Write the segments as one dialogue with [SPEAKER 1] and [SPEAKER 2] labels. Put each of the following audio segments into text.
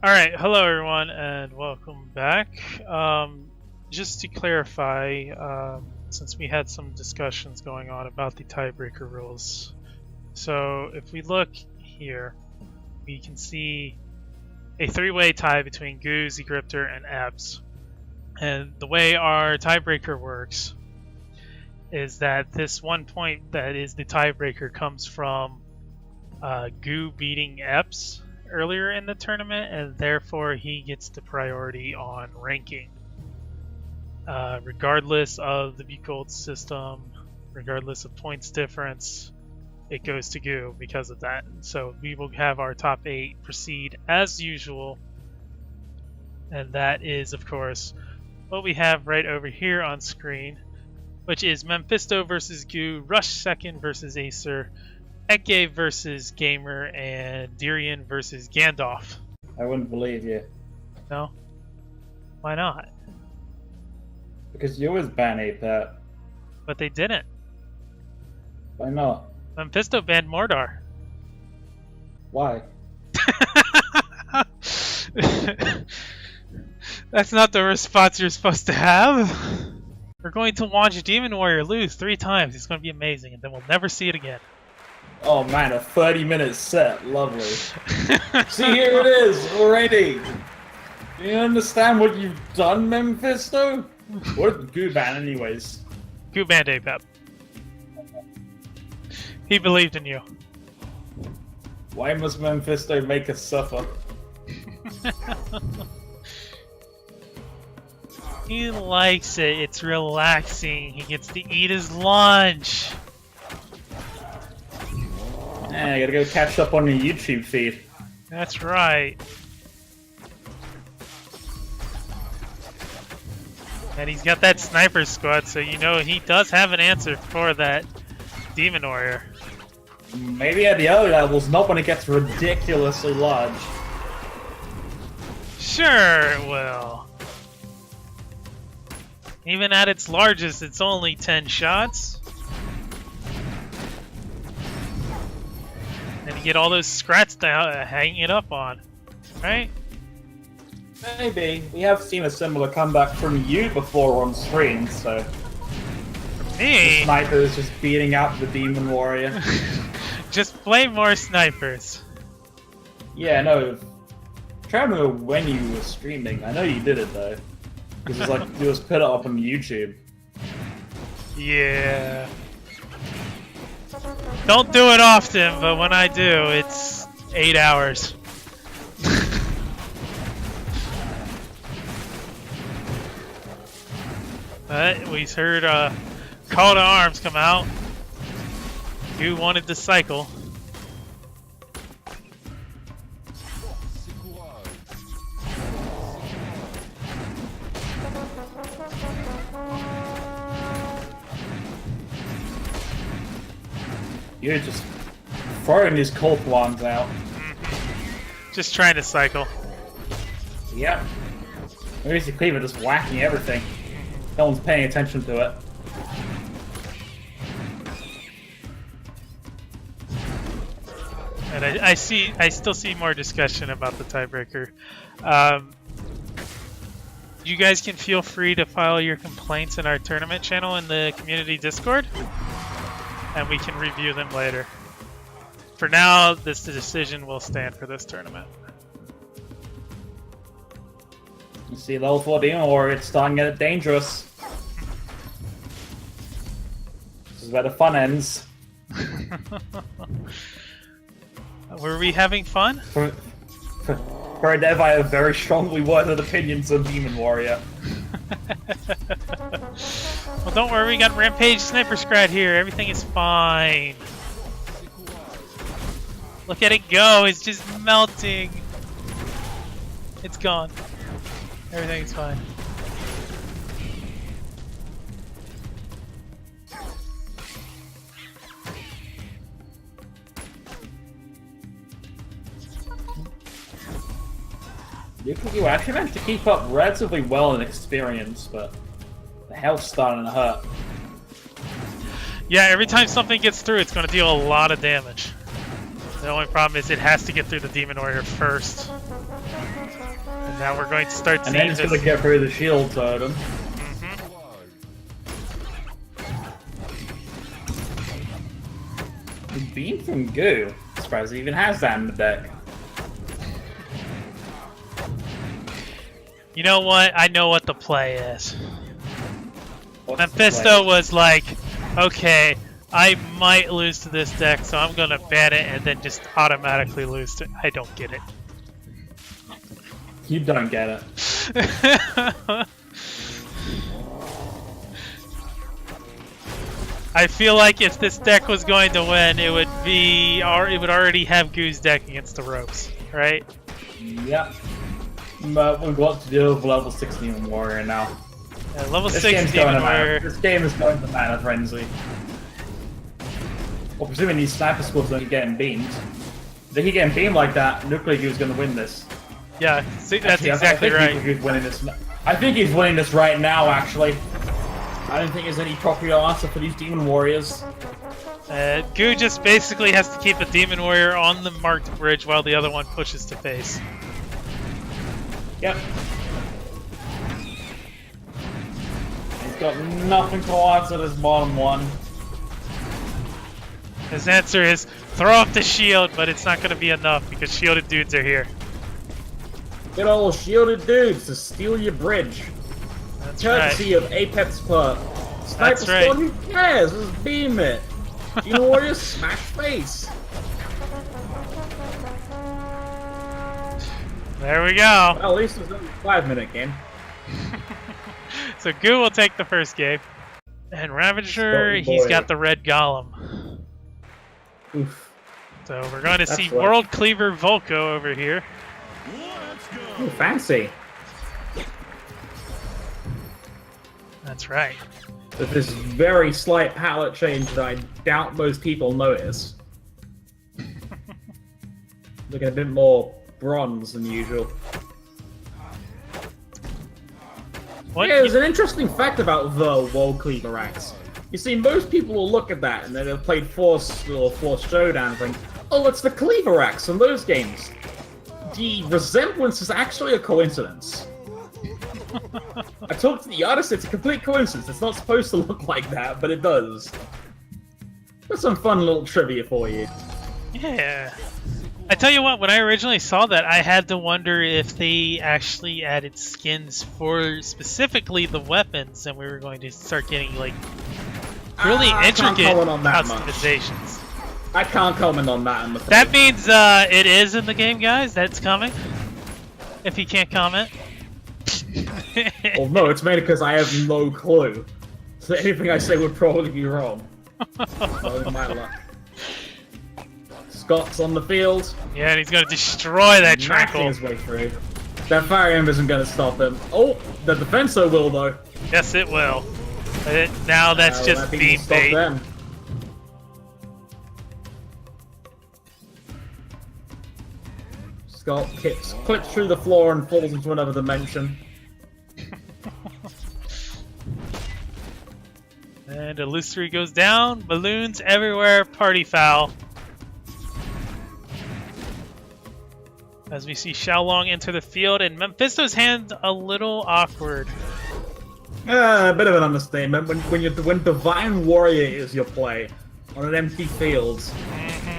[SPEAKER 1] Alright, hello everyone and welcome back. Just to clarify, since we had some discussions going on about the tiebreaker rules. So if we look here, we can see a three-way tie between Goo, Zgripter, and Abs. And the way our tiebreaker works is that this 1 point that is the tiebreaker comes from Goo beating Eps earlier in the tournament, and therefore he gets the priority on ranking. Regardless of the Bucold system, regardless of points difference, it goes to Goo because of that. So we will have our top 8 proceed as usual, and that is of course what we have right over here on screen, which is Mephisto versus Goo, Rush second versus Acer, Eke versus Gamer, and Dirian versus Gandalf.
[SPEAKER 2] I wouldn't believe you.
[SPEAKER 1] No? Why not?
[SPEAKER 2] Because you always ban APAT.
[SPEAKER 1] But they didn't.
[SPEAKER 2] Why not?
[SPEAKER 1] Mephisto banned Mordor.
[SPEAKER 2] Why?
[SPEAKER 1] That's not the response you're supposed to have. We're going to watch Demon Warrior lose 3 times. It's going to be amazing, and then we'll never see it again.
[SPEAKER 2] Oh man, a 30-minute set. Lovely. See, here it is already. Do you understand what you've done, Mephisto? What did Goo ban anyways?
[SPEAKER 1] Goo banned APAP. He believed in you.
[SPEAKER 2] Why must Mephisto make us suffer?
[SPEAKER 1] He likes it. It's relaxing. He gets to eat his lunch.
[SPEAKER 2] I gotta go catch up on your YouTube feed.
[SPEAKER 1] That's right. And he's got that sniper squad, so you know he does have an answer for that Demon Warrior.
[SPEAKER 2] Maybe at the other levels, not when it gets ridiculously large.
[SPEAKER 1] Sure it will. Even at its largest, it's only 10 shots. And you get all those scrats hanging it up on, right?
[SPEAKER 2] Maybe. We have seen a similar comeback from you before on screen, so...
[SPEAKER 1] Me?
[SPEAKER 2] The sniper is just beating out the Demon Warrior.
[SPEAKER 1] Just play more snipers.
[SPEAKER 2] Yeah, no. I'm trying to remember when you were streaming. I know you did it though. Because it's like you just put it up on YouTube.
[SPEAKER 1] Yeah. Don't do it often, but when I do, it's 8 hours. But we heard Call to Arms come out. Who wanted to cycle?
[SPEAKER 2] You're just throwing these cold ones out.
[SPEAKER 1] Just trying to cycle.
[SPEAKER 2] Yep. Basically, we're just whacking everything. No one's paying attention to it.
[SPEAKER 1] And I still see more discussion about the tiebreaker. You guys can feel free to file your complaints in our tournament channel in the community Discord, and we can review them later. For now, the decision will stand for this tournament.
[SPEAKER 2] You see level 4 Demon Warrior, it's starting to get dangerous. This is where the fun ends.
[SPEAKER 1] Were we having fun?
[SPEAKER 2] For a dev, I have very strongly worded opinions on Demon Warrior.
[SPEAKER 1] Well, don't worry, we got Rampage Sniper Scrat here. Everything is fine. Look at it go. It's just melting. It's gone. Everything's fine.
[SPEAKER 2] You actually managed to keep up relatively well in experience, but the health's starting to hurt.
[SPEAKER 1] Yeah, every time something gets through, it's going to deal a lot of damage. The only problem is it has to get through the Demon Warrior first. Now we're going to start
[SPEAKER 2] And
[SPEAKER 1] seeing
[SPEAKER 2] then it's
[SPEAKER 1] this.
[SPEAKER 2] going to get through the shield totem. Beam from Goo. I'm surprised he even has that in the deck.
[SPEAKER 1] You know what? I know what the play is.
[SPEAKER 2] What's the
[SPEAKER 1] Mephisto
[SPEAKER 2] play?
[SPEAKER 1] was like, okay, I might lose to this deck, so I'm gonna ban it and then just automatically lose to. I don't get it.
[SPEAKER 2] You don't get it.
[SPEAKER 1] I feel like if this deck was going to win, it would be, or it would already have Goo's deck against the ropes, right?
[SPEAKER 2] Yep. But we've got to deal with level 16 Warrior now.
[SPEAKER 1] Yeah, level
[SPEAKER 2] This
[SPEAKER 1] 6
[SPEAKER 2] game's going
[SPEAKER 1] Demon
[SPEAKER 2] to mana.
[SPEAKER 1] Warrior.
[SPEAKER 2] This game is going to Mana Frenzy. Well, presuming these sniper squads don't keep getting beamed. If they keep getting beamed like that, Nuclear Goo's going to win this.
[SPEAKER 1] Yeah, see, that's
[SPEAKER 2] Actually,
[SPEAKER 1] exactly
[SPEAKER 2] I think
[SPEAKER 1] right.
[SPEAKER 2] Nuclear Goo's winning this. I think he's winning this right now, actually. I don't think there's any proper answer for these Demon Warriors.
[SPEAKER 1] Goo just basically has to keep a Demon Warrior on the marked bridge while the other one pushes to face.
[SPEAKER 2] Yep. He's got nothing to answer this bottom one.
[SPEAKER 1] His answer is throw off the shield, but it's not going to be enough because shielded dudes are here.
[SPEAKER 3] Get all shielded dudes to steal your bridge.
[SPEAKER 1] That's
[SPEAKER 3] Courtesy
[SPEAKER 1] right.
[SPEAKER 3] of Apex Club. Sniper
[SPEAKER 1] That's right.
[SPEAKER 3] Squad, who cares? Just beam it. Demon Warriors, smash face.
[SPEAKER 1] There we go.
[SPEAKER 3] Well, at least it was only a 5-minute game.
[SPEAKER 1] So Goo will take the first game. And Ravager,
[SPEAKER 3] Scotty
[SPEAKER 1] he's
[SPEAKER 3] boy.
[SPEAKER 1] got the red golem.
[SPEAKER 3] Oof.
[SPEAKER 1] So we're going to
[SPEAKER 3] That's
[SPEAKER 1] see
[SPEAKER 3] right.
[SPEAKER 1] World Cleaver Volko over here.
[SPEAKER 3] Ooh, fancy.
[SPEAKER 1] That's right.
[SPEAKER 3] With this very slight palette change that I doubt most people notice. Looking a bit more bronze than usual.
[SPEAKER 1] What?
[SPEAKER 3] Yeah, there's an interesting fact about the World Cleaver Axe. You see, most people will look at that and then they've played Force or Force Showdown and think, oh, it's the Cleaver Axe from those games. The resemblance is actually a coincidence. I talked to the artist, it's a complete coincidence. It's not supposed to look like that, but it does. That's some fun little trivia for you.
[SPEAKER 1] Yeah. I tell you what, when I originally saw that, I had to wonder if they actually added skins for specifically the weapons, and we were going to start getting like really
[SPEAKER 3] I can't
[SPEAKER 1] intricate
[SPEAKER 3] comment on that much.
[SPEAKER 1] customizations.
[SPEAKER 3] I can't comment on that, I'm afraid.
[SPEAKER 1] That means it is in the game, guys. That's coming. If you can't comment.
[SPEAKER 3] Well, no, it's mainly because I have no clue. So anything I say would probably be wrong. So, my luck. Scott's on the field.
[SPEAKER 1] Yeah, and he's going to destroy that
[SPEAKER 3] Mashing
[SPEAKER 1] Tranquil.
[SPEAKER 3] his way through. That Fire Ember isn't going to stop him. Oh, the Defensor will, though.
[SPEAKER 1] Yes, it will. Now that's
[SPEAKER 3] Well,
[SPEAKER 1] just
[SPEAKER 3] that
[SPEAKER 1] beam
[SPEAKER 3] can stop
[SPEAKER 1] bait.
[SPEAKER 3] them. Scott clips through the floor and falls into another dimension.
[SPEAKER 1] And Illusory goes down. Balloons everywhere. Party foul. As we see Xiaolong enter the field, and Mephisto's hand a little awkward.
[SPEAKER 3] A bit of an understatement. When Divine Warrior is your play on an empty field,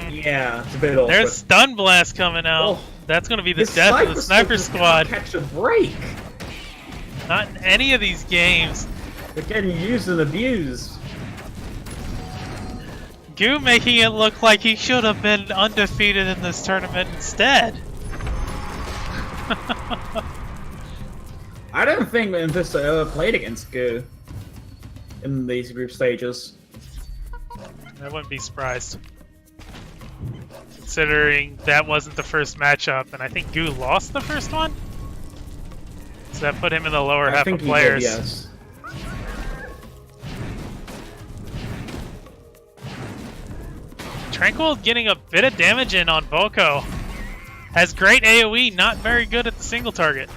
[SPEAKER 3] yeah, it's a bit awkward.
[SPEAKER 1] There's Stun Blast coming out.
[SPEAKER 3] Oh.
[SPEAKER 1] That's going to be the
[SPEAKER 3] This
[SPEAKER 1] death of the Sniper
[SPEAKER 3] just
[SPEAKER 1] Squad.
[SPEAKER 3] can't catch a break.
[SPEAKER 1] Not in any of these games.
[SPEAKER 3] They're getting used and abused.
[SPEAKER 1] Goo making it look like he should have been undefeated in this tournament instead.
[SPEAKER 3] I don't think Mephisto ever played against Goo in these group stages.
[SPEAKER 1] I wouldn't be surprised. Considering that wasn't the first matchup, and I think Goo lost the first one? So that put him in the lower
[SPEAKER 3] I
[SPEAKER 1] half
[SPEAKER 3] think
[SPEAKER 1] of
[SPEAKER 3] he
[SPEAKER 1] players.
[SPEAKER 3] did, yes.
[SPEAKER 1] Tranquil getting a bit of damage in on Volko. Has great AoE, not very good at the single target.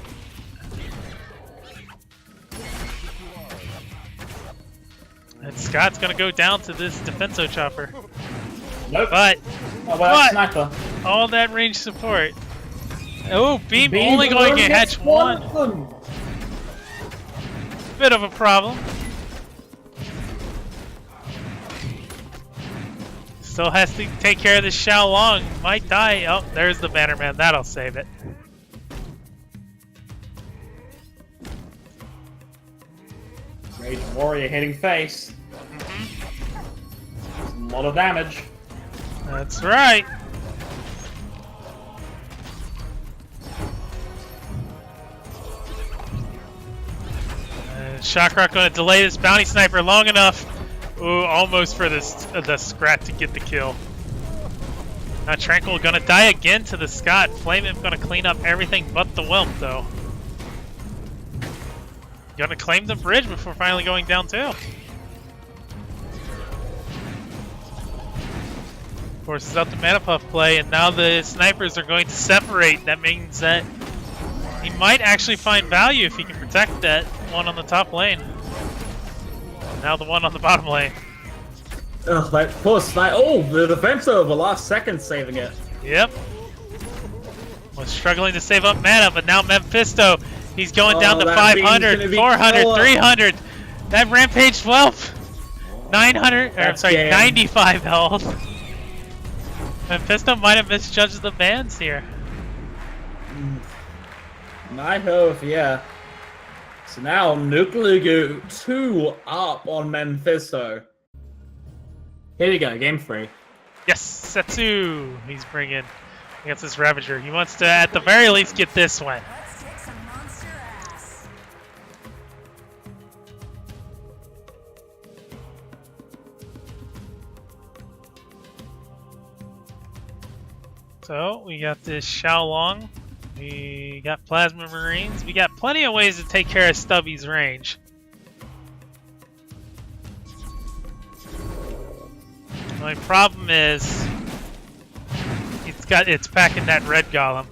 [SPEAKER 1] And Scott's gonna go down to this Defenso Chopper.
[SPEAKER 2] Nope.
[SPEAKER 1] But
[SPEAKER 2] Oh, well,
[SPEAKER 1] What?
[SPEAKER 2] Sniper.
[SPEAKER 1] all that range support. Oh, Beam only going to hatch one. Bit of a problem. Still has to take care of this Xiaolong. Might die. Oh, there's the Bannerman. That'll save it.
[SPEAKER 2] Rage Warrior hitting face. A lot of damage.
[SPEAKER 1] That's right. And Shockrock going to delay this Bounty Sniper long enough. Ooh, almost for this the Scrat to get the kill. Now Tranquil going to die again to the Scott. Flame Imp going to clean up everything but the Whelp though. Going to claim the bridge before finally going down too. Forces out the Mana Puff play, and now the snipers are going to separate. That means that he might actually find value if he can protect that one on the top lane. Now the one on the bottom lane.
[SPEAKER 3] Ugh, that poor snipe. Oh, the defense over last second saving it.
[SPEAKER 1] Yep. Was struggling to save up mana, but now Mephisto, he's going down to 500, 400, 300. That Rampage Whelp, 900, or I'm sorry, 95 health. Mephisto might have misjudged the bans here.
[SPEAKER 3] I hope, yeah. So now Nuclear Goo 2 up on Mephisto. Here we go, game 3.
[SPEAKER 1] Yes, Setsu. He's bringing against this Ravager. He wants to, at the very least, get this one.
[SPEAKER 4] Let's kick some monster ass.
[SPEAKER 1] So we got this Xiaolong. We got Plasma Marines. We got plenty of ways to take care of Stubby's range. My problem is it's packing that red golem.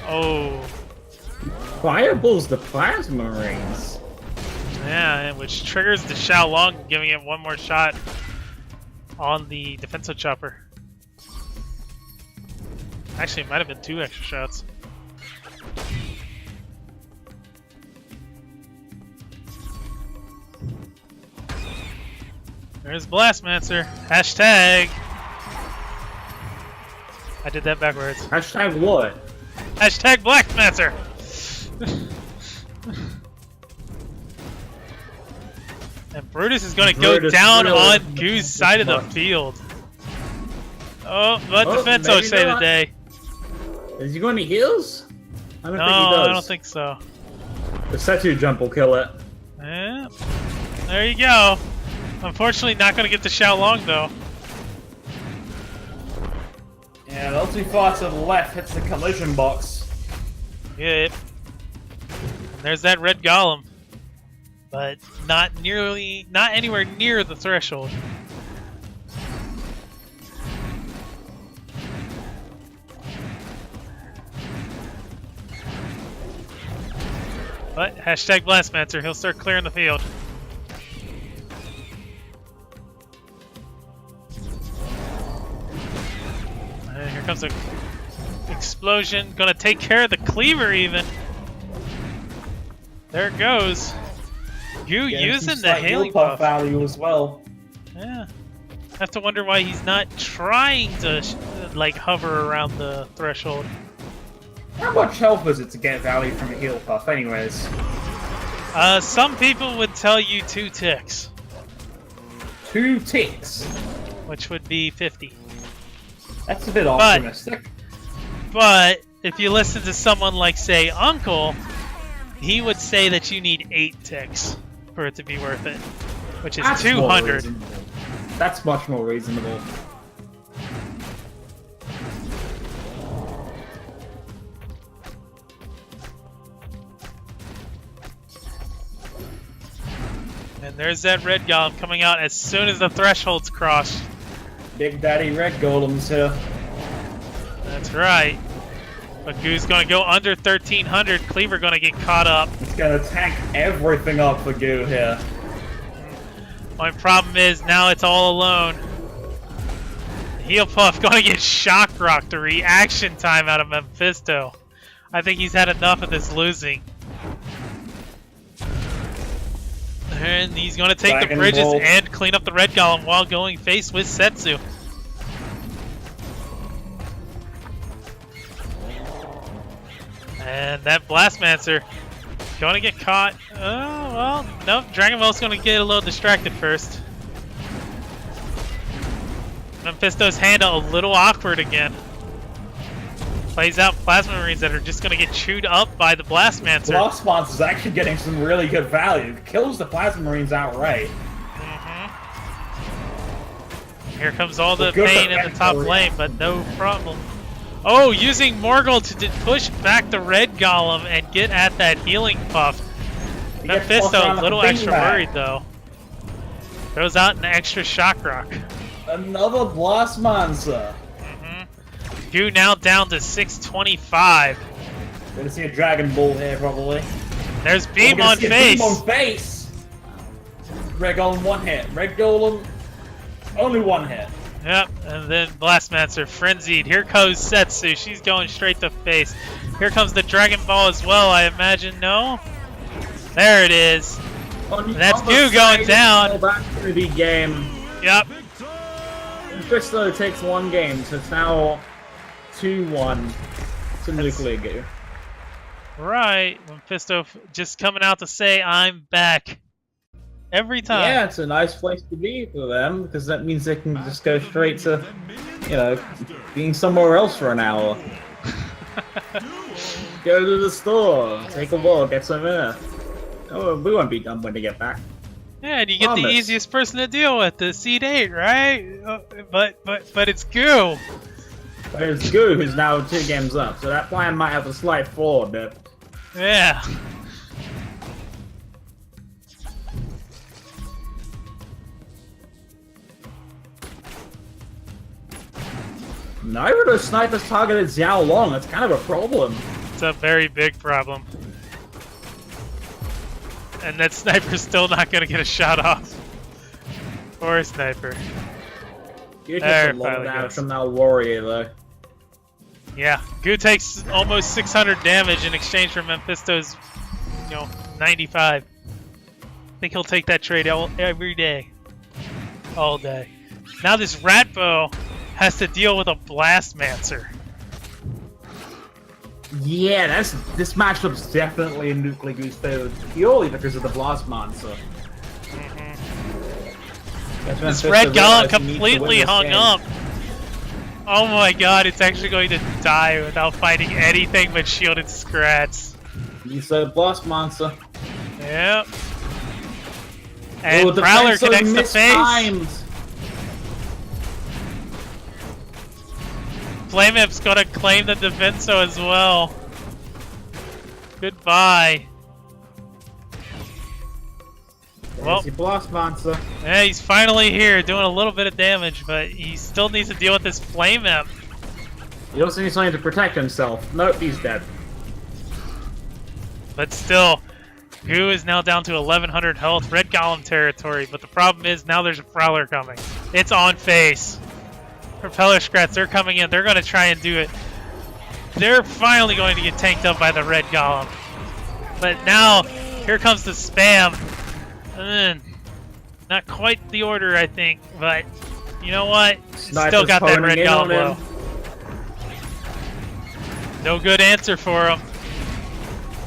[SPEAKER 1] Oh.
[SPEAKER 3] Fireballs the Plasma Marines.
[SPEAKER 1] Yeah, which triggers the Xiaolong, giving it one more shot on the defensive chopper. Actually, it might have been 2 extra shots. There's Blastmancer. Hashtag. I did that backwards.
[SPEAKER 3] Hashtag what?
[SPEAKER 1] Hashtag Blastmancer. And Brutus is going to go down
[SPEAKER 3] really
[SPEAKER 1] on Goo's side of the field. Oh, what defenso say
[SPEAKER 3] not.
[SPEAKER 1] today?
[SPEAKER 3] Is he going to heals? I don't think he does.
[SPEAKER 1] I don't think so.
[SPEAKER 3] The Setu jump will kill it.
[SPEAKER 1] Yeah. There you go. Unfortunately, not going to get the Xiaolong though.
[SPEAKER 2] Yeah, the ulti far to the left hits the collision box.
[SPEAKER 1] Yep. And there's that red golem, but not anywhere near the threshold. But hashtag Blastmancer, he'll start clearing the field. And here comes a explosion, gonna take care of the cleaver even. There it goes. You using the Hailing Puff
[SPEAKER 2] value as well.
[SPEAKER 1] Yeah. Have to wonder why he's not trying to like hover around the threshold.
[SPEAKER 2] How much health is it to get value from a heal puff anyways?
[SPEAKER 1] Some people would tell you 2 ticks.
[SPEAKER 2] 2 ticks?
[SPEAKER 1] Which would be 50.
[SPEAKER 2] That's a bit optimistic.
[SPEAKER 1] But if you listen to someone like, say, Uncle, he would say that you need 8 ticks for it to be worth it. Which is 200.
[SPEAKER 3] That's much more reasonable.
[SPEAKER 1] And there's that red golem coming out as soon as the threshold's crossed.
[SPEAKER 2] Big Daddy Red Golem's here.
[SPEAKER 1] That's right. But Goo's gonna go under 1300. Cleaver gonna get caught up.
[SPEAKER 2] It's gonna tank everything up for Goo here.
[SPEAKER 1] My problem is now it's all alone. Heel Puff gonna get Shock Rock, the reaction time out of Mephisto. I think he's had enough of this losing. And he's gonna take
[SPEAKER 2] Dragon
[SPEAKER 1] the bridges
[SPEAKER 2] Bolt.
[SPEAKER 1] and clean up the red golem while going face with Setsu. And that Blastmancer gonna get caught. Oh, well, nope. Dragon Ball's gonna get a little distracted first. Mephisto's hand a little awkward again. Plays out Plasma Marines that are just gonna get chewed up by the Blastmancer.
[SPEAKER 2] Blast Monster's actually getting some really good value. Kills the Plasma Marines outright.
[SPEAKER 1] Here comes all the
[SPEAKER 2] Good
[SPEAKER 1] pain in the top
[SPEAKER 2] for
[SPEAKER 1] lane, but no problem. Oh, using Morgul to push back the red golem and get at that healing puff.
[SPEAKER 2] He gets tossed
[SPEAKER 1] Mephisto
[SPEAKER 2] around
[SPEAKER 1] a little
[SPEAKER 2] like a
[SPEAKER 1] extra
[SPEAKER 2] beanbag.
[SPEAKER 1] worried though. Throws out an extra shock rock.
[SPEAKER 2] Another Blast Monster.
[SPEAKER 1] Goo now down to 625.
[SPEAKER 2] Gonna see a Dragon Ball here probably.
[SPEAKER 1] There's
[SPEAKER 2] We're
[SPEAKER 1] beam
[SPEAKER 2] gonna
[SPEAKER 1] on
[SPEAKER 2] see a
[SPEAKER 1] face.
[SPEAKER 2] Beam on face. Red Golem one hit. Red Golem only one hit.
[SPEAKER 1] Yep, and then Blastmancer frenzied. Here goes Setsu. She's going straight to face. Here comes the Dragon Ball as well, I imagine. No? There it is. That's Goo going down.
[SPEAKER 3] Back to the game.
[SPEAKER 1] Yep.
[SPEAKER 3] Mephisto takes one game, so it's now 2-1 to Nuclear Goo.
[SPEAKER 1] Right. Mephisto just coming out to say, I'm back. Every time.
[SPEAKER 3] Yeah, it's a nice place to be for them, because that means they can just go straight to, you know, being somewhere else for an hour. Go to the store, take a walk, get some air. Oh, we won't be done when they get back.
[SPEAKER 1] Yeah, and you get the
[SPEAKER 3] Promise.
[SPEAKER 1] easiest person to deal with, the Seed 8, right? But it's Goo.
[SPEAKER 3] There's Goo, who's now 2 games up, so that plan might have a slight flaw a bit.
[SPEAKER 1] Yeah.
[SPEAKER 3] Neither of those snipers targeted Xiao Long, that's kind of a problem.
[SPEAKER 1] It's a very big problem. And that sniper's still not gonna get a shot off. Poor sniper.
[SPEAKER 3] You
[SPEAKER 1] There,
[SPEAKER 3] take a lot of
[SPEAKER 1] finally
[SPEAKER 3] damage
[SPEAKER 1] goes.
[SPEAKER 3] from that warrior, though.
[SPEAKER 1] Yeah, Goo takes almost 600 damage in exchange for Mephisto's, 95. I think he'll take that trade every day. All day. Now this Ratbow has to deal with a Blastmancer.
[SPEAKER 3] Yeah, this matchup's definitely in Nuclear Goo's favor, purely because of the Blast Monster.
[SPEAKER 1] This red golem completely hung up. Oh my god, it's actually going to die without fighting anything but shielded scrats.
[SPEAKER 3] He's a Blast Monster.
[SPEAKER 1] Yep. And
[SPEAKER 3] Oh, the
[SPEAKER 1] Prowler
[SPEAKER 3] fence so
[SPEAKER 1] connects the face.
[SPEAKER 3] mistimed.
[SPEAKER 1] Flame Imp's gonna claim the Defenso as well. Goodbye. Well,
[SPEAKER 3] There's the Blast Monster.
[SPEAKER 1] yeah, he's finally here doing a little bit of damage, but he still needs to deal with this Flame Imp.
[SPEAKER 3] He also needs something to protect himself. Nope, he's dead.
[SPEAKER 1] But still, Goo is now down to 1100 health, Red Golem territory, but the problem is now there's a Prowler coming. It's on face. Propeller Scrats, they're coming in, they're going to try and do it. They're finally going to get tanked up by the Red Golem. But now, here comes the spam. Not quite the order, I think, but you know what?
[SPEAKER 3] Sniper's
[SPEAKER 1] Still got that
[SPEAKER 3] honing
[SPEAKER 1] Red
[SPEAKER 3] in on
[SPEAKER 1] Golem
[SPEAKER 3] him.
[SPEAKER 1] low. No good answer for him.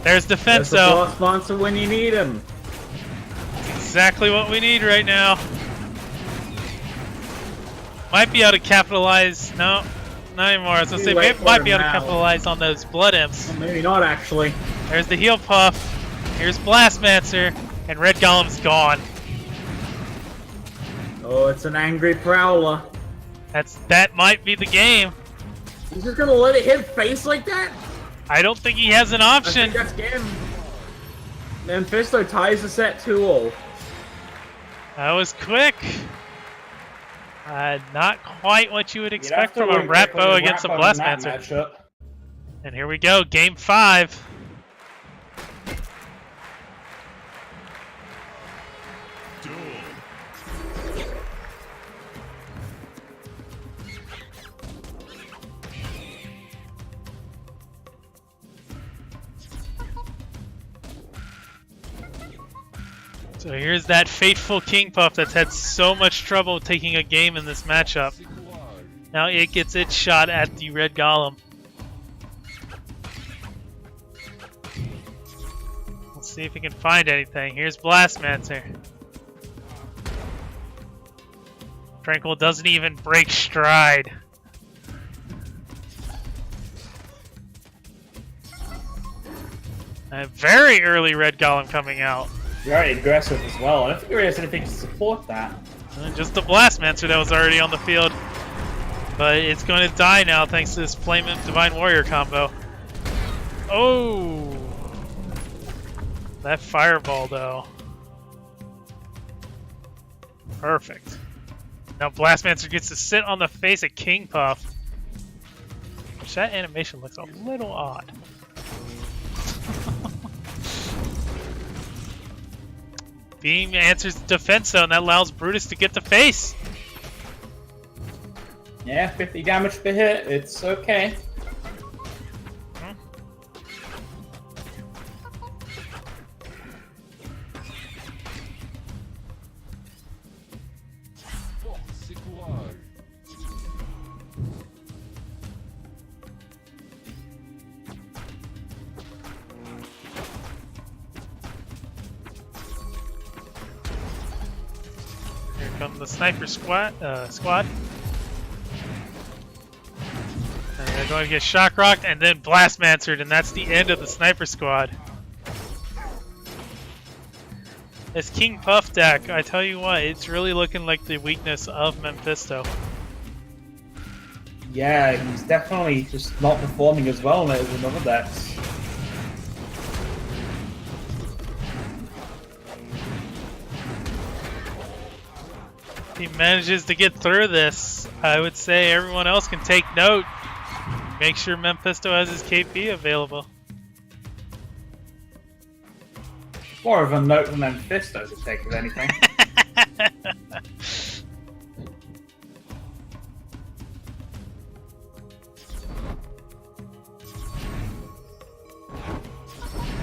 [SPEAKER 1] There's
[SPEAKER 3] There's the
[SPEAKER 1] Defenso.
[SPEAKER 3] Blast Monster when you need him.
[SPEAKER 1] Exactly what we need right now. Might be able to capitalize. No, not anymore. I was gonna
[SPEAKER 3] Too
[SPEAKER 1] say,
[SPEAKER 3] late
[SPEAKER 1] maybe
[SPEAKER 3] for
[SPEAKER 1] might
[SPEAKER 3] him
[SPEAKER 1] be able to
[SPEAKER 3] now.
[SPEAKER 1] capitalize on those Blood Imps.
[SPEAKER 3] Well, maybe not, actually.
[SPEAKER 1] There's the Heal Puff. Here's Blastmancer. And Red Golem's gone.
[SPEAKER 3] Oh, it's an angry Prowler.
[SPEAKER 1] That might be the game.
[SPEAKER 3] He's just gonna let it hit face like that?
[SPEAKER 1] I don't think he has an
[SPEAKER 3] I
[SPEAKER 1] option.
[SPEAKER 3] think that's game. Mephisto ties the set 2-all.
[SPEAKER 1] That was quick. Not quite what you would
[SPEAKER 2] You'd have
[SPEAKER 1] expect
[SPEAKER 2] to
[SPEAKER 1] from a
[SPEAKER 2] win quickly
[SPEAKER 1] Ratbow
[SPEAKER 2] with
[SPEAKER 1] against a
[SPEAKER 2] Ratbow in that
[SPEAKER 1] Blastmancer.
[SPEAKER 2] matchup.
[SPEAKER 1] And here we go, game 5. So here's that fateful King Puff that's had so much trouble taking a game in this matchup. Now it gets its shot at the red golem. Let's see if we can find anything. Here's Blastmancer. Tranquil doesn't even break stride. A very early red golem coming out.
[SPEAKER 2] Very aggressive as well. I don't think there is anything to support that.
[SPEAKER 1] Just the Blastmancer that was already on the field. But it's going to die now thanks to this Flame and Divine Warrior combo. Oh! That Fireball though. Perfect. Now Blastmancer gets to sit on the face of King Puff. Which that animation looks a little odd. Beam answers defense zone, that allows Brutus to get the face.
[SPEAKER 2] Yeah, 50 damage per hit, it's okay.
[SPEAKER 1] Here comes the sniper squad. And they're going to get shock rocked and then Blastmancered, and that's the end of the sniper squad. This King Puff deck, I tell you what, it's really looking like the weakness of Mephisto.
[SPEAKER 2] Yeah, he's definitely just not performing as well as in other decks.
[SPEAKER 1] If he manages to get through this, I would say everyone else can take note. Make sure Mephisto has his KP available.
[SPEAKER 2] More of a note than Mephisto to take with anything.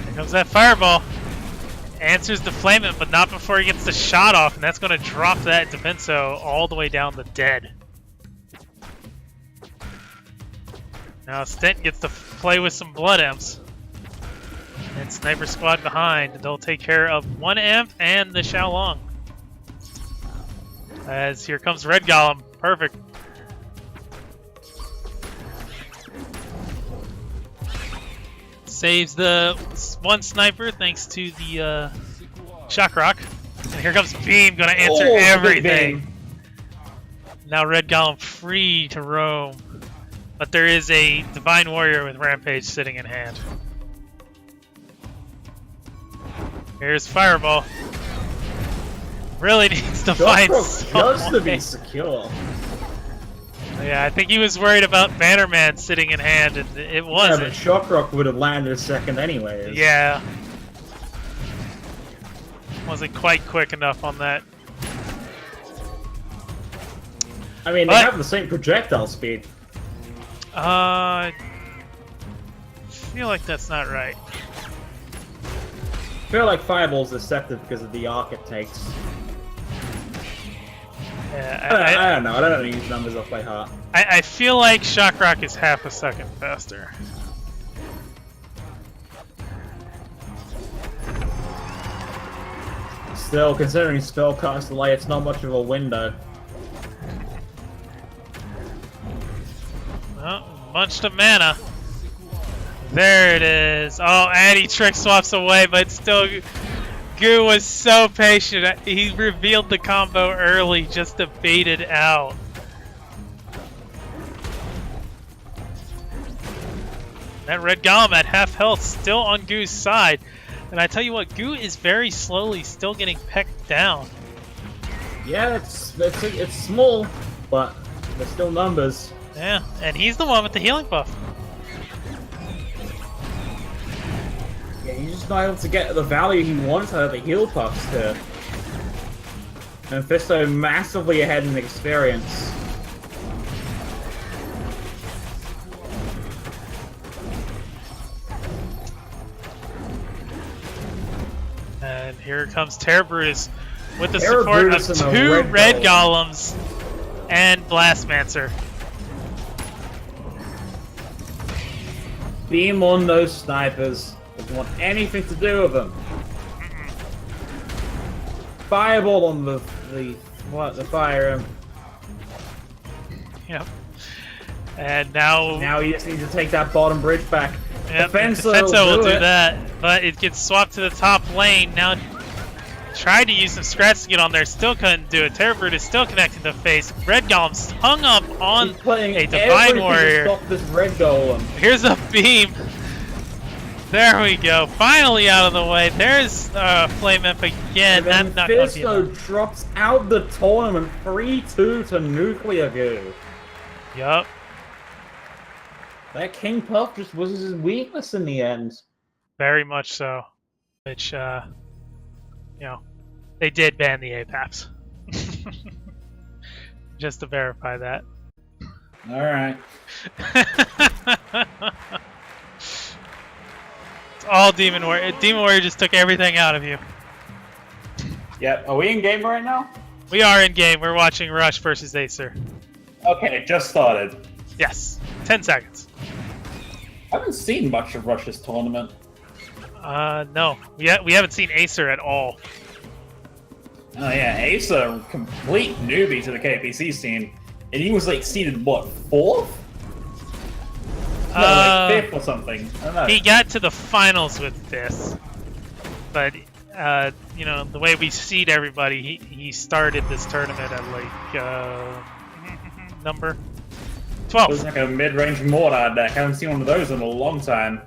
[SPEAKER 1] Here comes that Fireball. Answers the Flaming, but not before he gets the shot off, and that's going to drop that Defenso all the way down the dead. Now Stent gets to play with some Blood Imps. And Sniper Squad behind. They'll take care of one Imp and the Xiaolong. As here comes Red Golem. Perfect. Saves the one sniper thanks to the Shock Rock. And here comes Beam, gonna answer everything. Now Red Golem free to roam. But there is a Divine Warrior with Rampage sitting in hand. Here's Fireball. Really needs to find
[SPEAKER 3] just to be secure.
[SPEAKER 1] Yeah, I think he was worried about Bannerman sitting in hand, and it wasn't.
[SPEAKER 3] Yeah, but Shockrock would have landed a second anyways.
[SPEAKER 1] Yeah. Wasn't quite quick enough on that.
[SPEAKER 3] I mean, they have the same projectile speed.
[SPEAKER 1] I feel like that's not right.
[SPEAKER 3] I feel like Fireball's deceptive because of the arc it takes.
[SPEAKER 1] Yeah,
[SPEAKER 3] I don't know. I don't know these numbers off by heart.
[SPEAKER 1] I feel like Shock Rock is half a second faster.
[SPEAKER 3] Still, considering Spellcast delay, it's not much of a window.
[SPEAKER 1] Oh, bunched of mana. There it is. Oh, and he trick swaps away, but still, Goo was so patient. He revealed the combo early just to bait it out. That Red Golem at half health still on Goo's side. And I tell you what, Goo is very slowly still getting pecked down.
[SPEAKER 3] Yeah, it's small, but they're still numbers.
[SPEAKER 1] Yeah, and he's the one with the healing buff.
[SPEAKER 3] Yeah, he's just not able to get the value he wants out of the heal puffs to. Mephisto massively ahead in experience.
[SPEAKER 1] And here comes Terror Brutus with the
[SPEAKER 3] Terror
[SPEAKER 1] support
[SPEAKER 3] Brutus
[SPEAKER 1] of
[SPEAKER 3] and a
[SPEAKER 1] 2
[SPEAKER 3] red
[SPEAKER 1] red
[SPEAKER 3] golem.
[SPEAKER 1] golems and Blastmancer.
[SPEAKER 3] Beam on those snipers. Doesn't want anything to do with them. Fireball on the fire.
[SPEAKER 1] Yep. And now
[SPEAKER 3] Now you just need to take that bottom bridge back.
[SPEAKER 1] yep,
[SPEAKER 3] Defenso
[SPEAKER 1] will do
[SPEAKER 3] it.
[SPEAKER 1] that, but it gets swapped to the top lane. Now tried to use some scratch to get on there, still couldn't do it. Terror Brute is still connecting to face. Red Golem's hung up on
[SPEAKER 3] He's playing
[SPEAKER 1] a Divine
[SPEAKER 3] everything
[SPEAKER 1] Warrior.
[SPEAKER 3] to stop this red golem.
[SPEAKER 1] Here's a beam. There we go. Finally out of the way. There's Flame Imp again.
[SPEAKER 3] And then
[SPEAKER 1] Not gonna be
[SPEAKER 3] Fisto
[SPEAKER 1] enough.
[SPEAKER 3] drops out the tournament 3-2 to Nuclear Goo.
[SPEAKER 1] Yup.
[SPEAKER 3] That King Puff just was his weakness in the end.
[SPEAKER 1] Very much so. Which, they did ban the APAPs. Just to verify that.
[SPEAKER 2] Alright.
[SPEAKER 1] It's all Demon Warrior. Demon Warrior just took everything out of you.
[SPEAKER 2] Yep. Are we in game right now?
[SPEAKER 1] We are in game. We're watching Rush versus Acer.
[SPEAKER 2] Okay, it just started.
[SPEAKER 1] Yes. 10 seconds.
[SPEAKER 2] I haven't seen much of Russia's tournament.
[SPEAKER 1] No. We haven't seen Acer at all.
[SPEAKER 2] Oh yeah, Ace a complete newbie to the KPC scene. And he was like seeded, what, 4th? No, like 5th or something. I don't know.
[SPEAKER 1] He got to the finals with this. But, the way we seed everybody, he started this tournament at like, number 12.
[SPEAKER 2] It was like a mid-range Mordor deck. I haven't seen one of those in a long time.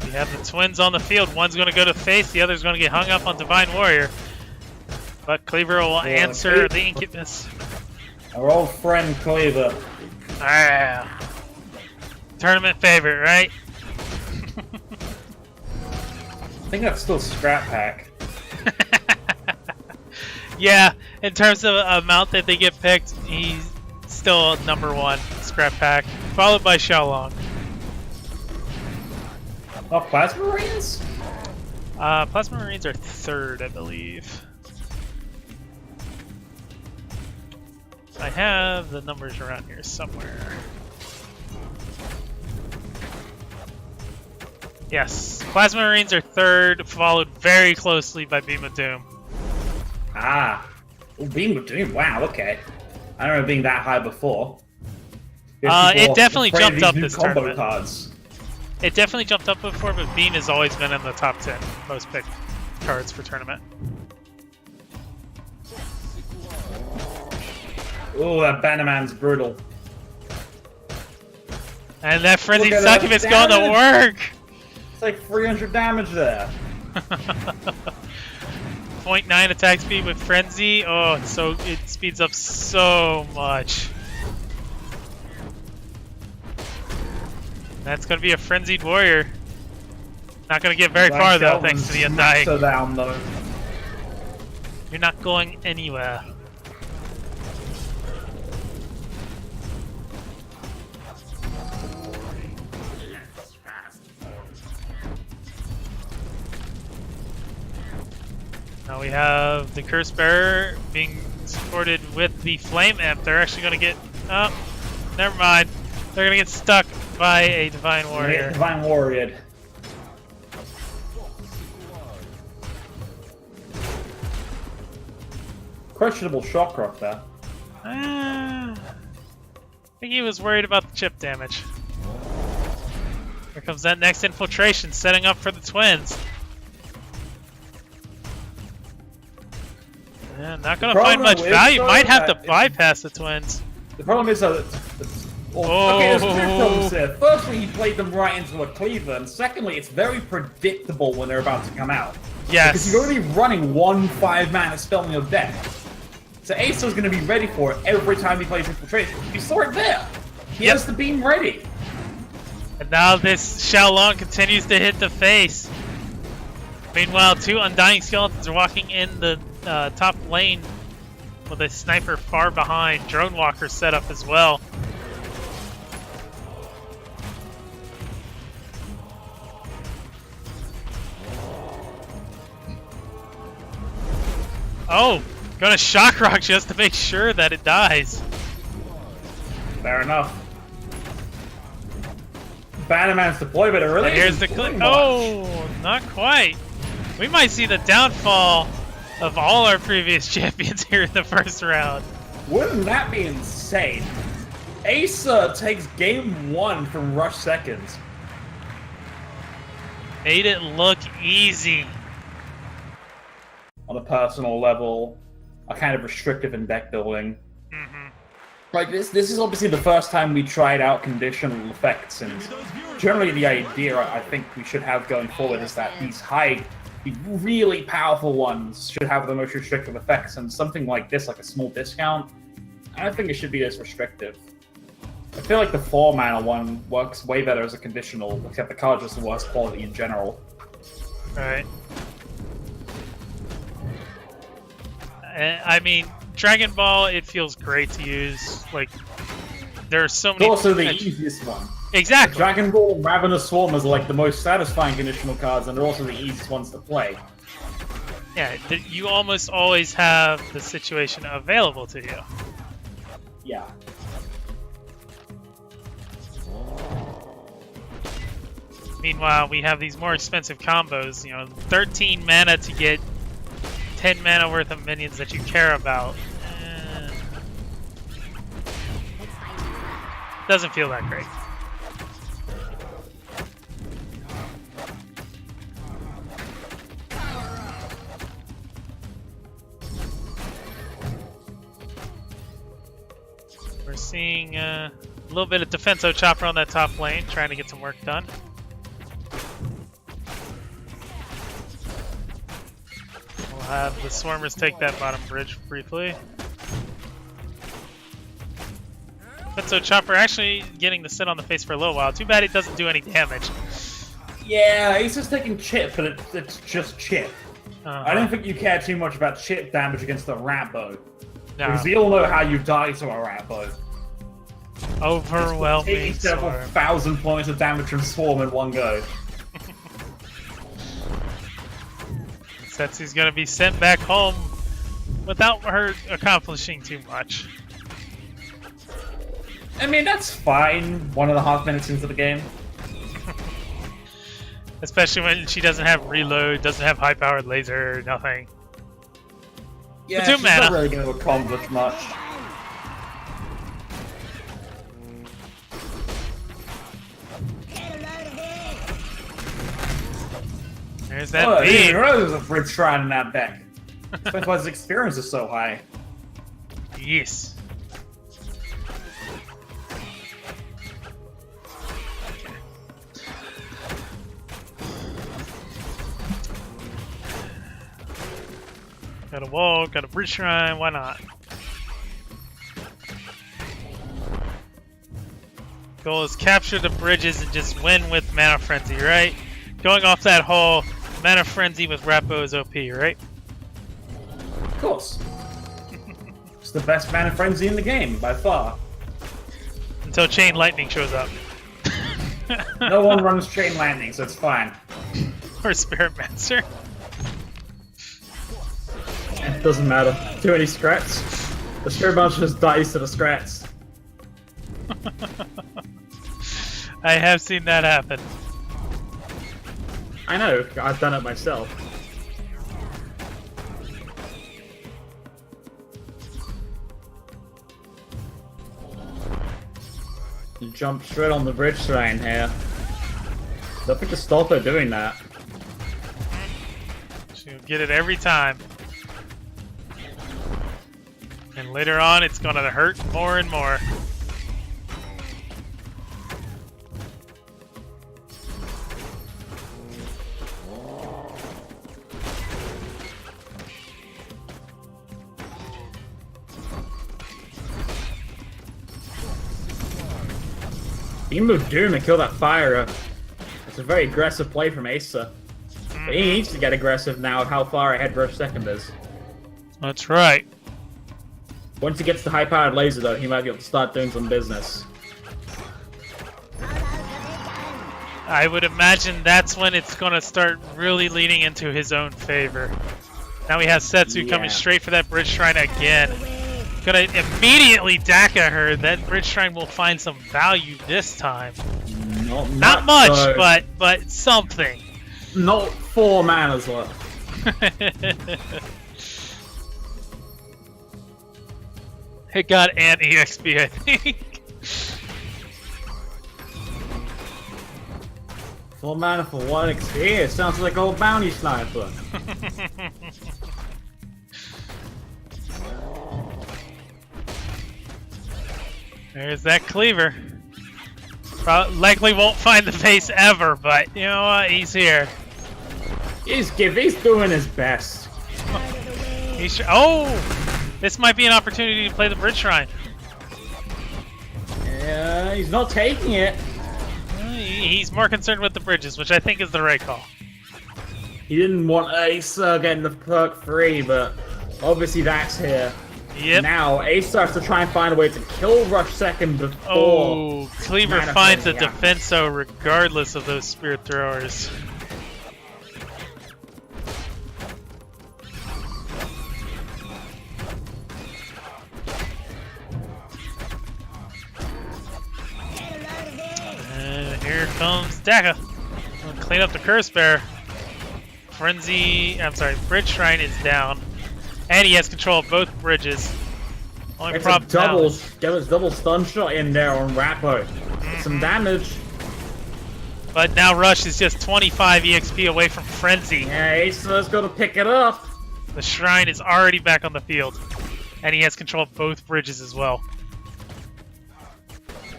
[SPEAKER 1] We have the twins on the field. One's going to go to face, the other's going to get hung up on Divine Warrior. But Cleaver will answer the Incubus.
[SPEAKER 2] Our old friend Cleaver.
[SPEAKER 1] Ah, tournament favorite, right?
[SPEAKER 2] I think that's still Scrap Pack.
[SPEAKER 1] Yeah, in terms of amount that they get picked, he's still number 1 Scrap Pack, followed by Xiaolong.
[SPEAKER 2] Oh, Plasma Marines?
[SPEAKER 1] Plasma Marines are 3rd, I believe. I have the numbers around here somewhere. Yes, Plasma Marines are 3rd, followed very closely by Beam of Doom.
[SPEAKER 2] Ah. Oh, Beam of Doom. Wow, okay. I don't remember being that high before.
[SPEAKER 1] It definitely
[SPEAKER 2] Afraid of
[SPEAKER 1] jumped
[SPEAKER 2] these
[SPEAKER 1] up
[SPEAKER 2] new
[SPEAKER 1] this
[SPEAKER 2] combo
[SPEAKER 1] tournament.
[SPEAKER 2] cards.
[SPEAKER 1] It definitely jumped up before, but Beam has always been in the top 10 most picked cards for tournament.
[SPEAKER 2] Oh, that Bannerman's brutal.
[SPEAKER 1] And that Frenzied
[SPEAKER 2] Look at that
[SPEAKER 1] Succubus going to work!
[SPEAKER 2] It's like 300 damage there.
[SPEAKER 1] 0.9 attack speed with Frenzy. Oh, it speeds up so much. That's going to be a Frenzied Warrior. Not going to get very far though, thanks to the Undying.
[SPEAKER 2] So down though.
[SPEAKER 1] You're not going anywhere. Now we have the Curse Bearer being supported with the Flame Imp. They're actually going to get... Oh, never mind. They're going to get stuck by a Divine Warrior.
[SPEAKER 2] Divine Warrior. Questionable shock rock there.
[SPEAKER 1] I think he was worried about the chip damage. Here comes that next infiltration, setting up for the twins. Yeah, not gonna find much value. Might have to bypass the twins.
[SPEAKER 2] The problem is that okay, there's two problems here. Firstly, he played them right into a cleaver, and secondly, it's very predictable when they're about to come out.
[SPEAKER 1] Yes.
[SPEAKER 2] Because you're only running 1 5-mana spell in your deck. So Acer's going to be ready for it every time he plays Infiltration. You saw it there. He has the beam ready.
[SPEAKER 1] And now this Xiaolong continues to hit the face. Meanwhile, 2 Undying Skeletons are walking in the top lane with a sniper far behind. Drone Walker set up as well. Oh, gonna shock rock just to make sure that it dies.
[SPEAKER 2] Fair enough. Bannerman's deploy, but it really
[SPEAKER 1] And here's
[SPEAKER 2] isn't
[SPEAKER 1] the click.
[SPEAKER 2] doing much.
[SPEAKER 1] Oh, not quite. We might see the downfall of all our previous champions here in the first round.
[SPEAKER 2] Wouldn't that be insane? Asa takes game 1 from Rush Seconds.
[SPEAKER 1] Made it look easy.
[SPEAKER 2] On a personal level, are kind of restrictive in deck building.
[SPEAKER 1] Mhm.
[SPEAKER 2] Like this is obviously the first time we tried out conditional effects, and generally the idea I think we should have going forward is that these really powerful ones should have the most restrictive effects, and something like this, like a small discount, I don't think it should be this restrictive. I feel like the 4-mana one works way better as a conditional, except the card's just the worst quality in general.
[SPEAKER 1] Right. I mean, Dragon Ball, it feels great to use. Like, there are so many.
[SPEAKER 2] It's also the easiest one.
[SPEAKER 1] Exactly.
[SPEAKER 2] Dragon Ball, Ravenous Swarm is like the most satisfying conditional cards, and they're also the easiest ones to play.
[SPEAKER 1] Yeah, you almost always have the situation available to you.
[SPEAKER 2] Yeah.
[SPEAKER 1] Meanwhile, we have these more expensive combos. You know, 13 mana to get 10 mana worth of minions that you care about. Doesn't feel that great. We're seeing a little bit of defenso chopper on that top lane, trying to get some work done. We'll have the Swarmers take that bottom bridge briefly. Defenso chopper actually getting the sit on the face for a little while. Too bad it doesn't do any damage.
[SPEAKER 2] Yeah, he's just taking chip, but it's just chip. I don't think you care too much about chip damage against a Rambo.
[SPEAKER 1] No.
[SPEAKER 2] Because we all know how you die to a Rambo.
[SPEAKER 1] Overwhelming
[SPEAKER 2] Taking several
[SPEAKER 1] Swarm.
[SPEAKER 2] thousand points of damage from Swarm in one go.
[SPEAKER 1] Setsu's gonna be sent back home without her accomplishing too much.
[SPEAKER 2] I mean, that's fine. 1.5 minutes into the game.
[SPEAKER 1] Especially when she doesn't have reload, doesn't have high-powered laser, nothing.
[SPEAKER 2] Yeah,
[SPEAKER 1] But 2
[SPEAKER 2] she's
[SPEAKER 1] mana.
[SPEAKER 2] not really going to accomplish much.
[SPEAKER 1] There's that
[SPEAKER 2] I didn't
[SPEAKER 1] beam.
[SPEAKER 2] even realize there was a bridge shrine in that deck. That's why his experience is so high.
[SPEAKER 1] Yes. Got a wall, got a bridge shrine, why not? Goal is capture the bridges and just win with Mana Frenzy, right? Going off that hole, Mana Frenzy with Rappo is OP, right?
[SPEAKER 2] Of course. It's the best Mana Frenzy in the game, by far.
[SPEAKER 1] Until Chain Lightning shows up.
[SPEAKER 2] No one runs Chain Landing, so it's fine.
[SPEAKER 1] Or Spirit Master.
[SPEAKER 3] It doesn't matter. Too many scrats. The Spirit Monster just dies to the scrats.
[SPEAKER 1] I have seen that happen.
[SPEAKER 3] I know, I've done it myself. You jump straight on the bridge shrine here. Don't think to stop her doing that.
[SPEAKER 1] She'll get it every time. And later on, it's gonna hurt more and more.
[SPEAKER 3] You can move Doom and kill that fire. It's a very aggressive play from Asa. But he needs to get aggressive now with how far ahead Rush Second is.
[SPEAKER 1] That's right.
[SPEAKER 3] Once he gets the high-powered laser, though, he might be able to start doing some business.
[SPEAKER 1] I would imagine that's when it's gonna start really leaning into his own favor. Now we have Setsu coming straight for that Bridge Shrine again. Gonna immediately Daka her. That Bridge Shrine will find some value this time. Not much,
[SPEAKER 3] so.
[SPEAKER 1] but something.
[SPEAKER 3] Not 4 mana's left.
[SPEAKER 1] It got an EXP, I think.
[SPEAKER 3] 4 mana for 1 XP. It sounds like old bounty sniper.
[SPEAKER 1] There's that cleaver. Likely won't find the face ever, but you know what? He's here.
[SPEAKER 3] He's doing his best.
[SPEAKER 1] Oh! This might be an opportunity to play the Bridge Shrine.
[SPEAKER 3] Yeah, he's not taking it.
[SPEAKER 1] He's more concerned with the bridges, which I think is the right call.
[SPEAKER 3] He didn't want Ace getting the perk free, but obviously that's here.
[SPEAKER 1] Yep.
[SPEAKER 3] Now Ace starts to try and find a way to kill Rush second before.
[SPEAKER 1] Oh, Cleaver finds a
[SPEAKER 3] happens.
[SPEAKER 1] defenso regardless of those Spirit Throwers. And here comes Daka. Gonna clean up the Curse Bear. Bridge Shrine is down. And he has control of both bridges. Only
[SPEAKER 3] It's
[SPEAKER 1] problem
[SPEAKER 3] get his double stun shot in there on Rappo. Some damage.
[SPEAKER 1] But now Rush is just 25 EXP away from Frenzy.
[SPEAKER 3] Yeah, Ace's got to pick it up.
[SPEAKER 1] The Shrine is already back on the field. And he has control of both bridges as well.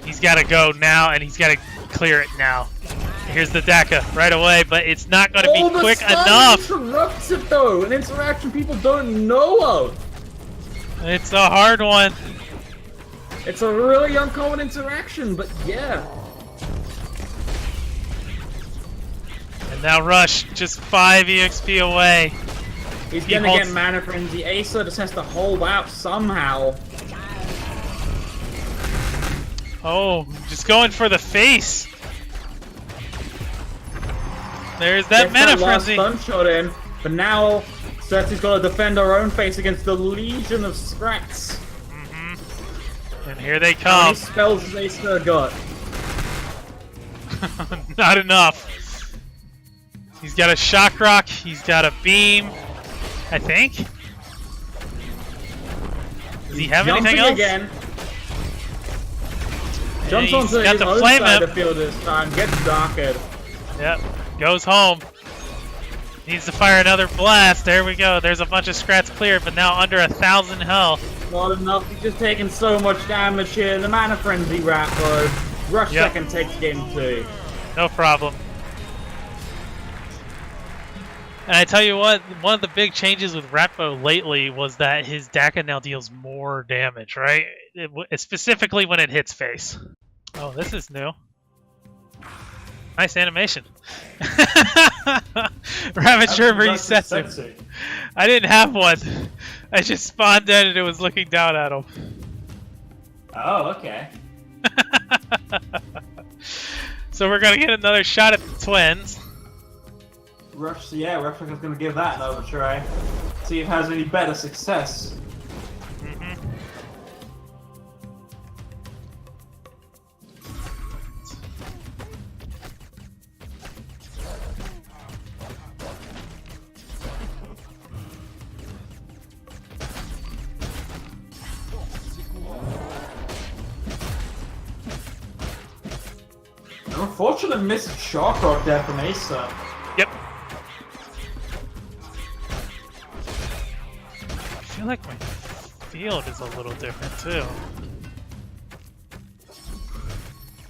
[SPEAKER 1] He's got to go now, and he's got to clear it now. Here's the Daka right away, but it's not going to be quick enough.
[SPEAKER 3] Interrupts it though, an interaction people don't know of.
[SPEAKER 1] It's a hard one.
[SPEAKER 3] It's a really uncommon interaction, but yeah.
[SPEAKER 1] And now Rush, just 5 EXP away.
[SPEAKER 3] He's
[SPEAKER 1] He
[SPEAKER 3] gonna
[SPEAKER 1] holds-
[SPEAKER 3] get Mana Frenzy. Acer just has to hold out somehow.
[SPEAKER 1] Oh, just going for the face. There's that
[SPEAKER 3] Gets
[SPEAKER 1] Mana
[SPEAKER 3] that last
[SPEAKER 1] Frenzy.
[SPEAKER 3] stun shot in, but now Cersei's got to defend her own face against the legion of Scrats.
[SPEAKER 1] And here they
[SPEAKER 3] How many
[SPEAKER 1] come.
[SPEAKER 3] spells has Acer got?
[SPEAKER 1] Not enough. He's got a Shock Rock. He's got a Beam. I think. Does he have anything
[SPEAKER 3] Jumping
[SPEAKER 1] else?
[SPEAKER 3] again.
[SPEAKER 1] Yeah,
[SPEAKER 3] Jumps
[SPEAKER 1] he's
[SPEAKER 3] onto
[SPEAKER 1] got
[SPEAKER 3] his
[SPEAKER 1] the
[SPEAKER 3] own
[SPEAKER 1] Flame
[SPEAKER 3] side
[SPEAKER 1] Whip.
[SPEAKER 3] of the field this time. Gets darkered.
[SPEAKER 1] Yep. Goes home. Needs to fire another blast. There we go. There's a bunch of Scrats cleared, but now under 1,000 health.
[SPEAKER 3] Not enough. He's just taking so much damage here. The Mana Frenzy Rappo. Rush
[SPEAKER 1] Yep.
[SPEAKER 3] second takes game 2.
[SPEAKER 1] No problem. And I tell you what, one of the big changes with Rappo lately was that his Daka now deals more damage, right? Specifically when it hits face. Oh, this is new. Nice animation. Ravager versus Setsu. I didn't have one. I just spawned in and it was looking down at him.
[SPEAKER 3] Oh, okay.
[SPEAKER 1] So we're gonna get another shot at the twins.
[SPEAKER 3] Rush, yeah, Rush is going to give that another try. See if it has any better success. An unfortunate missed Shock Rock there from Acer.
[SPEAKER 1] Yep. I feel like my field is a little different too.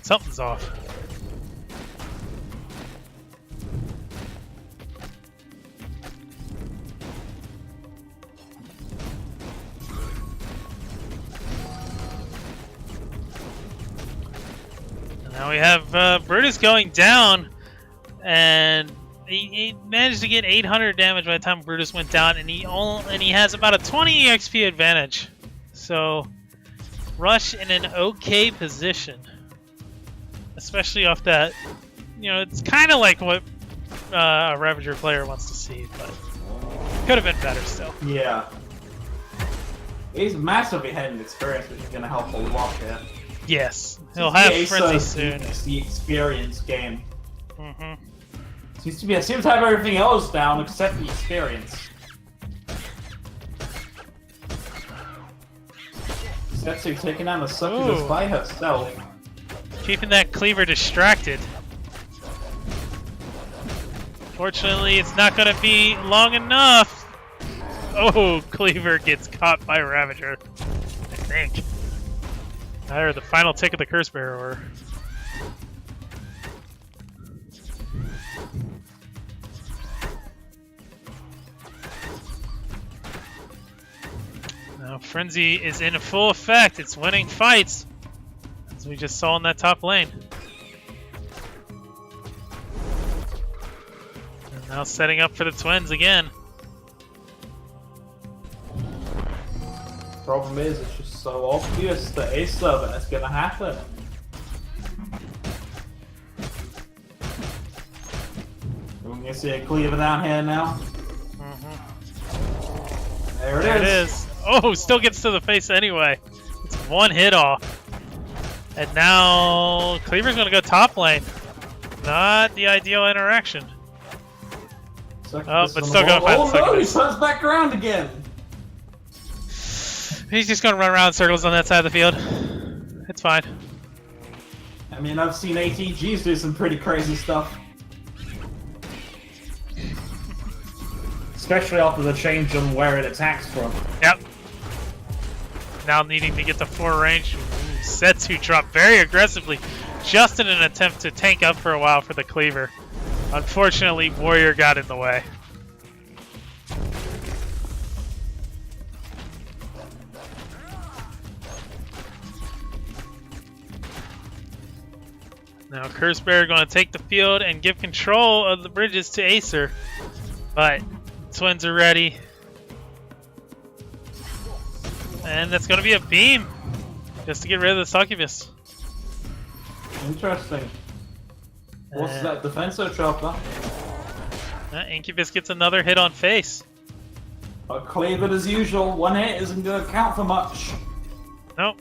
[SPEAKER 1] Something's off. And now we have Brutus going down, and he managed to get 800 damage by the time Brutus went down, and he has about a 20 EXP advantage. So Rush in an okay position, especially off that. You know, it's kind of like what a Ravager player wants to see, but Could have been better still.
[SPEAKER 3] Yeah. He's massively ahead in experience, which is going to help a lot here.
[SPEAKER 1] Yes, he'll have Frenzy soon.
[SPEAKER 3] It's the experience game.
[SPEAKER 1] Mm-hmm.
[SPEAKER 3] Seems to have everything else down except the experience. Setsu taking down the succubus
[SPEAKER 1] Ooh.
[SPEAKER 3] by herself.
[SPEAKER 1] Keeping that cleaver distracted. Fortunately, it's not going to be long enough. Oh, cleaver gets caught by Ravager, I think. Or the final tick of the Curse Bearer. Now Frenzy is in full effect. It's winning fights, as we just saw in that top lane. And now setting up for the twins again.
[SPEAKER 3] Problem is, it's just so obvious to Acer that it's gonna happen. We're gonna see a cleaver down here now. There
[SPEAKER 1] There
[SPEAKER 3] it
[SPEAKER 1] it
[SPEAKER 3] is.
[SPEAKER 1] is. Oh, still gets to the face anyway. It's one hit off. And now Cleaver's gonna go top lane. Not the ideal interaction.
[SPEAKER 3] Succubus
[SPEAKER 1] but
[SPEAKER 3] on
[SPEAKER 1] still
[SPEAKER 3] the
[SPEAKER 1] gonna
[SPEAKER 3] wall.
[SPEAKER 1] find the
[SPEAKER 3] Oh no, he
[SPEAKER 1] Succubus.
[SPEAKER 3] turns back around again.
[SPEAKER 1] He's just gonna run around in circles on that side of the field. It's fine.
[SPEAKER 3] I mean, I've seen ATGs do some pretty crazy stuff. Especially after the change on where it attacks from.
[SPEAKER 1] Yep. Now needing to get to 4 range. Ooh, Setsu dropped very aggressively, just in an attempt to tank up for a while for the Cleaver. Unfortunately, Warrior got in the way. Now Curse Bearer going to take the field and give control of the bridges to Acer. But twins are ready. And that's going to be a beam. Just to get rid of the Succubus.
[SPEAKER 3] Interesting. What's that defensive chopper?
[SPEAKER 1] Incubus gets another hit on face.
[SPEAKER 3] But cleavered as usual. One hit isn't going to count for much.
[SPEAKER 1] Nope.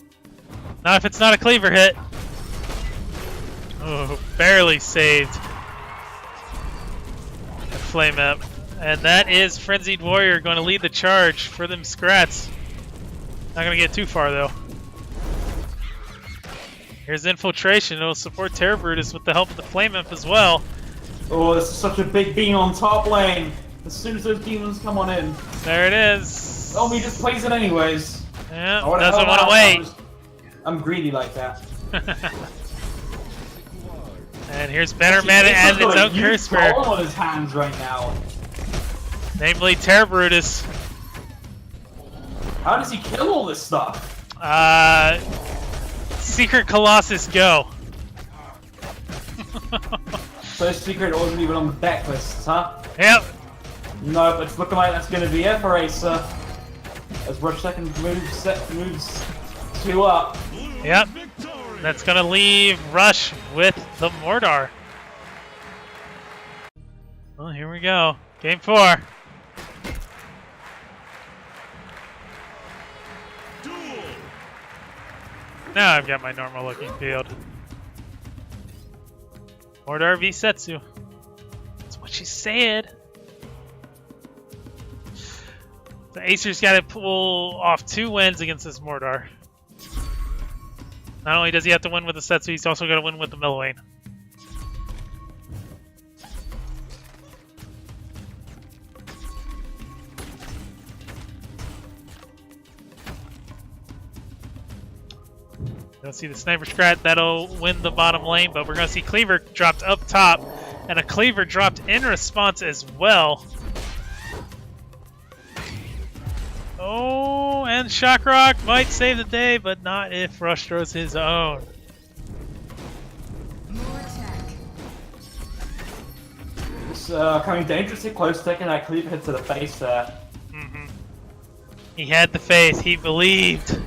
[SPEAKER 1] Not if it's not a cleaver hit. Oh, barely saved. A flame up. And that is Frenzied Warrior going to lead the charge for them Scrats. Not going to get too far though. Here's Infiltration. It'll support Terror Brutus with the help of the Flame Imp as well.
[SPEAKER 3] Oh, this is such a big beam on top lane. As soon as those demons come on in.
[SPEAKER 1] There it is.
[SPEAKER 3] Oh, he just plays it anyways.
[SPEAKER 1] Yeah,
[SPEAKER 3] I wanna
[SPEAKER 1] doesn't
[SPEAKER 3] help
[SPEAKER 1] want to
[SPEAKER 3] out.
[SPEAKER 1] wait.
[SPEAKER 3] I'm greedy like that.
[SPEAKER 1] And here's Better Mana and its own Curse Bearer,
[SPEAKER 3] on his hands right now.
[SPEAKER 1] namely Terror Brutus.
[SPEAKER 3] How does he kill all this stuff?
[SPEAKER 1] Secret Colossus go.
[SPEAKER 3] So secret wasn't even on the deck list, huh?
[SPEAKER 1] Yep.
[SPEAKER 3] No, it's looking like that's going to be it for Acer. As Rush second moves 2 up.
[SPEAKER 1] Yep. That's gonna leave Rush with the Mordar. Well, here we go. Game 4. Now I've got my normal looking field. Mordar v Setsu. That's what she said. The Acer's got to pull off 2 wins against this Mordar. Not only does he have to win with the Setsu, he's also got to win with the Middle Lane. Gonna see the Sniper Scrat, that'll win the bottom lane, but we're gonna see Cleaver dropped up top, and a Cleaver dropped in response as well. Oh, and Shock Rock might save the day, but not if Rush throws his own.
[SPEAKER 4] More attack.
[SPEAKER 3] It's coming dangerously close, taking that cleaver hit to the face there.
[SPEAKER 1] He had the faith, he believed.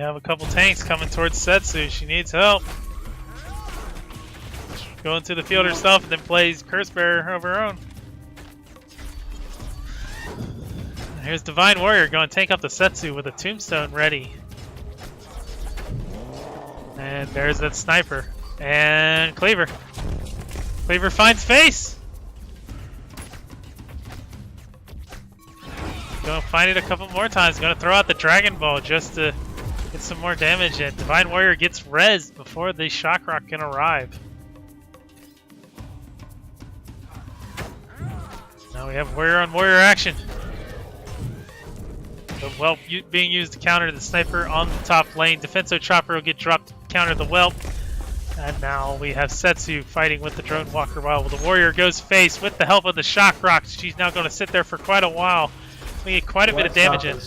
[SPEAKER 1] have a couple tanks coming towards Setsu. She needs help. Going to the field herself and then plays Curse Bearer of her own. Here's Divine Warrior going to tank up the Setsu with a Tombstone ready. And there's that Sniper. And Cleaver. Cleaver finds face! Gonna find it a couple more times. Gonna throw out the Dragon Ball just to get some more damage in. Divine Warrior gets rezzed before the Shock Rock can arrive. Now we have Warrior on Warrior action. The Whelp being used to counter the Sniper on the top lane. Defenso Chopper will get dropped to counter the Whelp. And now we have Setsu fighting with the Drone Walker while the Warrior goes face with the help of the Shock Rock. She's now going to sit there for quite a while. We get quite a bit of damage in.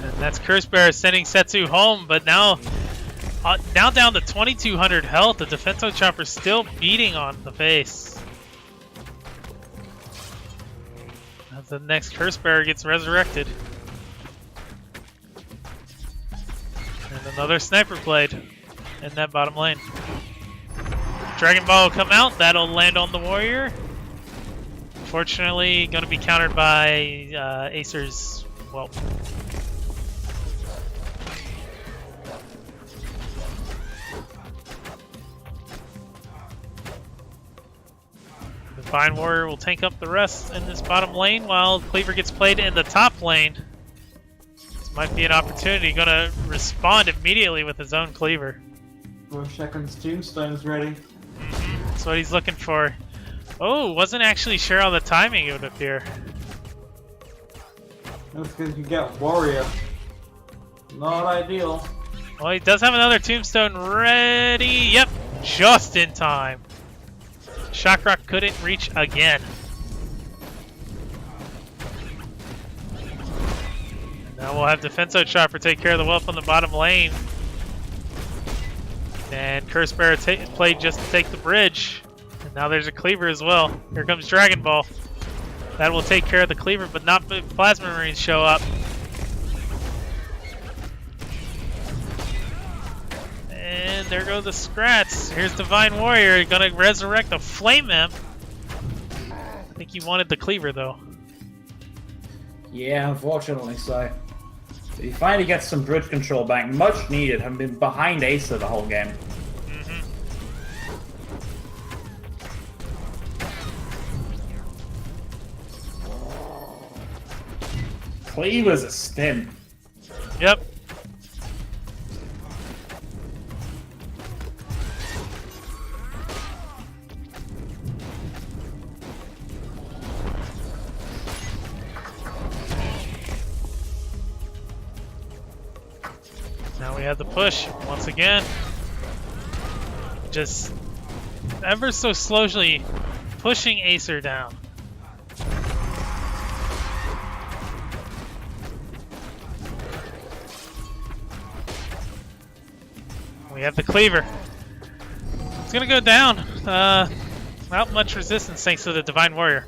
[SPEAKER 1] And that's Curse Bearer sending Setsu home, but now down to 2,200 health. The Defenso Chopper still beating on the face. As the next Curse Bearer gets resurrected. And another Sniper Blade in that bottom lane. Dragon Ball will come out. That'll land on the Warrior. Unfortunately, going to be countered by Acer's Whelp. Divine Warrior will tank up the rest in this bottom lane while Cleaver gets played in the top lane. This might be an opportunity. Going to respond immediately with his own Cleaver.
[SPEAKER 2] 4 seconds, Tombstone's ready.
[SPEAKER 1] That's what he's looking for. Oh, wasn't actually sure on the timing it would appear.
[SPEAKER 2] That's because you get Warrior. Not ideal.
[SPEAKER 1] Well, he does have another Tombstone ready. Yep, just in time. Shock Rock couldn't reach again. And now we'll have Defenso Chopper take care of the Whelp on the bottom lane. And Curse Bearer played just to take the bridge. And now there's a Cleaver as well. Here comes Dragon Ball. That will take care of the Cleaver, but not if Plasma Marines show up. And there go the Scrats. Here's Divine Warrior, gonna resurrect the Flame Imp. I think he wanted the Cleaver though.
[SPEAKER 2] Yeah, unfortunately so. But he finally gets some bridge control back, much needed. Having been behind Acer the whole game. Cleaver's a stim.
[SPEAKER 1] Yep. Now we have the push once again. Just ever so slowly pushing Acer down. We have the Cleaver. It's gonna go down. Not much resistance thanks to the Divine Warrior.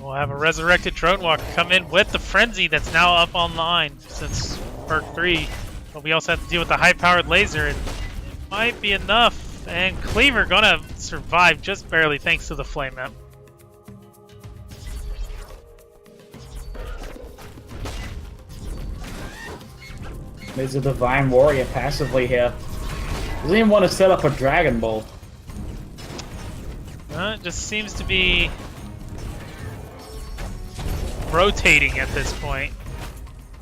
[SPEAKER 1] We'll have a resurrected Drone Walker come in with the Frenzy that's now up online since perk 3. But we also have to deal with the high-powered laser. It might be enough. And Cleaver gonna survive just barely thanks to the Flame Imp.
[SPEAKER 3] There's a Divine Warrior passively here. Doesn't even want to set up a Dragon Ball.
[SPEAKER 1] It just seems to be rotating at this point.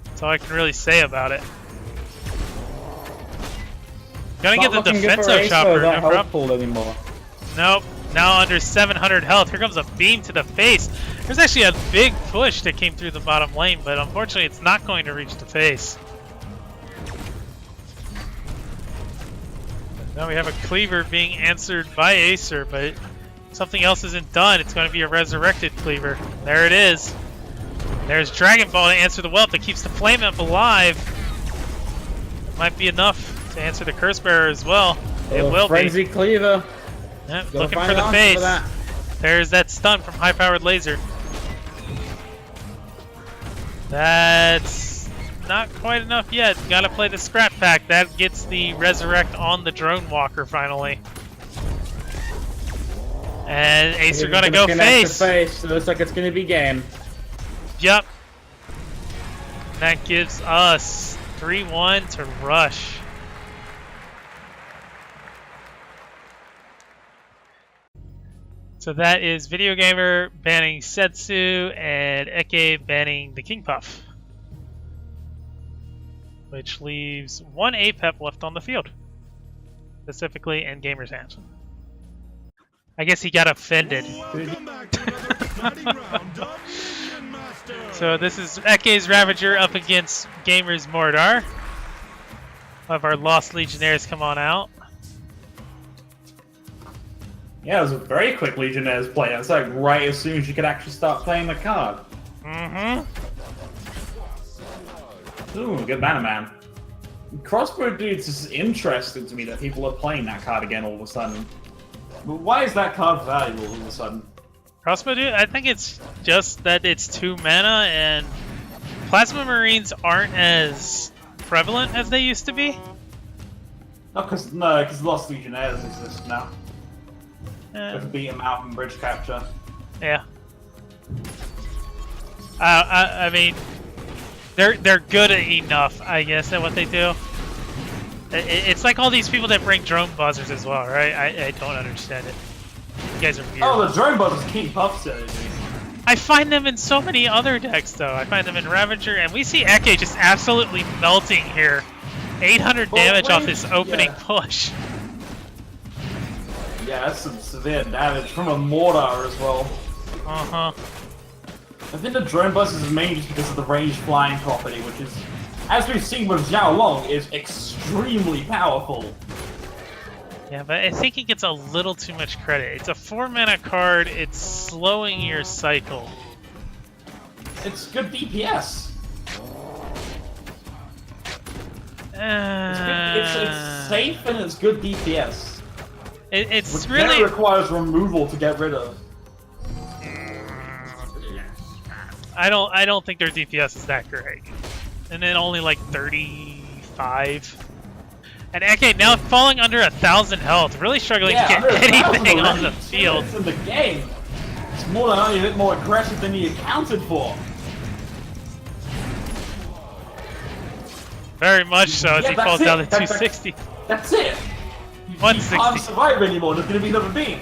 [SPEAKER 1] That's all I can really say about it. Gonna get the Defenso Chopper, no problem.
[SPEAKER 3] Anymore.
[SPEAKER 1] Nope, now under 700 health. Here comes a beam to the face. There's actually a big push that came through the bottom lane, but unfortunately it's not going to reach the face. Now we have a Cleaver being answered by Acer, but something else isn't done. It's going to be a resurrected Cleaver. There it is. There's Dragon Ball to answer the whelp that keeps the Flame Imp alive. Might be enough to answer the Curse Bearer as well. It will
[SPEAKER 3] Frenzy
[SPEAKER 1] be.
[SPEAKER 3] Cleaver.
[SPEAKER 1] Yep,
[SPEAKER 3] Gotta
[SPEAKER 1] looking
[SPEAKER 3] find
[SPEAKER 1] for
[SPEAKER 3] an
[SPEAKER 1] the
[SPEAKER 3] answer
[SPEAKER 1] face.
[SPEAKER 3] that.
[SPEAKER 1] There's that stun from high-powered laser. That's not quite enough yet. Gotta play the scrap pack. That gets the resurrect on the drone walker finally. And Ace are gonna go face.
[SPEAKER 3] Face. It looks like it's gonna be game.
[SPEAKER 1] Yep. That gives us 3-1 to rush. So that is Video Gamer banning Setsu and Eke banning the King Puff. Which leaves one APEP left on the field. Specifically in Gamer's hands. I guess he got offended. So this is Eke's Ravager up against Gamer's Mordar. We'll have our Lost Legionnaires come on out.
[SPEAKER 2] Yeah, it was a very quick Legionnaires play. It's like right as soon as you could actually start playing the card.
[SPEAKER 1] Mm-hmm.
[SPEAKER 2] Ooh, good mana man. Crossbow Dudes is interesting to me that people are playing that card again all of a sudden. But why is that card valuable all of a sudden?
[SPEAKER 1] Crossbow Dude, I think it's just that it's 2 mana and Plasma Marines aren't as prevalent as they used to be.
[SPEAKER 2] No, because Lost Legionnaires exist now. You can beat them out in bridge capture.
[SPEAKER 1] Yeah. I mean, they're good enough, I guess, at what they do. It's like all these people that bring drone buzzers as well, right? I don't understand it. You guys are weird.
[SPEAKER 2] Oh, the drone buzzers King Puff series.
[SPEAKER 1] I find them in so many other decks, though. I find them in Ravager, and we see Eke just absolutely melting here. 800 damage off this opening push.
[SPEAKER 2] Yeah, that's some severe damage from a Mordar as well.
[SPEAKER 1] Uh-huh.
[SPEAKER 2] I think the drone buzzers is mainly just because of the ranged flying property, which is, as we've seen with Zhao Long, is extremely powerful.
[SPEAKER 1] Yeah, but I think it gets a little too much credit. It's a 4-mana card, it's slowing your cycle.
[SPEAKER 2] It's good DPS. It's safe and it's good DPS.
[SPEAKER 1] It's
[SPEAKER 2] Which
[SPEAKER 1] really
[SPEAKER 2] requires removal to get rid of.
[SPEAKER 1] I don't think their DPS is that great. And then only like 35. And Eke now falling under 1,000 health, really struggling to get anything on the field.
[SPEAKER 2] In the game, it's more than only a bit more aggressive than he accounted for.
[SPEAKER 1] Very much so as he falls down to 260.
[SPEAKER 2] That's it.
[SPEAKER 1] 160.
[SPEAKER 2] He can't survive anymore. There's going to be another beam.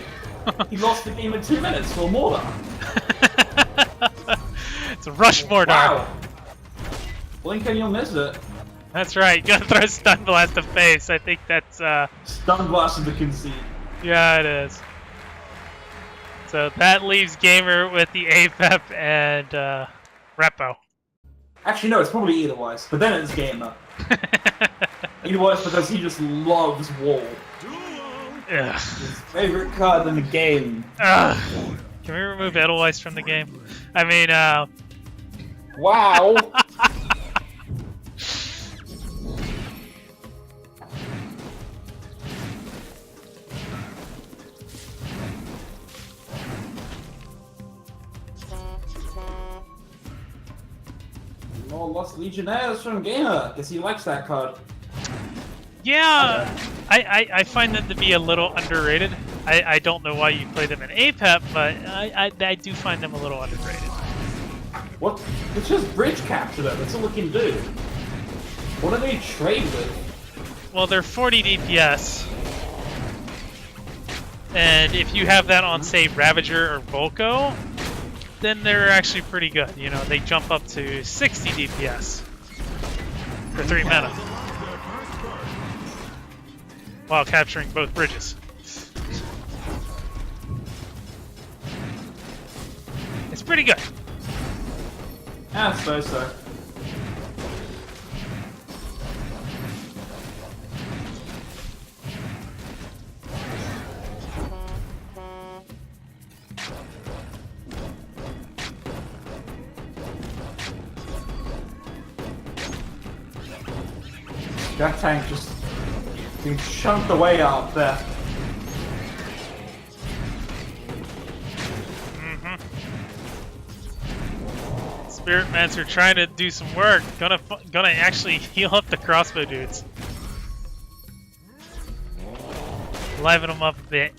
[SPEAKER 2] He lost the game in 2 minutes or more.
[SPEAKER 1] It's a rush Mordar.
[SPEAKER 2] Wow. Blink and you'll miss it.
[SPEAKER 1] That's right. You gotta throw Stun Blast to face. I think that's
[SPEAKER 2] Stun Blast is the conceit.
[SPEAKER 1] yeah, it is. So that leaves Gamer with the APEP and Repo.
[SPEAKER 2] Actually, no, it's probably either wise. But then it's Gamer. Either wise because he just loves Wall.
[SPEAKER 1] Ugh.
[SPEAKER 2] His favorite card in the game.
[SPEAKER 1] Ugh. Can we remove Edelweiss from the game? I mean,
[SPEAKER 2] Wow. More Lost Legionnaires from Gamer, because he likes that card.
[SPEAKER 1] yeah, I find them to be a little underrated. I don't know why you play them in APEP, but I do find them a little underrated.
[SPEAKER 2] What? It's just bridge capture though, that's all it can do. What do they trade with?
[SPEAKER 1] Well, they're 40 DPS. And if you have that on, say, Ravager or Volko, then they're actually pretty good. You know, they jump up to 60 DPS for 3 mana. While capturing both bridges. It's pretty good.
[SPEAKER 2] Yeah, I suppose so. That tank just being chunked away out there.
[SPEAKER 1] Spirit Mancer trying to do some work. Gonna actually heal up the crossbow dudes. Liven them up a bit.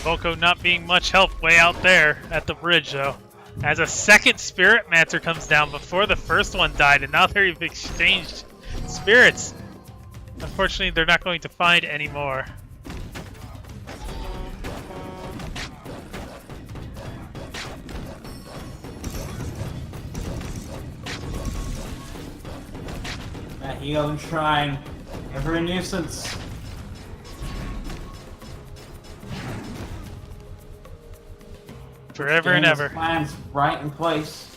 [SPEAKER 1] Volko not being much help way out there at the bridge though. As a second Spirit Mancer comes down before the first one died, and now they've exchanged spirits. Unfortunately, they're not going to find any more.
[SPEAKER 2] That healing shrine, ever a nuisance.
[SPEAKER 1] Forever and ever.
[SPEAKER 2] Plan's right in place.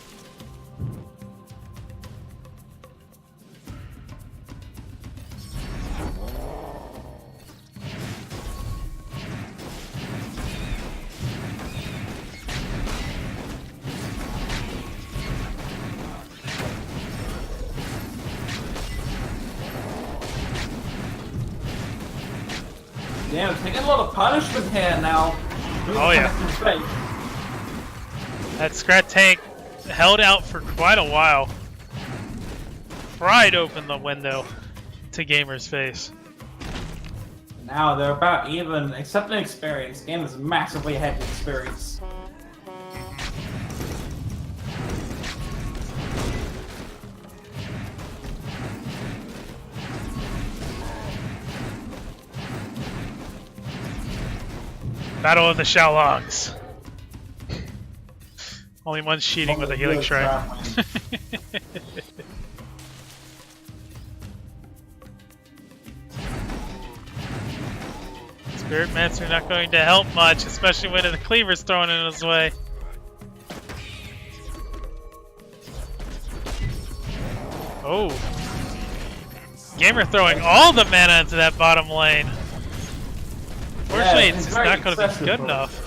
[SPEAKER 2] Yeah, we're taking a lot of punishment here now.
[SPEAKER 1] Oh yeah. That Scrat Tank held out for quite a while. Pried open the window to Gamer's face.
[SPEAKER 2] Now they're about even, except in experience. Game is massively ahead in experience.
[SPEAKER 1] Battle of the Xiaolongs. Only one's cheating with a healing shrine. Spirit Mancer not going to help much, especially when the cleaver's thrown in his way. Oh. Gamer throwing all the mana into that bottom lane. Unfortunately, it's just not going to be good enough.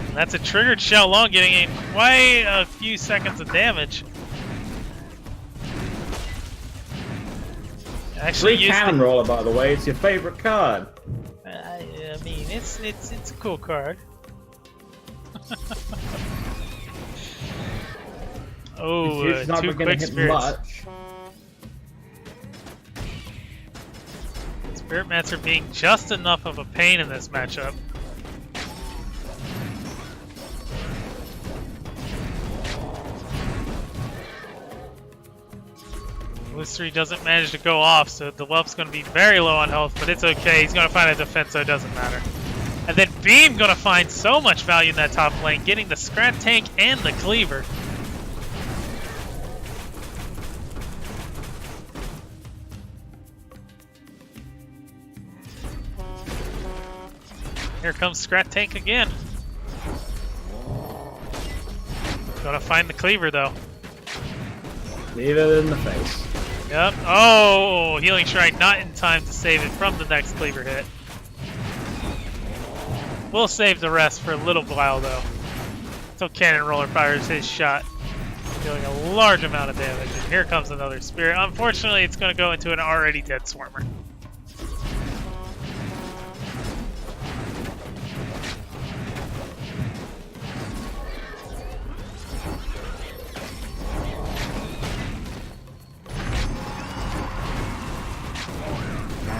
[SPEAKER 1] And that's a triggered Xiaolong getting in quite a few seconds of damage. Actually,
[SPEAKER 3] Free Cannon Roller, by the way, it's your favorite card.
[SPEAKER 1] I mean, it's a cool card. Oh,
[SPEAKER 3] It's not
[SPEAKER 1] two
[SPEAKER 3] gonna
[SPEAKER 1] quick
[SPEAKER 3] hit
[SPEAKER 1] spirits.
[SPEAKER 3] much.
[SPEAKER 1] Spirit Mancer being just enough of a pain in this matchup. Illusory doesn't manage to go off, so the Whelp's going to be very low on health, but it's okay. He's going to find a defense, so it doesn't matter. And then Beam going to find so much value in that top lane, getting the Scrat Tank and the Cleaver. Here comes Scrat Tank again. Gonna find the Cleaver though.
[SPEAKER 3] Leave it in the face.
[SPEAKER 1] Yep. Oh, Healing Shrine not in time to save it from the next Cleaver hit. We'll save the rest for a little while though. Until Cannon Roller fires his shot, dealing a large amount of damage. And here comes another Spirit. Unfortunately, it's gonna go into an already dead Swarmer.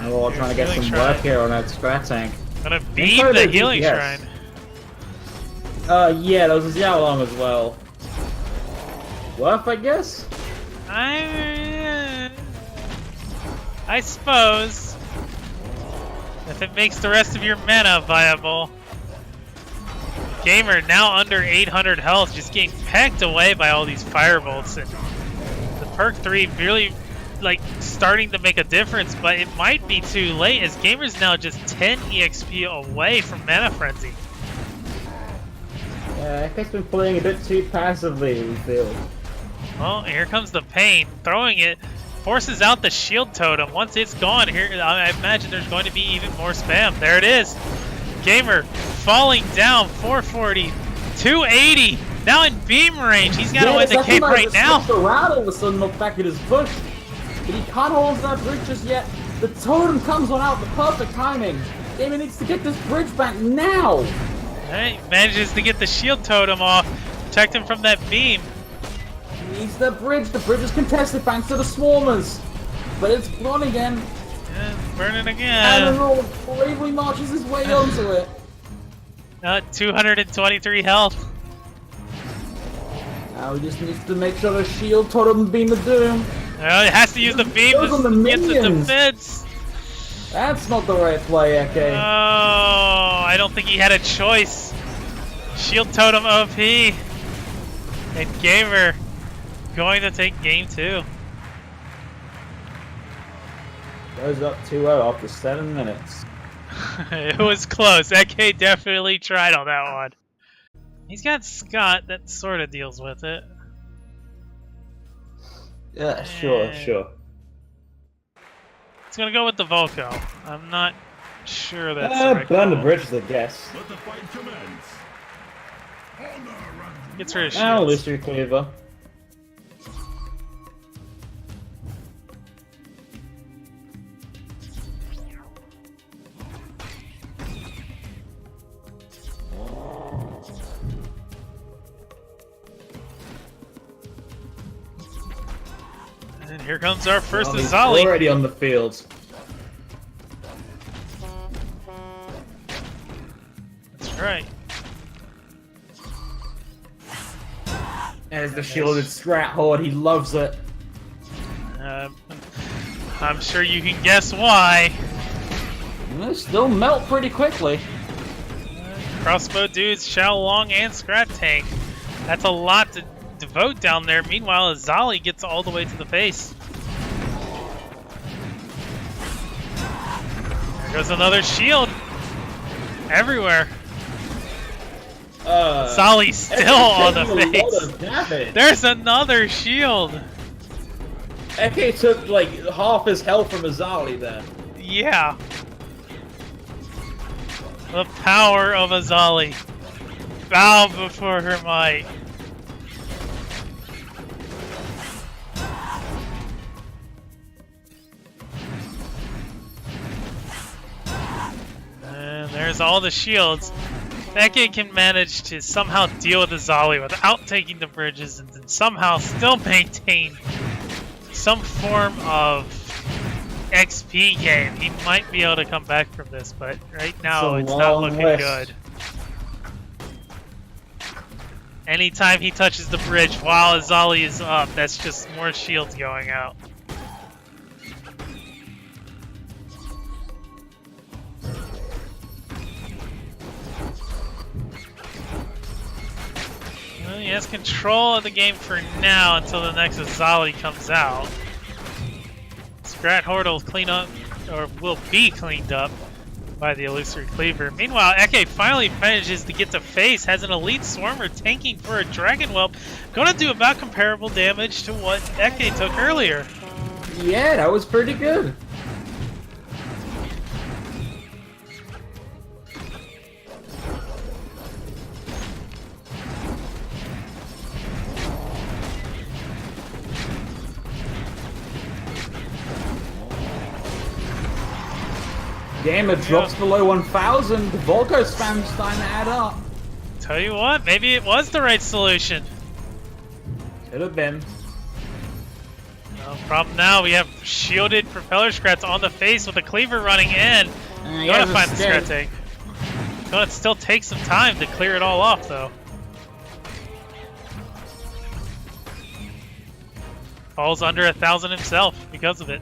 [SPEAKER 3] And we're all trying to get some work here on that Scrat Tank.
[SPEAKER 1] Gonna beam the Healing Shrine.
[SPEAKER 3] Yeah, there was a Xiaolong as well. Worth, I guess?
[SPEAKER 1] I suppose. If it makes the rest of your mana viable. Gamer now under 800 health, just getting pecked away by all these firebolts, and the perk 3 really starting to make a difference, but it might be too late as Gamer's now just 10 EXP away from Mana Frenzy.
[SPEAKER 3] Yeah, I think he's been playing a bit too passively, we feel.
[SPEAKER 1] Well, here comes the pain. Throwing it forces out the shield totem. Once it's gone, here I imagine there's going to be even more spam. There it is. Gamer falling down, 440, 280. Now in beam range, he's got to win the cape right now.
[SPEAKER 3] Around all of a sudden, look back at his bush, but he can't hold that bridge just yet. The totem comes on out, the perfect timing. Gamer needs to get this bridge back now.
[SPEAKER 1] He manages to get the shield totem off, protect him from that beam.
[SPEAKER 3] He needs the bridge. The bridge is contested thanks to the swarmers, but it's gone again.
[SPEAKER 1] Yeah, burning
[SPEAKER 3] And
[SPEAKER 1] again.
[SPEAKER 3] the bravely marches his way onto it.
[SPEAKER 1] 223 health.
[SPEAKER 3] Now he just needs to make sure the shield totem beam of doom.
[SPEAKER 1] Well, it has to use the beam
[SPEAKER 3] Those are the
[SPEAKER 1] to get the
[SPEAKER 3] minions.
[SPEAKER 1] defense.
[SPEAKER 3] That's not the right play,
[SPEAKER 1] Oh,
[SPEAKER 3] Eke.
[SPEAKER 1] I don't think he had a choice. Shield totem OP. And Gamer going to take game 2.
[SPEAKER 3] Goes up 2-0 after 7 minutes.
[SPEAKER 1] It was close. Eke definitely tried on that one. He's got Scott that sort of deals with it.
[SPEAKER 3] Yeah, sure.
[SPEAKER 1] It's gonna go with the Volco. I'm not sure that's the right
[SPEAKER 3] burn the
[SPEAKER 1] call.
[SPEAKER 3] bridges, I guess.
[SPEAKER 5] Let the fight commence. Honor and
[SPEAKER 1] Gets rid of
[SPEAKER 3] Now,
[SPEAKER 1] shields.
[SPEAKER 3] Lucy Cleaver.
[SPEAKER 1] And here comes our first
[SPEAKER 3] He's
[SPEAKER 1] Azali.
[SPEAKER 3] already on the field.
[SPEAKER 1] That's right.
[SPEAKER 3] There's the shielded strat horde. He loves it.
[SPEAKER 1] I'm sure you can guess why.
[SPEAKER 3] They still melt pretty quickly.
[SPEAKER 1] Crossbow dudes, Shao Long, and Scrat Tank. That's a lot to devote down there. Meanwhile, Azali gets all the way to the face. There goes another shield. Everywhere. Azali's still on the face. There's another shield.
[SPEAKER 3] Eke took like half his health from Azali there.
[SPEAKER 1] Yeah. The power of Azali. Bow before her might. And there's all the shields. Eke can manage to somehow deal with Azali without taking the bridges and then somehow still maintain some form of XP gain. He might be able to come back from this, but right now it's not looking good. Anytime he touches the bridge while Azali is up, that's just more shields going out. Well, he has control of the game for now until the next Azali comes out. Scrat Horde will clean up, or will be cleaned up by the Illusory Cleaver. Meanwhile, Eke finally manages to get to face, has an Elite Swarmer tanking for a Dragon Whelp. Gonna do about comparable damage to what Eke took earlier.
[SPEAKER 3] Yeah, that was pretty good. Gamer drops below 1,000. The Volco spam's starting to add up.
[SPEAKER 1] Tell you what, maybe it was the right solution.
[SPEAKER 3] Could have been.
[SPEAKER 1] No problem now, we have shielded Propeller Scrats on the face with a Cleaver running in. Gonna find the Scrat Tank. Gonna still take some time to clear it all off though. Falls under 1,000 himself because of it.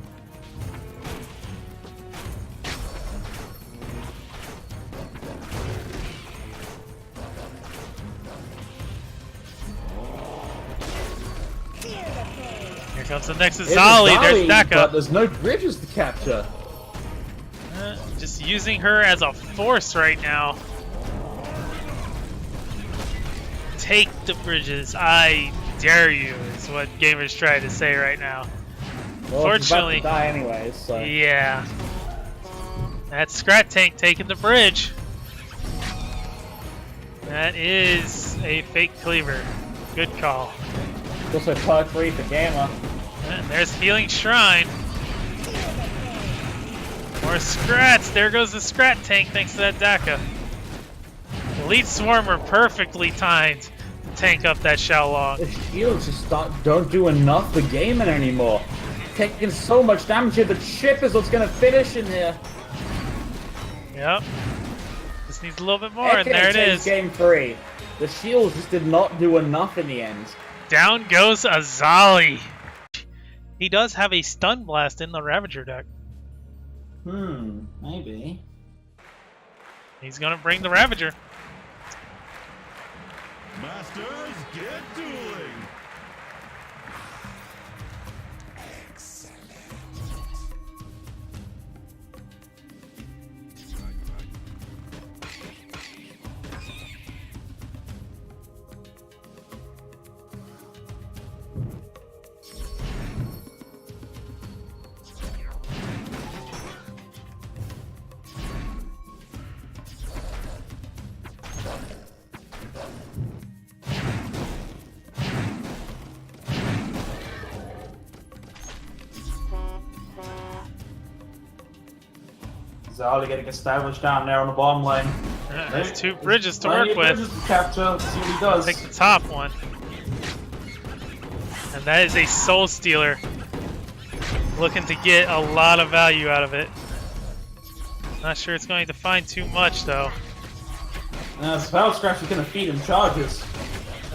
[SPEAKER 1] Here comes the next Azali. There's
[SPEAKER 3] But
[SPEAKER 1] Daka.
[SPEAKER 3] there's no bridges to capture.
[SPEAKER 1] Just using her as a force right now. Take the bridges. I dare you, is what gamers try to say right now.
[SPEAKER 3] Well,
[SPEAKER 1] Fortunately,
[SPEAKER 3] it's about to die anyways, so.
[SPEAKER 1] yeah. That Scrat Tank taking the bridge. That is a fake cleaver. Good call.
[SPEAKER 2] Also perk free for Gamer.
[SPEAKER 1] And there's Healing Shrine. More Scrats. There goes the Scrat tank thanks to that Daka. Elite Swarmer perfectly timed to tank up that Xiaolong.
[SPEAKER 2] The shields just don't do enough for Gamer anymore. Taking so much damage here. The chip is what's going to finish in here.
[SPEAKER 1] Yep. Just needs a little bit more, and there it is.
[SPEAKER 2] Game 3. The shields just did not do enough in the end.
[SPEAKER 1] Down goes Azali. He does have a Stun Blast in the Ravager deck.
[SPEAKER 2] Maybe.
[SPEAKER 1] He's gonna bring the Ravager.
[SPEAKER 5] Masters, get dueling!
[SPEAKER 2] Zali getting established down there on the bottom lane.
[SPEAKER 1] There's 2 bridges to
[SPEAKER 2] Plenty
[SPEAKER 1] work
[SPEAKER 2] of
[SPEAKER 1] with.
[SPEAKER 2] bridges to capture. See what he does.
[SPEAKER 1] Take the top one. And that is a Soul Stealer. Looking to get a lot of value out of it. Not sure it's going to find too much though.
[SPEAKER 2] Spell Scratch is going to feed him charges.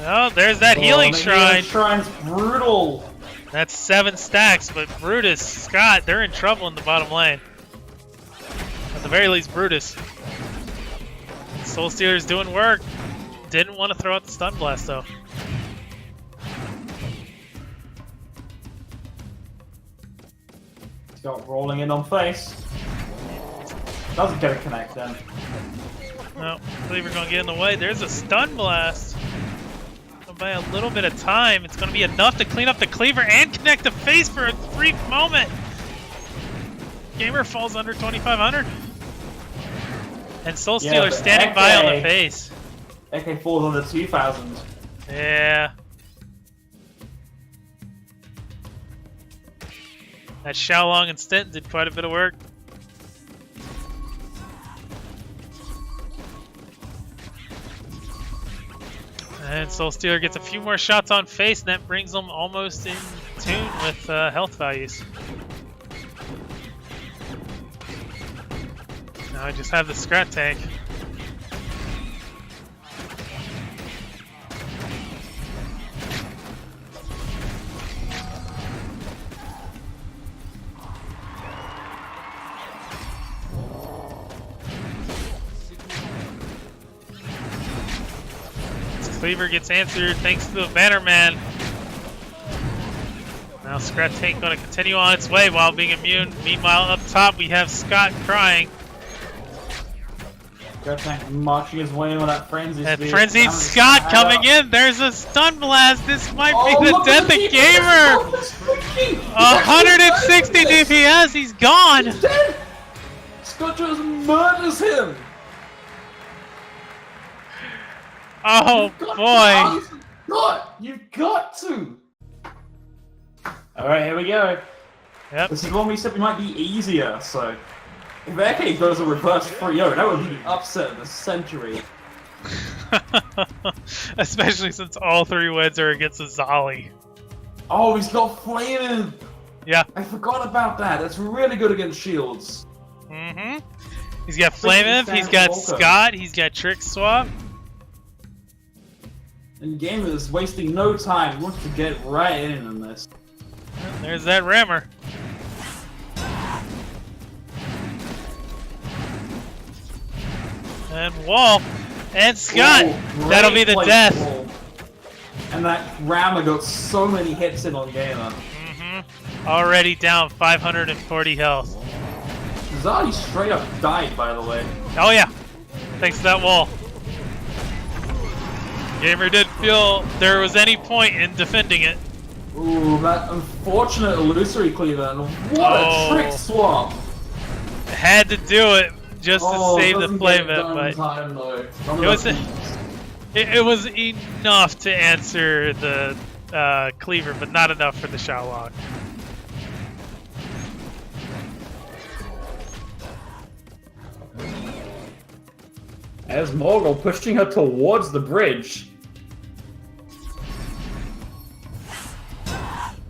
[SPEAKER 1] Oh, there's that Healing
[SPEAKER 2] the
[SPEAKER 1] Shrine.
[SPEAKER 2] Healing Shrine's brutal.
[SPEAKER 1] That's 7 stacks, but Brutus, Scott, they're in trouble in the bottom lane. At the very least, Brutus. Soul Stealer's doing work. Didn't want to throw out the Stun Blast though.
[SPEAKER 2] Got rolling in on face. Doesn't get a connect then.
[SPEAKER 1] No, Cleaver gonna get in the way. There's a Stun Blast. But by a little bit of time, it's gonna be enough to clean up the Cleaver and connect the face for a brief moment. Gamer falls under 2,500. And Soul Stealer standing by on the face.
[SPEAKER 2] AK falls under 2,000.
[SPEAKER 1] Yeah. That Xiaolong and Stint did quite a bit of work. And Soul Stealer gets a few more shots on face, and that brings them almost in tune with health values. Now I just have the Scrat tank. Cleaver gets answered thanks to the Bannerman. Now Scrat Tank going to continue on its way while being immune. Meanwhile, up top we have Scott crying.
[SPEAKER 2] Scrat Tank marching his way on that Frenzy.
[SPEAKER 1] And Frenzied Scott coming in. There's a Stun Blast. This might be the death of Gamer. 160 DPS. He's gone.
[SPEAKER 2] He's dead. Scott just murders him.
[SPEAKER 1] Oh boy!
[SPEAKER 2] You've got to! Alright, here we go.
[SPEAKER 1] Yep.
[SPEAKER 2] This is one we said we might be easier, so... If AK goes a reverse 3-0, that would be the upset of the century.
[SPEAKER 1] Especially since all 3 wins are against Azali.
[SPEAKER 2] Oh, he's got Flaming!
[SPEAKER 1] Yeah.
[SPEAKER 2] I forgot about that. That's really good against shields.
[SPEAKER 1] Mm-hmm. He's got Flaming, he's got Scott, he's got Trick Swap.
[SPEAKER 2] And Gamer is wasting no time. He wants to get right in on this.
[SPEAKER 1] There's that Rammer. And Wall. And Scott.
[SPEAKER 2] Ooh,
[SPEAKER 1] that'll be the death.
[SPEAKER 2] Ball. And that Rammer got so many hits in on Gamer.
[SPEAKER 1] Mm-hmm. Already down 540 health.
[SPEAKER 2] Zadi straight up died, by the way.
[SPEAKER 1] Oh yeah. Thanks to that wall. Gamer didn't feel there was any point in defending it.
[SPEAKER 2] Ooh, that unfortunate illusory cleaver, and what a trick swap!
[SPEAKER 1] Had to do it just to save the flame it, but
[SPEAKER 2] time, though.
[SPEAKER 1] it was It was enough to answer the cleaver, but not enough for the Xiaolong.
[SPEAKER 2] As Morgul pushing her towards the bridge.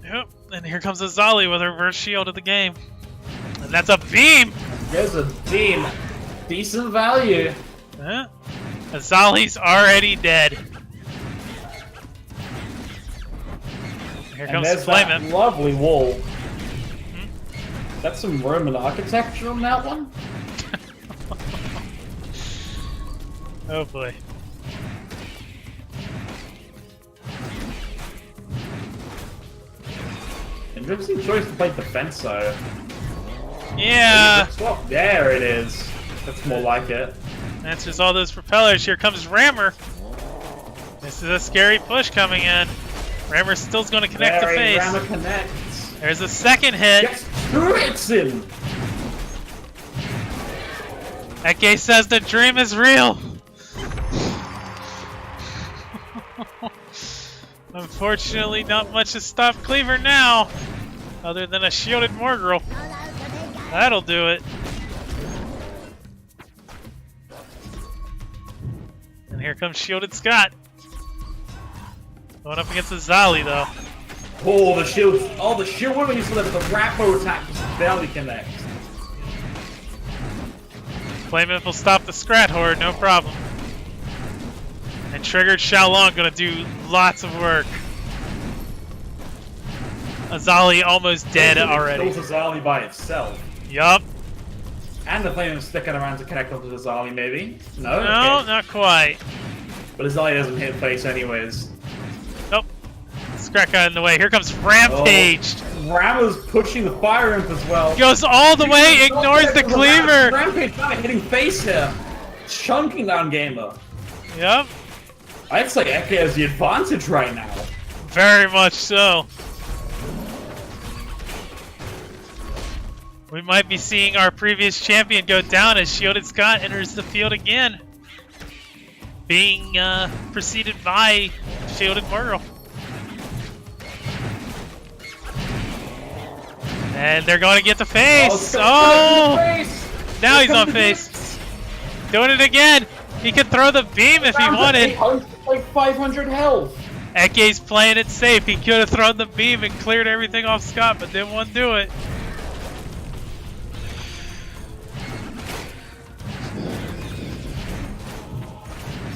[SPEAKER 1] Yep, and here comes Azali with her reverse shield of the game. And that's a beam!
[SPEAKER 2] There's a beam. Decent value.
[SPEAKER 1] Huh? Azali's already dead. Here
[SPEAKER 2] And
[SPEAKER 1] comes
[SPEAKER 2] there's that
[SPEAKER 1] Flaming.
[SPEAKER 2] lovely wall. That's some Roman architecture on that one.
[SPEAKER 1] Oh boy.
[SPEAKER 2] Interesting choice to play defense though.
[SPEAKER 1] Yeah!
[SPEAKER 2] Swap. There it is. That's more like it.
[SPEAKER 1] Answers all those propellers. Here comes Rammer. This is a scary push coming in. Rammer still's going to connect the face.
[SPEAKER 2] Rammer connects.
[SPEAKER 1] There's a second hit.
[SPEAKER 2] Gets 2 hits in.
[SPEAKER 1] Eke says the dream is real. Unfortunately, not much to stop Cleaver now, other than a shielded Morgul. That'll do it. And here comes shielded Scott. Going up against Azali though.
[SPEAKER 2] Oh, the shield. Oh, the shield would have the Rappo attack just barely connects.
[SPEAKER 1] Flame Imp will stop the Scrat Horde, no problem. And triggered Xiaolong gonna do lots of work. Azali almost dead already.
[SPEAKER 2] Kills Azali by itself.
[SPEAKER 1] Yup.
[SPEAKER 2] And the flame is sticking around to connect onto Azali, maybe? No?
[SPEAKER 1] No,
[SPEAKER 2] Okay.
[SPEAKER 1] not quite.
[SPEAKER 2] But Azali doesn't hit face anyways.
[SPEAKER 1] Nope. Scrat got in the way. Here comes Rampage.
[SPEAKER 2] Rammer's pushing the Fire Imp as well.
[SPEAKER 1] Goes all the way, ignores the Cleaver.
[SPEAKER 2] Rampage kind of hitting face here. Chunking down Gamer.
[SPEAKER 1] Yep.
[SPEAKER 2] I'd say Eke has the advantage right now.
[SPEAKER 1] Very much so. We might be seeing our previous champion go down as Shielded Scott enters the field again. Being preceded by Shielded Morgul. And they're going to get the face! Oh! Now he's on face. Doing it again! He could throw the beam if he wanted.
[SPEAKER 2] Like 500 health.
[SPEAKER 1] Eke's playing it safe. He could have thrown the beam and cleared everything off Scott, but didn't want to do it.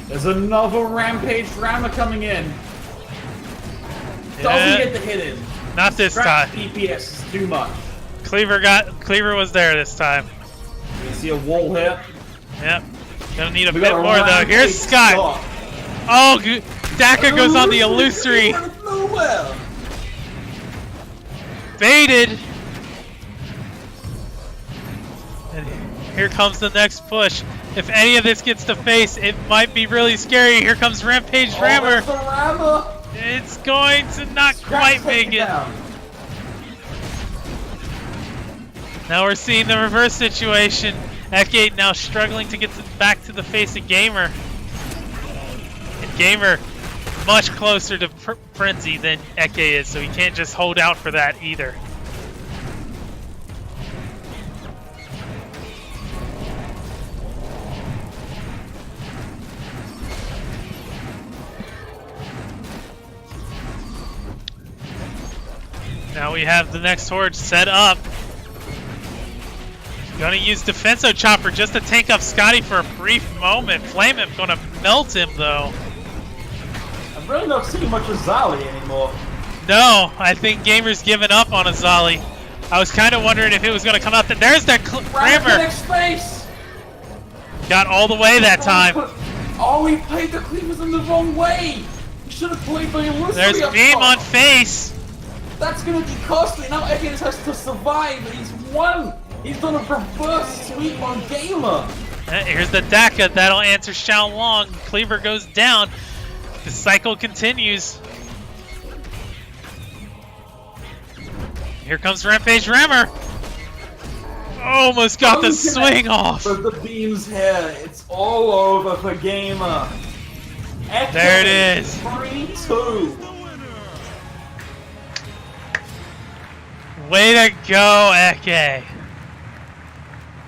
[SPEAKER 2] There's another Rampage Rammer coming in.
[SPEAKER 1] Yeah.
[SPEAKER 2] Doesn't get the hit in.
[SPEAKER 1] Not this
[SPEAKER 2] Scratch
[SPEAKER 1] time.
[SPEAKER 2] DPS is too much.
[SPEAKER 1] Cleaver was there this time.
[SPEAKER 2] You see a wall hit.
[SPEAKER 1] Yep. Gonna need a
[SPEAKER 2] We
[SPEAKER 1] bit
[SPEAKER 2] got a
[SPEAKER 1] more though.
[SPEAKER 2] Rampage
[SPEAKER 1] Here's Scott.
[SPEAKER 2] Scott.
[SPEAKER 1] Oh, Daka goes on the illusory.
[SPEAKER 2] Out of nowhere.
[SPEAKER 1] Baited. And here comes the next push. If any of this gets to face, it might be really scary. Here comes Rampage Rammer.
[SPEAKER 2] That's the Rammer.
[SPEAKER 1] It's going to not quite make it.
[SPEAKER 2] Down.
[SPEAKER 1] Now we're seeing the reverse situation. Eke now struggling to get back to the face of Gamer. And Gamer much closer to Frenzy than Eke is, so he can't just hold out for that either. Now we have the next horde set up. Gonna use Defenso Chopper just to tank up Scotty for a brief moment. Flame Imp gonna melt him though.
[SPEAKER 2] I'm really not seeing much of Zali anymore.
[SPEAKER 1] No, I think Gamer's given up on Azali. I was kind of wondering if it was gonna come out. There's that Rammer.
[SPEAKER 2] Next space.
[SPEAKER 1] Got all the way that time.
[SPEAKER 2] Oh, he played the cleavers in the wrong way. He should have played the illusory.
[SPEAKER 1] There's
[SPEAKER 2] up
[SPEAKER 1] beam
[SPEAKER 2] top.
[SPEAKER 1] on face.
[SPEAKER 2] That's gonna be costly. Now Eke just has to survive, and he's won. He's done a reverse sweep on Gamer.
[SPEAKER 1] Here's the Daka. That'll answer Xiaolong. Cleaver goes down. The cycle continues. Here comes Rampage Rammer. Almost got the swing off.
[SPEAKER 2] But the beam's here. It's all over for Gamer.
[SPEAKER 1] There it is.
[SPEAKER 3] 3-2.
[SPEAKER 1] Way to go, Eke.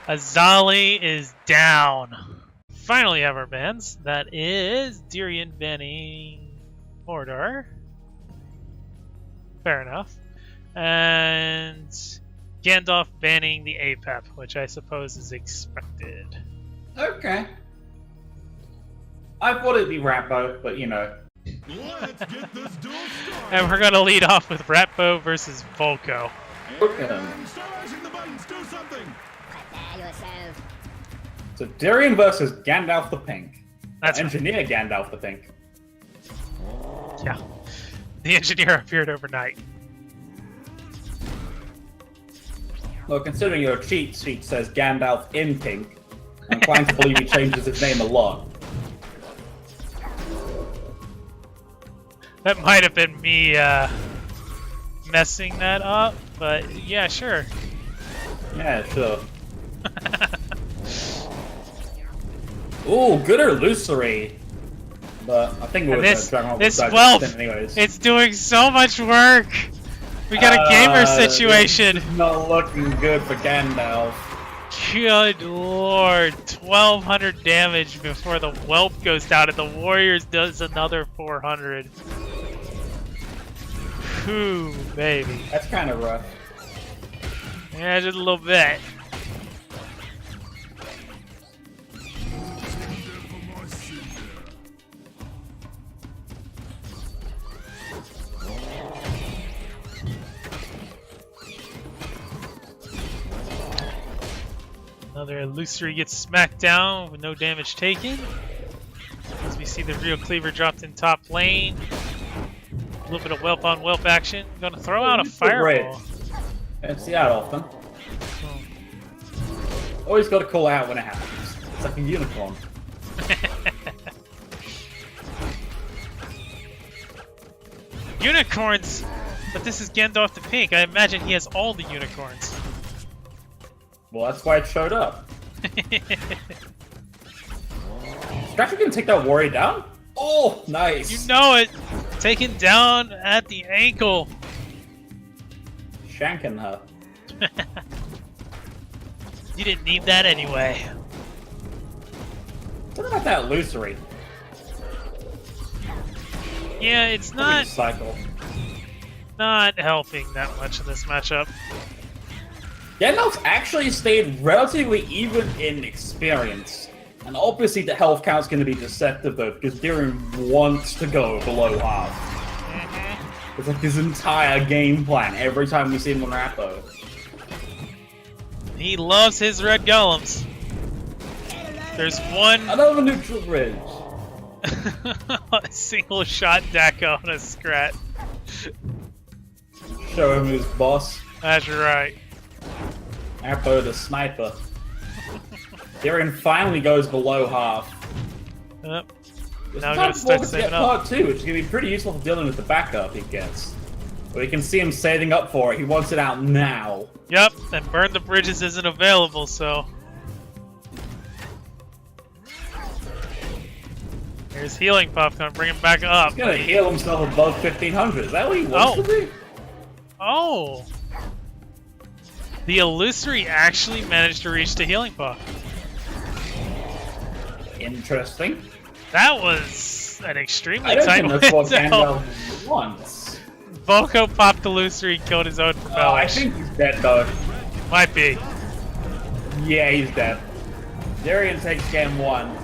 [SPEAKER 1] Azali is down. Finally have our bans. That is Dirian banning Mordor. Fair enough. And Gandalf banning the APEP, which I suppose is expected.
[SPEAKER 3] Okay. I thought it'd be Rappo, but you know.
[SPEAKER 5] Let's get this duel started.
[SPEAKER 1] And we're going to lead off with Ratbo versus Volko.
[SPEAKER 5] And start mashing the buttons. Do something.
[SPEAKER 4] Prepare yourself.
[SPEAKER 3] So Darian versus Gandalf the Pink.
[SPEAKER 1] That's right.
[SPEAKER 3] Engineer Gandalf the Pink.
[SPEAKER 1] Yeah. The engineer appeared overnight.
[SPEAKER 3] Well, considering your cheat sheet says Gandalf in pink, I'm inclined to believe he changes his name a lot.
[SPEAKER 1] That might have been me messing that up, but yeah, sure.
[SPEAKER 3] Yeah, sure. Ooh, good illusory. But I think it was Dragon Ball
[SPEAKER 1] this
[SPEAKER 3] Divergent
[SPEAKER 1] whelp,
[SPEAKER 3] anyways.
[SPEAKER 1] it's doing so much work. We got a gamer situation.
[SPEAKER 3] This is not looking good for Gandalf.
[SPEAKER 1] Good lord, 1200 damage before the whelp goes down, and the Warriors does another 400. Whew, baby.
[SPEAKER 3] That's kind of rough.
[SPEAKER 1] Yeah, just a little bit. Another illusory gets smacked down with no damage taken. As we see the real cleaver dropped in top lane. A little bit of whelp on whelp action. Gonna throw out a fireball.
[SPEAKER 3] Don't see that often. Always got to call out when it happens. It's like a unicorn.
[SPEAKER 1] Unicorns! But this is Gandalf the Pink. I imagine he has all the unicorns.
[SPEAKER 3] Well, that's why it showed up. Scratcher gonna take that warrior down? Oh, nice.
[SPEAKER 1] You know it! Taken down at the ankle.
[SPEAKER 3] Shanking her.
[SPEAKER 1] You didn't need that anyway.
[SPEAKER 3] What about that illusory?
[SPEAKER 1] Yeah, it's not
[SPEAKER 3] Cycle.
[SPEAKER 1] helping that much in this matchup.
[SPEAKER 3] Gandalf's actually stayed relatively even in experience. And obviously the health count's going to be deceptive though, because Darian wants to go below half. It's like his entire game plan every time we see him on Rappo.
[SPEAKER 1] He loves his red golems. There's one
[SPEAKER 3] Another neutral bridge.
[SPEAKER 1] single shot Daka on a scrat.
[SPEAKER 3] Show him who's boss.
[SPEAKER 1] That's right.
[SPEAKER 3] Rappo the sniper. Darian finally goes below half.
[SPEAKER 1] Yep.
[SPEAKER 3] It's
[SPEAKER 1] Now
[SPEAKER 3] time
[SPEAKER 1] gonna
[SPEAKER 3] for
[SPEAKER 1] start
[SPEAKER 3] Morgan to
[SPEAKER 1] saving
[SPEAKER 3] get
[SPEAKER 1] up.
[SPEAKER 3] part 2, which is going to be pretty useful for dealing with the backup he gets. But you can see him saving up for it. He wants it out now.
[SPEAKER 1] Yep, and Burn the Bridges isn't available, so... Here's Healing Puff, gonna bring him back up.
[SPEAKER 3] He's going to heal himself above 1500. Is that what he wants to do?
[SPEAKER 1] Oh! The Illusory actually managed to reach the Healing Puff.
[SPEAKER 3] Interesting.
[SPEAKER 1] That was an extremely
[SPEAKER 3] I don't
[SPEAKER 1] tight
[SPEAKER 3] think that's what
[SPEAKER 1] window.
[SPEAKER 3] Gandalf wants.
[SPEAKER 1] Volko popped Illusory and killed his own
[SPEAKER 3] Oh, I
[SPEAKER 1] Propellish.
[SPEAKER 3] think he's dead though.
[SPEAKER 1] Might be.
[SPEAKER 3] Yeah, he's dead. Darian takes game 1.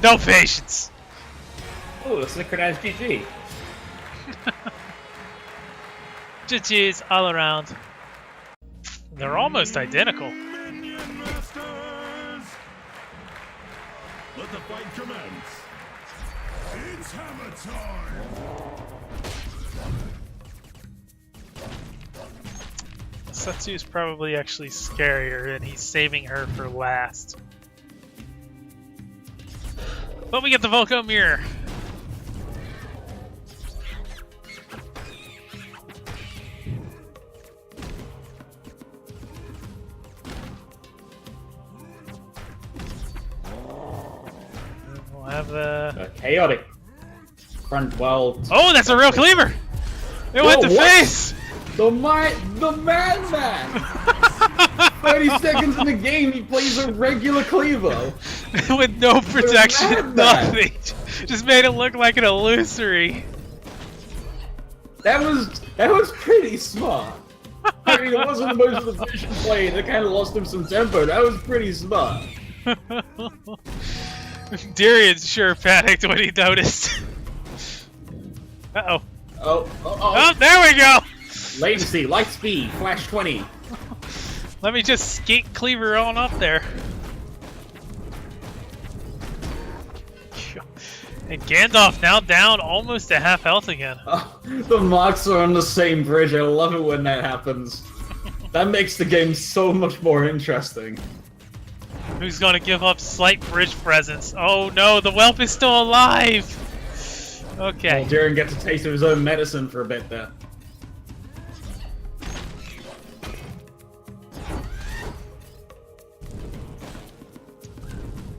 [SPEAKER 1] No patience.
[SPEAKER 3] Ooh, a synchronized GG.
[SPEAKER 1] GG's all around. They're almost identical.
[SPEAKER 5] Minion Masters. Let the fight commence. It's hammer time.
[SPEAKER 1] Setsu's probably actually scarier, and he's saving her for last. But we get the Volko Mirror. We'll have have the...
[SPEAKER 3] Chaotic. Front well.
[SPEAKER 1] Oh, that's a real cleaver! It
[SPEAKER 3] Whoa,
[SPEAKER 1] went to
[SPEAKER 3] what?
[SPEAKER 1] face!
[SPEAKER 3] The madman! 30 seconds in the game, he plays a regular cleaver.
[SPEAKER 1] With no protection,
[SPEAKER 3] madman.
[SPEAKER 1] nothing. Just made it look like an illusory.
[SPEAKER 3] That was pretty smart. I mean, it wasn't the most efficient play. That kind of lost him some tempo. That was pretty smart.
[SPEAKER 1] Darian sure panicked when he noticed. Uh-oh. Oh, there we go!
[SPEAKER 3] Latency, light speed, flash 20.
[SPEAKER 1] Let me just skate Cleaver on up there. And Gandalf now down almost to half health again.
[SPEAKER 3] Oh, the marks are on the same bridge. I love it when that happens. That makes the game so much more interesting.
[SPEAKER 1] Who's gonna give up slight bridge presence? Oh no, the whelp is still alive! Okay.
[SPEAKER 3] Well, Darren gets a taste of his own medicine for a bit there.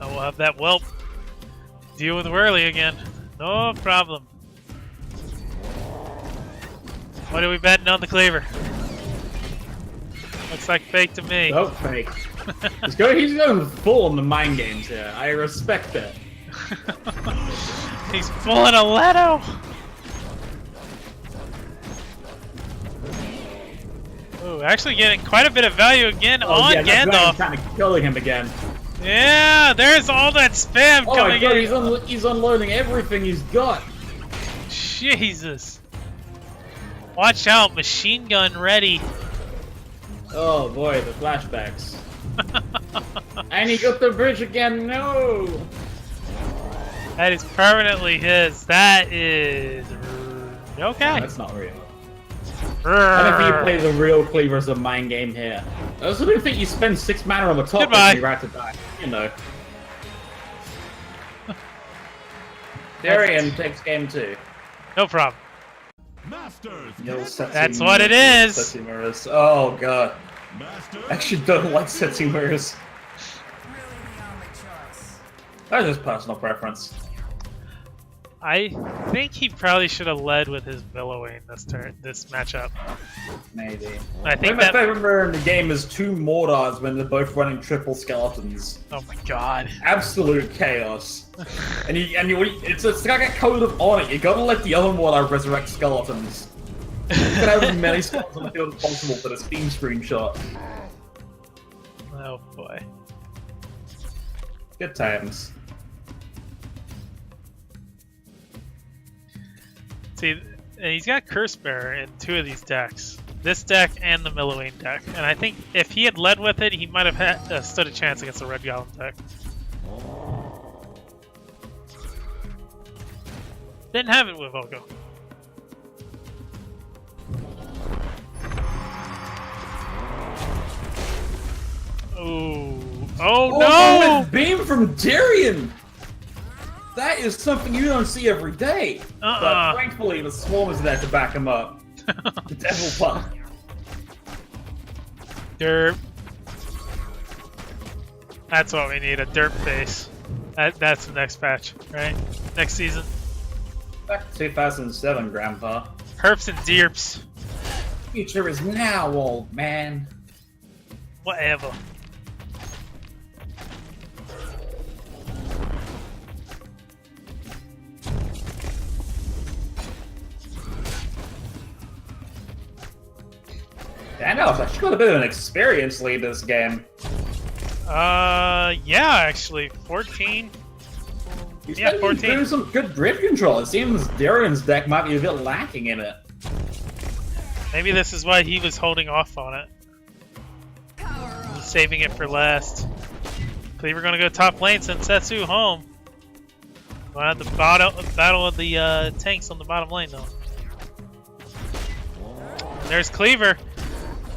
[SPEAKER 1] I will have that whelp deal with Whirly again. No problem. What are we betting on the Cleaver? Looks like fake to me.
[SPEAKER 3] Oh, fake. He's going full on the mind games here. I respect that.
[SPEAKER 1] He's pulling a Leto! Ooh, actually getting quite a bit of value again on Gandalf.
[SPEAKER 3] Kind of killing him again.
[SPEAKER 1] Yeah, there's all that spam
[SPEAKER 3] Oh my
[SPEAKER 1] coming
[SPEAKER 3] god,
[SPEAKER 1] in.
[SPEAKER 3] he's unloading everything he's got.
[SPEAKER 1] Jesus. Watch out, machine gun ready.
[SPEAKER 3] Oh boy, the flashbacks. And he got the bridge again, no!
[SPEAKER 1] That is permanently his. That is... okay.
[SPEAKER 3] That's not real. I don't think you play the real Cleaver as a mind game here. I also don't think you spend 6 mana on the top
[SPEAKER 1] Goodbye.
[SPEAKER 3] and you're about to die. You know. Darian takes game 2.
[SPEAKER 1] No problem.
[SPEAKER 5] Masters.
[SPEAKER 1] That's what it is.
[SPEAKER 2] Setting mirrors. Oh god.
[SPEAKER 5] Masters.
[SPEAKER 2] I actually don't like setting mirrors. That's just personal preference.
[SPEAKER 1] I think he probably should have led with his billowing this matchup.
[SPEAKER 2] Maybe.
[SPEAKER 1] I think
[SPEAKER 2] my
[SPEAKER 1] that...
[SPEAKER 2] favorite mirror in the game is 2 Mordors when they're both running triple skeletons.
[SPEAKER 1] Oh my god.
[SPEAKER 2] Absolute chaos. It's like a code of honor. You gotta let the other Mordor resurrect skeletons. You gotta have as many skeletons on the field as possible for the Steam screenshot.
[SPEAKER 1] Oh boy.
[SPEAKER 2] Good times.
[SPEAKER 1] See, and he's got Curse Bearer in 2 of these decks. This deck and the Millowing deck. And I think if he had led with it, he might have stood a chance against the Red Golem deck. Didn't have it with Volko. Oh, oh no!
[SPEAKER 2] That beam from Darian! That is something you don't see every day. But thankfully, the Swarm is there to back him up. The Devil Puck.
[SPEAKER 1] Derp. That's what we need, a derp face. That's the next patch, right? Next season.
[SPEAKER 2] Back to 2007, Grandpa.
[SPEAKER 1] Herps and derps.
[SPEAKER 2] Future is now, old man.
[SPEAKER 1] Whatever.
[SPEAKER 2] Gandalf's actually got a bit of an experience lead this game.
[SPEAKER 1] Yeah, actually, 14.
[SPEAKER 2] He's
[SPEAKER 1] Yeah,
[SPEAKER 2] been
[SPEAKER 1] 14.
[SPEAKER 2] doing some good grid control. It seems Darian's deck might be a bit lacking in it.
[SPEAKER 1] Maybe this is why he was holding off on it. He's saving it for last. Cleaver gonna go top lane, send Setsu home. Gonna have the battle of the tanks on the bottom lane though. There's Cleaver.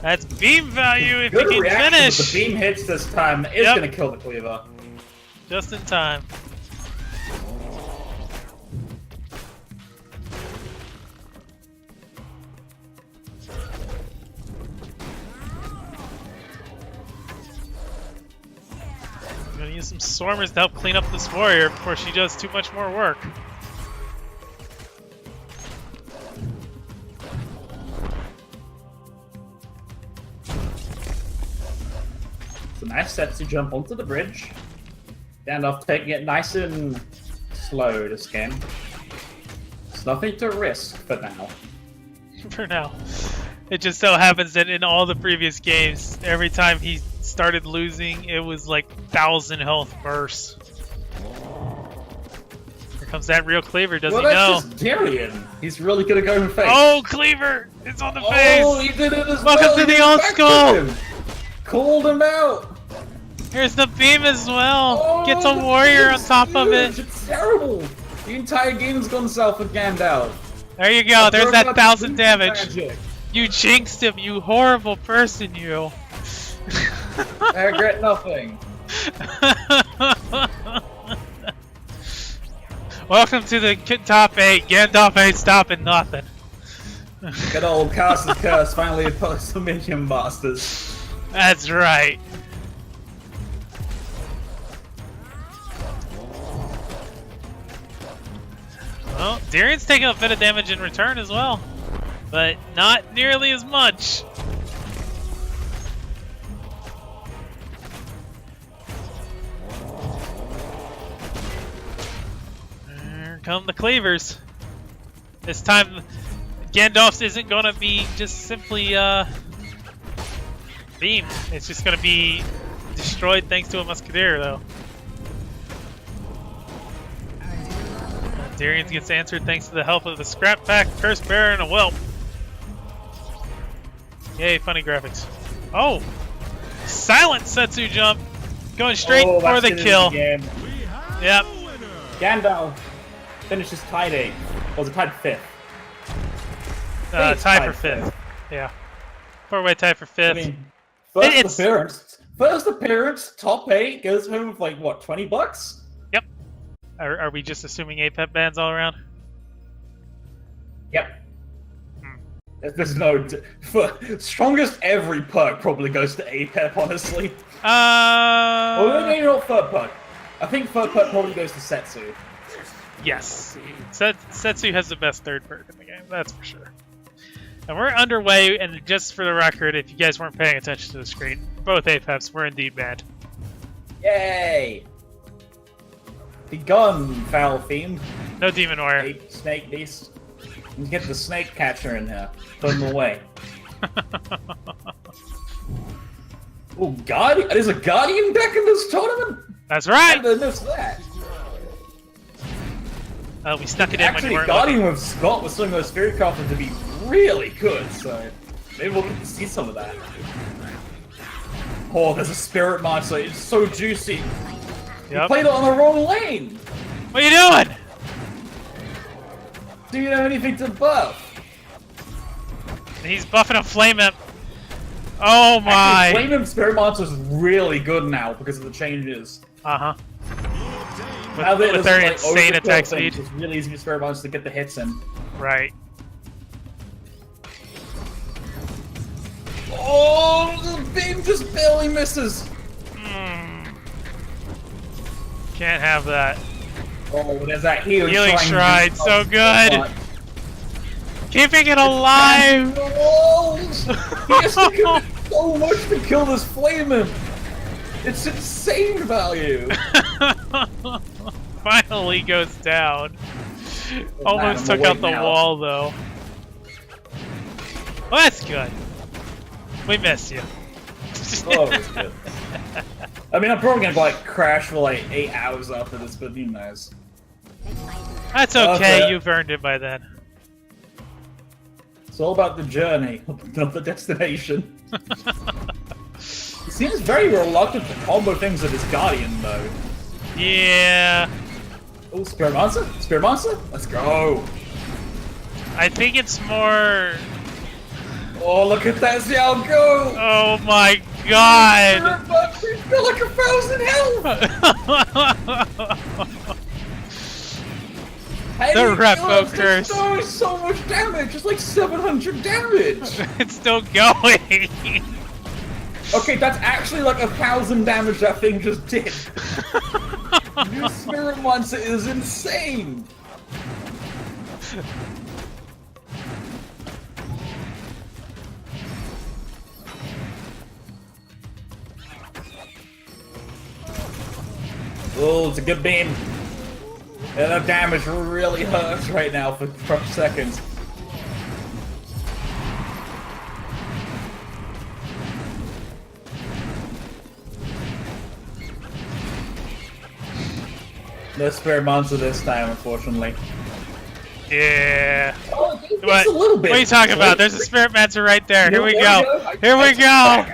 [SPEAKER 1] That's beam value if
[SPEAKER 2] Good
[SPEAKER 1] he can
[SPEAKER 2] reaction,
[SPEAKER 1] finish.
[SPEAKER 2] but the beam hits this time is
[SPEAKER 1] Yep.
[SPEAKER 2] going to kill the Cleaver.
[SPEAKER 1] Just in time. Gonna use some Stormers to help clean up this warrior before she does too much more work.
[SPEAKER 2] It's a nice set to jump onto the bridge. Gandalf taking it nice and slow this game. There's nothing to risk for now.
[SPEAKER 1] For now. It just so happens that in all the previous games, every time he started losing, it was like 1,000 health bursts. Here comes that real Cleaver, does he know?
[SPEAKER 2] That's just Darian. He's really gonna go in face.
[SPEAKER 1] Oh, Cleaver! It's on the face!
[SPEAKER 2] Oh, he did it as
[SPEAKER 1] Welcome
[SPEAKER 2] well.
[SPEAKER 1] to
[SPEAKER 2] He
[SPEAKER 1] the
[SPEAKER 2] went
[SPEAKER 1] old
[SPEAKER 2] back
[SPEAKER 1] school!
[SPEAKER 2] with him. Called him out!
[SPEAKER 1] Here's the beam as well!
[SPEAKER 2] Oh,
[SPEAKER 1] Gets a
[SPEAKER 2] the
[SPEAKER 1] warrior on
[SPEAKER 2] beam's
[SPEAKER 1] top of
[SPEAKER 2] huge.
[SPEAKER 1] it!
[SPEAKER 2] It's terrible! The entire game's gone south with Gandalf.
[SPEAKER 1] There you go, there's that
[SPEAKER 2] Forgot
[SPEAKER 1] 1,000
[SPEAKER 2] the
[SPEAKER 1] damage!
[SPEAKER 2] magic.
[SPEAKER 1] You jinxed him, you horrible person, you!
[SPEAKER 2] I regret nothing.
[SPEAKER 1] Welcome to the top 8. Gandalf ain't stopping nothing.
[SPEAKER 2] Good old Castle Curse finally opposed to Minion Masters.
[SPEAKER 1] That's right. Well, Darian's taking a bit of damage in return as well, but not nearly as much. Here come the cleavers. This time, Gandalf's isn't gonna be just simply beam. It's just gonna be destroyed thanks to a musketeer, though. Darian gets answered thanks to the help of the Scrap Pack, Curse Bearer, and a Whelp. Yay, funny graphics. Oh! Silent Setsu jump! Going straight for the kill. Yep.
[SPEAKER 2] Gandalf finishes tied 8th. Or was it tied 5th?
[SPEAKER 1] Tie for 5th. Yeah. 4-way tie for 5th.
[SPEAKER 2] I mean, first appearance, top 8, goes home with like, what, 20 bucks?
[SPEAKER 1] Yep. Are we just assuming APEP bans all around?
[SPEAKER 2] Yep. There's no... strongest every perk probably goes to APEP, honestly. Or maybe not third perk. I think third perk probably goes to Setsu.
[SPEAKER 1] Yes. Setsu has the best third perk in the game, that's for sure. And we're underway, and just for the record, if you guys weren't paying attention to the screen, both APEPs were indeed banned.
[SPEAKER 2] Yay! Begun, foul fiend.
[SPEAKER 1] No Demon Warrior.
[SPEAKER 2] Ape, snake beast. Let's get the snake catcher in here. Put him away. Oh, Guardian? There's a Guardian deck in this tournament?
[SPEAKER 1] That's right!
[SPEAKER 2] How did I miss that?
[SPEAKER 1] We stuck it in
[SPEAKER 2] Actually,
[SPEAKER 1] when you weren't
[SPEAKER 2] Guardian
[SPEAKER 1] looking.
[SPEAKER 2] with Scott was something of Spirit Crafter to be really good, so maybe we'll get to see some of that. Oh, there's a Spirit Monster. It's so juicy. You played it on the wrong lane.
[SPEAKER 1] What are you doing?
[SPEAKER 2] Do you have anything to buff?
[SPEAKER 1] He's buffing a Flame Imp. Oh my!
[SPEAKER 2] Actually, Flame Imp Spirit Monster is really good now because of the changes.
[SPEAKER 1] Uh-huh.
[SPEAKER 2] Now that
[SPEAKER 1] With
[SPEAKER 2] there's,
[SPEAKER 1] their
[SPEAKER 2] like,
[SPEAKER 1] insane
[SPEAKER 2] overkill
[SPEAKER 1] attack
[SPEAKER 2] things,
[SPEAKER 1] speed.
[SPEAKER 2] It's really easy for Spirit Monsters to get the hits in.
[SPEAKER 1] Right.
[SPEAKER 2] Oh, the beam just barely misses.
[SPEAKER 1] Can't have that.
[SPEAKER 2] Oh, there's that healing
[SPEAKER 1] Shrine, so good. Keeping it alive.
[SPEAKER 2] The walls. He has to kill so much to kill this Flame Imp. It's insane value.
[SPEAKER 1] Finally goes down. Almost took out the wall though. Well, that's good. We miss you.
[SPEAKER 2] Oh, it's good. I mean, I'm probably gonna like crash for like 8 hours after this, but who knows?
[SPEAKER 1] That's okay.
[SPEAKER 2] Okay.
[SPEAKER 1] You've earned it by then.
[SPEAKER 2] It's all about the journey, not the destination. He seems very reluctant to combo things with his Guardian, though.
[SPEAKER 1] Yeah.
[SPEAKER 2] Oh, Spirit Monster? Spirit Monster? Let's go!
[SPEAKER 1] I think it's more.
[SPEAKER 2] Oh, look at that Xiao go!
[SPEAKER 1] Oh my god!
[SPEAKER 2] He's got like 1,000 health!
[SPEAKER 1] The Repo Curse.
[SPEAKER 2] It's so much damage! It's like 700 damage!
[SPEAKER 1] It's still going!
[SPEAKER 2] Okay, that's actually like 1,000 damage that thing just did. New Spirit Monster is insane. Oh, it's a good beam. And the damage really hurts right now for seconds. No Spirit Monster this time, unfortunately.
[SPEAKER 1] Yeah.
[SPEAKER 2] Oh, it's
[SPEAKER 1] What?
[SPEAKER 2] a little bit.
[SPEAKER 1] What are you talking about? There's a Spirit Monster right there. Here we go. Here we go.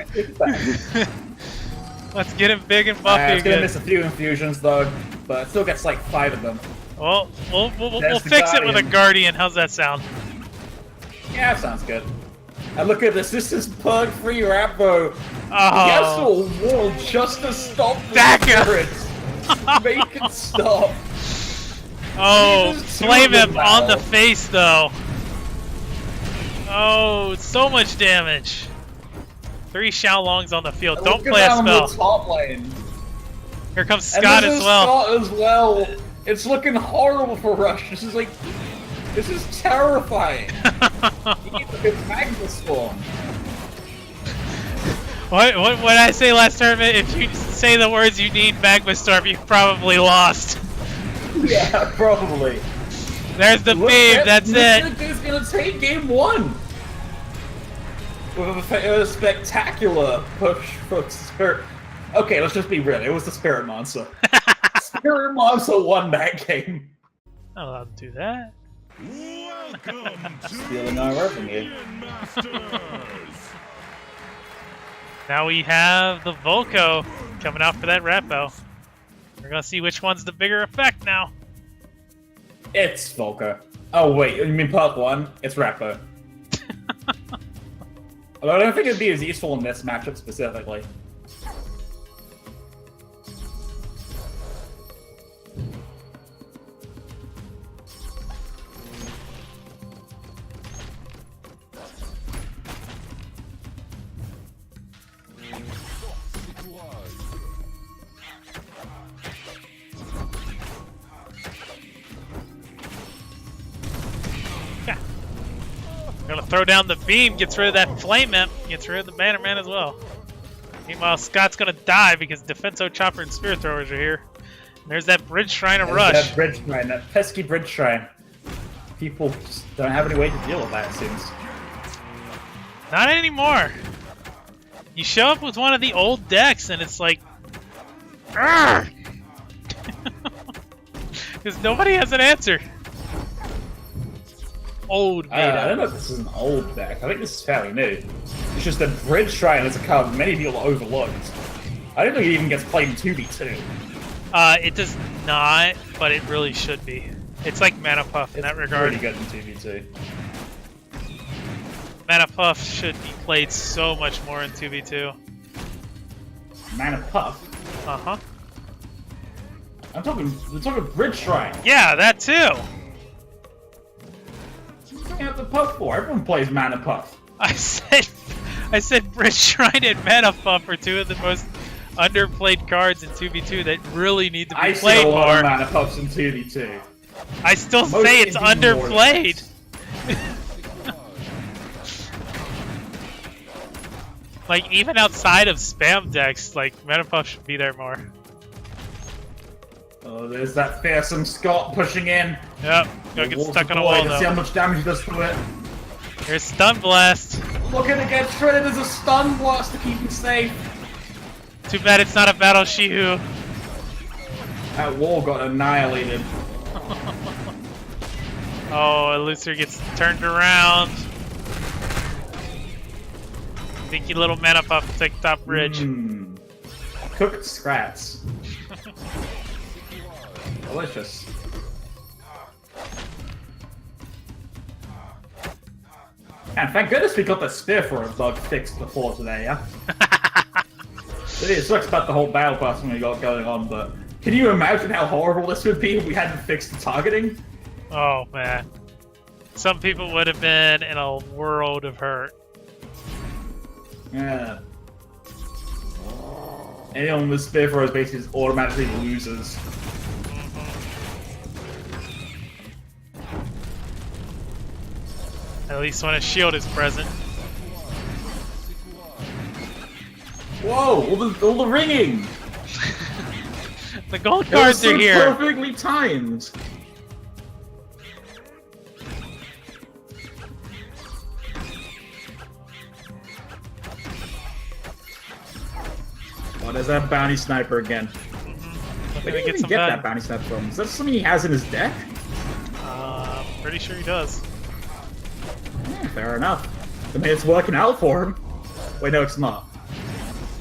[SPEAKER 1] Let's get him big and buffy
[SPEAKER 2] It's gonna
[SPEAKER 1] again.
[SPEAKER 2] miss a few infusions though, but it still gets like 5 of them.
[SPEAKER 1] Well, we'll
[SPEAKER 2] There's the
[SPEAKER 1] fix it with a
[SPEAKER 2] Guardian.
[SPEAKER 1] Guardian. How's that sound?
[SPEAKER 2] Yeah, that sounds good. And look at this. This is Pug-free Rappo.
[SPEAKER 1] Oh.
[SPEAKER 2] Yes, to a wall just to stop the
[SPEAKER 1] Dagger.
[SPEAKER 2] spirits. Make it stop.
[SPEAKER 1] Oh,
[SPEAKER 2] There's two
[SPEAKER 1] flame
[SPEAKER 2] of them
[SPEAKER 1] him on the
[SPEAKER 2] now.
[SPEAKER 1] face though. Oh, so much damage. 3 Xiaolongs on the field.
[SPEAKER 2] And
[SPEAKER 1] Don't
[SPEAKER 2] look at
[SPEAKER 1] play a
[SPEAKER 2] that on
[SPEAKER 1] spell.
[SPEAKER 2] the top lane.
[SPEAKER 1] Here comes
[SPEAKER 2] And
[SPEAKER 1] Scott
[SPEAKER 2] this
[SPEAKER 1] as
[SPEAKER 2] is
[SPEAKER 1] well.
[SPEAKER 2] Scott as well. It's looking horrible for Rush. This is like, this is terrifying. He needs a good Magma Storm.
[SPEAKER 1] What did I say last tournament? If you say the words you need Magma Storm, you've probably lost.
[SPEAKER 2] Yeah, probably.
[SPEAKER 1] There's the
[SPEAKER 2] Look
[SPEAKER 1] beam,
[SPEAKER 2] at-
[SPEAKER 1] that's
[SPEAKER 2] look
[SPEAKER 1] it.
[SPEAKER 2] at Who's gonna take game 1? With a spectacular push for Spirit. Okay, let's just be real. It was the Spirit Monster. Spirit Monster won that game.
[SPEAKER 1] Not allowed to do that.
[SPEAKER 5] Welcome to
[SPEAKER 2] Stealing our revenue.
[SPEAKER 5] Minion Masters.
[SPEAKER 1] Now we have the Volko coming out for that Rappo. We're gonna see which one's the bigger effect now.
[SPEAKER 2] It's Volker. Oh wait, you mean Pug 1? It's Rappo. Although I don't think it'd be as useful in this matchup specifically.
[SPEAKER 1] Yeah. Gonna throw down the beam, gets rid of that flame imp, gets rid of the Bannerman as well. Meanwhile, Scott's gonna die because Defenso Chopper and Spirit Throwers are here. And there's that Bridge Shrine of Rush.
[SPEAKER 2] That bridge shrine, that pesky bridge shrine. People just don't have any way to deal with that, it seems.
[SPEAKER 1] Not anymore. You show up with one of the old decks and it's like, because nobody has an answer. Old
[SPEAKER 2] I don't
[SPEAKER 1] meta.
[SPEAKER 2] know if this is an old deck. I think this is fairly new. It's just that Bridge Shrine is a card many people overlooked. I don't think it even gets played in 2v2.
[SPEAKER 1] It does not, but it really should be. It's like Mana Puff in that regard.
[SPEAKER 2] Pretty good in 2v2.
[SPEAKER 1] Mana Puff should be played so much more in 2v2.
[SPEAKER 2] Mana Puff?
[SPEAKER 1] Uh-huh.
[SPEAKER 2] we're talking Bridge Shrine.
[SPEAKER 1] Yeah, that too.
[SPEAKER 2] What are you the Puff for? Everyone plays Mana Puff.
[SPEAKER 1] I said Bridge Shrine and Mana Puff are two of the most underplayed cards in 2v2 that really need to be
[SPEAKER 2] I see
[SPEAKER 1] played
[SPEAKER 2] a lot of
[SPEAKER 1] more.
[SPEAKER 2] Mana Puffs in 2v2.
[SPEAKER 1] I still
[SPEAKER 2] Most
[SPEAKER 1] say it's
[SPEAKER 2] indie
[SPEAKER 1] underplayed. Like, even outside of spam decks, like, Mana Puff should be there more.
[SPEAKER 2] Oh, there's that fearsome Scott pushing in.
[SPEAKER 1] Yep, gonna get stuck on a wall
[SPEAKER 2] Let's see how
[SPEAKER 1] though.
[SPEAKER 2] much damage he does to it.
[SPEAKER 1] Here's Stun Blast.
[SPEAKER 2] Look at it get shredded as a stun blast to keep him safe.
[SPEAKER 1] Too bad it's not a Battle Shihu.
[SPEAKER 2] That wall got annihilated.
[SPEAKER 1] Oh, Elucer gets turned around. Stinky little Mana Puff to take top bridge.
[SPEAKER 2] Cooked scrats. Delicious. And thank goodness we got the spear for a bug fixed before today, yeah? It sucks about the whole battle pass we got going on, but can you imagine how horrible this would be if we hadn't fixed the targeting?
[SPEAKER 1] Oh man. Some people would have been in a world of hurt.
[SPEAKER 2] Yeah. Anyone with spear throws basically just automatically loses.
[SPEAKER 1] At least when a shield is present.
[SPEAKER 2] Whoa! All the ringing!
[SPEAKER 1] The gold
[SPEAKER 3] It was
[SPEAKER 1] cards
[SPEAKER 3] so
[SPEAKER 1] are here.
[SPEAKER 3] perfectly timed. Oh, there's that bounty sniper again. Where did he even get that bounty sniper from? Is that something he has in his deck?
[SPEAKER 1] Pretty sure he does.
[SPEAKER 3] Yeah, fair enough. I mean, it's working out for him. Wait, no, it's not.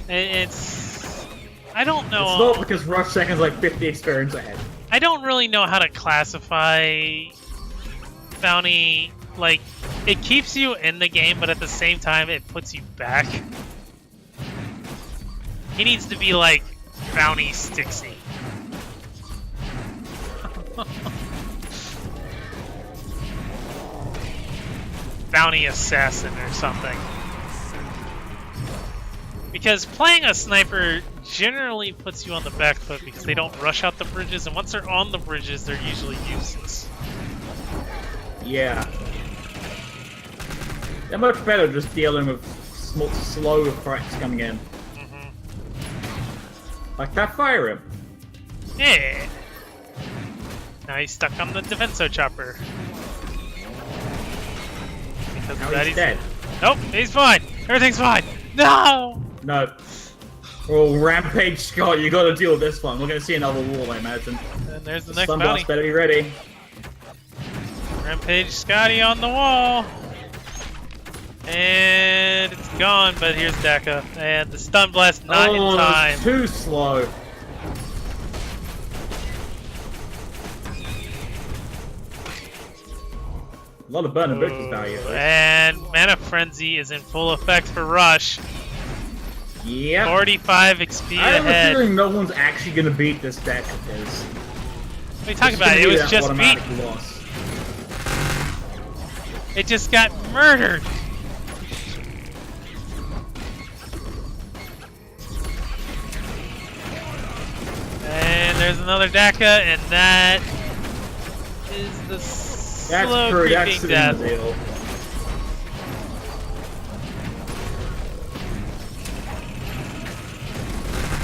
[SPEAKER 1] It's... I don't know.
[SPEAKER 3] It's not because Rush Second's like 50 experience ahead.
[SPEAKER 1] I don't really know how to classify bounty. Like, it keeps you in the game, but at the same time, it puts you back. He needs to be like bounty Stixie. Bounty assassin or something. Because playing a sniper generally puts you on the back foot because they don't rush out the bridges, and once they're on the bridges, they're usually useless.
[SPEAKER 3] Yeah. They're much better just dealing with slow threats coming in. Like that fire him.
[SPEAKER 1] Yeah. Now he's stuck on the Defenso chopper. Because
[SPEAKER 3] Now
[SPEAKER 1] of that
[SPEAKER 3] he's dead.
[SPEAKER 1] Nope, he's fine. Everything's fine. No.
[SPEAKER 3] No. Oh, Rampage Scott, you gotta deal with this one. We're gonna see another wall, I imagine.
[SPEAKER 1] And there's the next
[SPEAKER 3] Sunbox
[SPEAKER 1] bounty.
[SPEAKER 3] better be ready.
[SPEAKER 1] Rampage Scotty on the wall. And it's gone, but here's Daka. And the stun blast not in time.
[SPEAKER 3] That's too slow. A lot of burning bridges value.
[SPEAKER 1] And Mana Frenzy is in full effect for Rush.
[SPEAKER 3] Yeah.
[SPEAKER 1] 45 XP
[SPEAKER 3] I have a
[SPEAKER 1] ahead.
[SPEAKER 3] feeling no one's actually gonna beat this deck of his.
[SPEAKER 1] What are you talking about? It was just beat.
[SPEAKER 3] Loss.
[SPEAKER 1] It just got murdered. And there's another Daka, and that is the slow creeping death.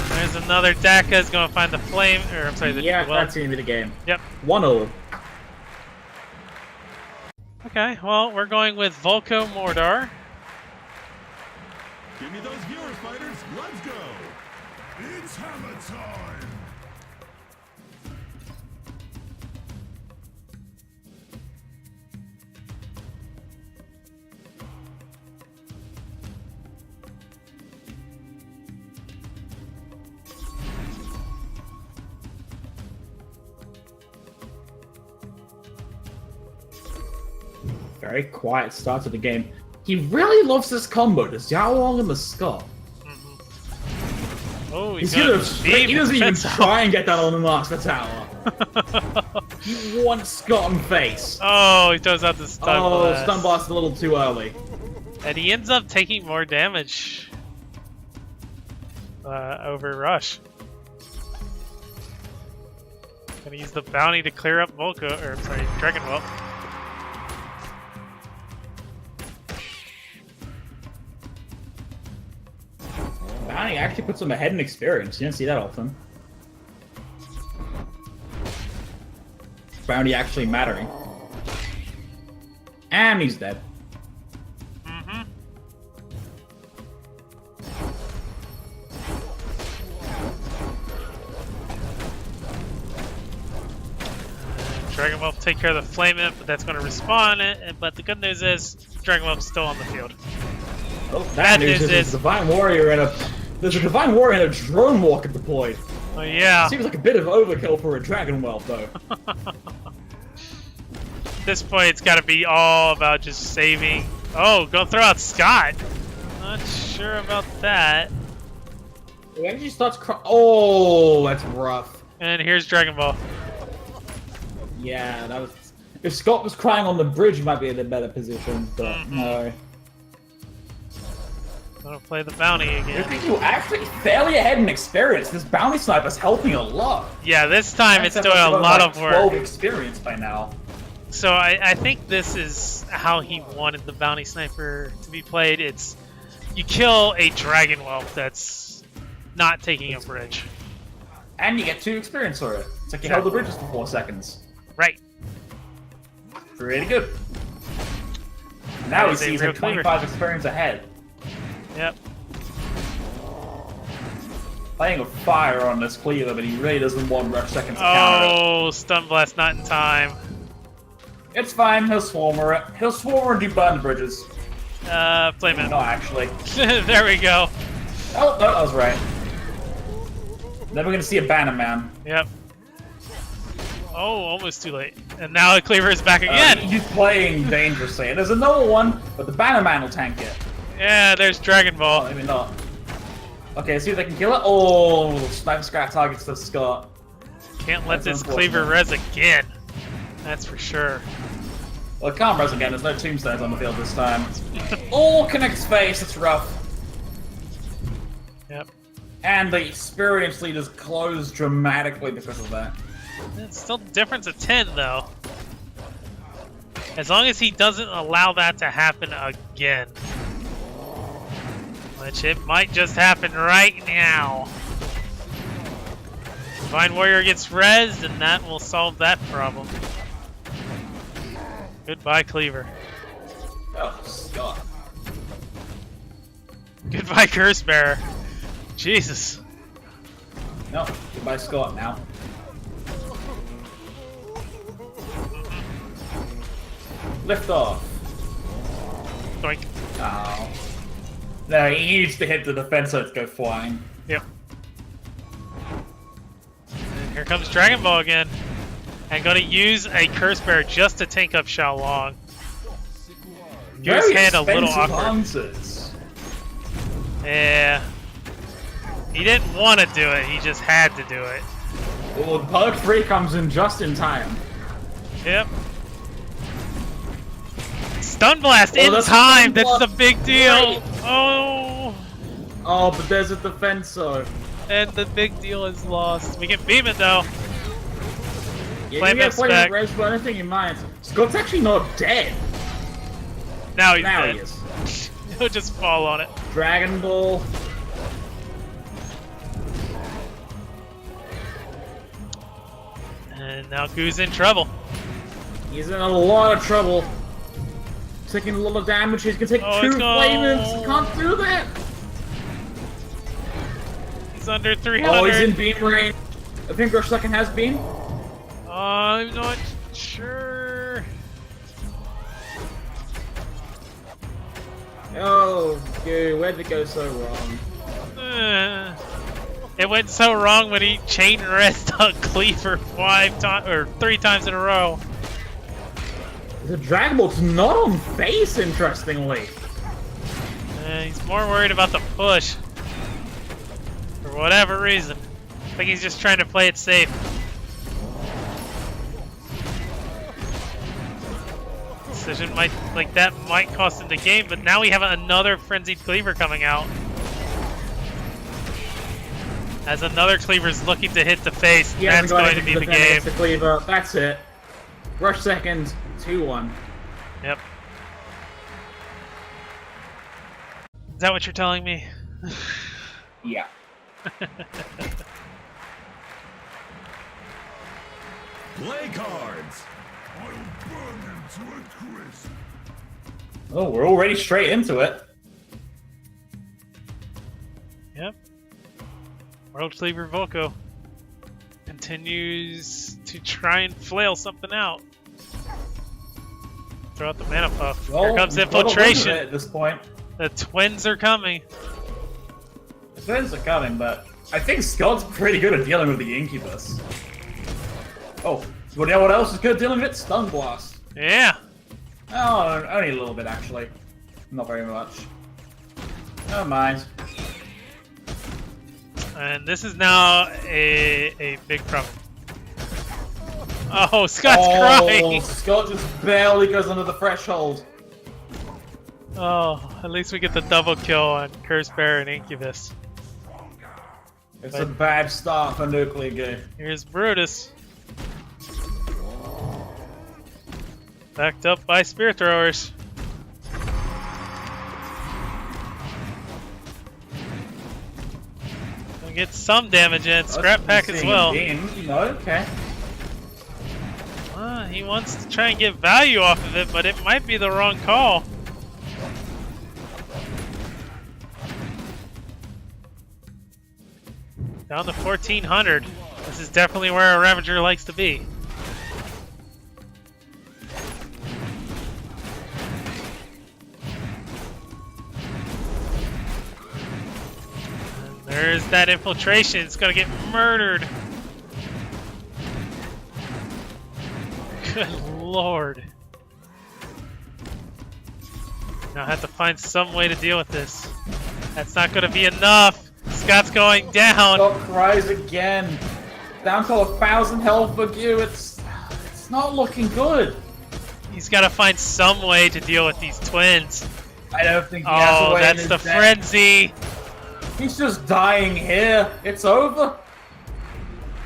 [SPEAKER 1] There's another Daka is going to find the flame, or I'm sorry, the
[SPEAKER 3] Yeah,
[SPEAKER 1] well.
[SPEAKER 3] that's gonna be the game.
[SPEAKER 1] Yep.
[SPEAKER 3] 1-0.
[SPEAKER 1] Okay, well, we're going with Volko Mordar.
[SPEAKER 5] Give me those viewers, fighters. Let's go. It's hammer time.
[SPEAKER 3] Very quiet start to the game. He really loves this combo, this Yao Long and the Scott.
[SPEAKER 1] Oh,
[SPEAKER 3] He doesn't even try and get that on the Master Tower. He wants Scott in face.
[SPEAKER 1] Oh, he throws out the stun blast.
[SPEAKER 3] Stun blast a little too early.
[SPEAKER 1] And he ends up taking more damage over Rush. Gonna use the bounty to clear up Volko, or I'm sorry, Dragon Whelp.
[SPEAKER 3] Bounty actually puts him ahead in experience. You don't see that often. Bounty actually mattering. And he's dead.
[SPEAKER 1] Mm-hmm. Dragon Whelp take care of the flame imp, but that's going to respawn it. But the good news is, Dragon Whelp's still on the field.
[SPEAKER 3] Oh,
[SPEAKER 1] Bad news
[SPEAKER 3] there's
[SPEAKER 1] is
[SPEAKER 3] a Divine Warrior and there's a Divine Warrior and a Drone Walker deployed.
[SPEAKER 1] Oh yeah.
[SPEAKER 3] Seems like a bit of overkill for a Dragon Whelp, though.
[SPEAKER 1] At this point, it's got to be all about just saving. Oh, go throw out Scott. Not sure about that.
[SPEAKER 3] He actually starts oh, that's rough.
[SPEAKER 1] And here's Dragon Ball.
[SPEAKER 3] Yeah, that was. If Scott was crying on the bridge, he might be in a better position, but no.
[SPEAKER 1] Gonna play the bounty again.
[SPEAKER 2] You actually fairly ahead in experience. This bounty sniper's helping a lot.
[SPEAKER 1] Yeah, this time it's doing a
[SPEAKER 2] I've got
[SPEAKER 1] lot
[SPEAKER 2] like
[SPEAKER 1] of work.
[SPEAKER 2] 12 experience by now.
[SPEAKER 1] So I think this is how he wanted the bounty sniper to be played. It's you kill a dragon whelp that's not taking a bridge.
[SPEAKER 2] And you get 2 experience for it. It's like you held the bridges for 4 seconds.
[SPEAKER 1] Right.
[SPEAKER 2] Pretty good. Now he
[SPEAKER 1] is a
[SPEAKER 2] sees
[SPEAKER 1] real
[SPEAKER 2] him 25 experience ahead.
[SPEAKER 1] Yep.
[SPEAKER 2] Playing with fire on this cleaver, but he really doesn't want rush seconds to counter it.
[SPEAKER 1] Oh, stun blast not in time.
[SPEAKER 2] It's fine, he'll swarmer it. He'll swarmer and do burn the bridges.
[SPEAKER 1] Play minute.
[SPEAKER 2] No, actually.
[SPEAKER 1] There we go.
[SPEAKER 2] Oh, no, that was right. Then we're gonna see a banner man.
[SPEAKER 1] Yep. Oh, almost too late. And now the cleaver is back again.
[SPEAKER 2] He's playing dangerously. There's another one, but the banner man will tank it.
[SPEAKER 1] Yeah, there's Dragon
[SPEAKER 2] Oh,
[SPEAKER 1] Ball.
[SPEAKER 2] maybe not. Okay, see if they can kill it. Oh, sniper scrap targets the Scott.
[SPEAKER 1] Can't let
[SPEAKER 2] That's
[SPEAKER 1] this cleaver res again. That's for sure.
[SPEAKER 2] Well, it can't res again. There's no tombstones on the field this time. Oh, connects face. It's rough.
[SPEAKER 1] Yep.
[SPEAKER 2] And the experience leaders close dramatically because of that.
[SPEAKER 1] It's still a difference of 10, though. As long as he doesn't allow that to happen again. Which it might just happen right now. Divine Warrior gets rezzed, and that will solve that problem. Goodbye, Cleaver.
[SPEAKER 2] Oh, Scott.
[SPEAKER 1] Goodbye, Curse Bearer. Jesus.
[SPEAKER 2] No, goodbye, Scott now. Lift off.
[SPEAKER 1] Doink.
[SPEAKER 2] Oh. No, he needs to hit the defense so to go flying.
[SPEAKER 1] Yep. And here comes Dragon Ball again. And gonna use a Curse Bearer just to tank up Xiaolong. Give his hand a little
[SPEAKER 2] expensive
[SPEAKER 1] awkward.
[SPEAKER 2] answers.
[SPEAKER 1] Yeah. He didn't want to do it, he just had to do it.
[SPEAKER 3] Well, perk 3 comes in just in time.
[SPEAKER 1] Yep. Stun Blast
[SPEAKER 3] Oh,
[SPEAKER 1] in
[SPEAKER 3] that's
[SPEAKER 1] time!
[SPEAKER 3] Stun
[SPEAKER 1] That's
[SPEAKER 3] Blast.
[SPEAKER 1] the big deal!
[SPEAKER 3] Right.
[SPEAKER 1] Oh!
[SPEAKER 3] Oh, but there's a defensor.
[SPEAKER 1] And the big deal is lost. We can beam it though.
[SPEAKER 3] Yeah,
[SPEAKER 1] Flame
[SPEAKER 3] you get
[SPEAKER 1] X
[SPEAKER 3] Flame
[SPEAKER 1] back.
[SPEAKER 3] Res, but anything in mind. Scott's actually not dead.
[SPEAKER 1] Now he's
[SPEAKER 3] Now
[SPEAKER 1] dead.
[SPEAKER 3] he is.
[SPEAKER 1] He'll just fall on it.
[SPEAKER 3] Dragon Ball.
[SPEAKER 1] And now Goo's in trouble.
[SPEAKER 3] He's in a lot of trouble. Taking a lot of damage. He's gonna take
[SPEAKER 1] Oh,
[SPEAKER 3] 2
[SPEAKER 1] it's gone.
[SPEAKER 3] flamings. He can't do that.
[SPEAKER 1] He's under 300.
[SPEAKER 3] Oh, he's in beam range. I think Rush Second has beam.
[SPEAKER 1] I'm not sure.
[SPEAKER 3] Oh, dude, where'd it go so wrong?
[SPEAKER 1] It went so wrong when he chain rest on Cleaver 3 times in a row.
[SPEAKER 3] The Dragon Ball's not on face, interestingly.
[SPEAKER 1] He's more worried about the push. For whatever reason. I think he's just trying to play it safe. Decision like that might cost him the game, but now we have another Frenzied Cleaver coming out. As another Cleaver's looking to hit the face,
[SPEAKER 3] He
[SPEAKER 1] that's
[SPEAKER 3] hasn't got
[SPEAKER 1] going to
[SPEAKER 3] anything
[SPEAKER 1] be the
[SPEAKER 3] defend
[SPEAKER 1] game.
[SPEAKER 3] against the Cleaver. That's it. Rush Second, 2-1.
[SPEAKER 1] Yep. Is that what you're telling me?
[SPEAKER 2] Yeah.
[SPEAKER 5] Play cards. I'll burn them to a crisp.
[SPEAKER 2] Oh, we're already straight into it.
[SPEAKER 1] Yep. World Cleaver Volko continues to try and flail something out. Throw out the mana puff. Here
[SPEAKER 2] Well,
[SPEAKER 1] comes
[SPEAKER 2] we've got a win
[SPEAKER 1] infiltration.
[SPEAKER 2] with it at this point.
[SPEAKER 1] The twins are coming.
[SPEAKER 2] The twins are coming, but I think Scott's pretty good at dealing with the Incubus. Oh, you know what else is good at dealing with it? Stun Blast.
[SPEAKER 1] Yeah.
[SPEAKER 2] Oh, only a little bit actually. Not very much. Never mind.
[SPEAKER 1] And this is now a big problem. Oh, Scott's crying.
[SPEAKER 2] Scott just barely goes under the threshold.
[SPEAKER 1] Oh, at least we get the double kill on Curse Bear and Incubus.
[SPEAKER 2] It's a bad start for Nuclear Goo.
[SPEAKER 1] Here's Brutus. Backed up by Spear Throwers. Gonna get some damage in. Scrap Pack as well.
[SPEAKER 2] Okay.
[SPEAKER 1] He wants to try and get value off of it, but it might be the wrong call. Down to 1400. This is definitely where a Ravager likes to be. And there's that infiltration. It's gonna get murdered. Good lord. Now I have to find some way to deal with this. That's not gonna be enough. Scott's going down.
[SPEAKER 2] Scott cries again. Down to 1,000 health for you. It's not looking good.
[SPEAKER 1] He's got to find some way to deal with these twins.
[SPEAKER 2] I don't think he has a way.
[SPEAKER 1] That's the frenzy.
[SPEAKER 2] He's just dying here. It's over.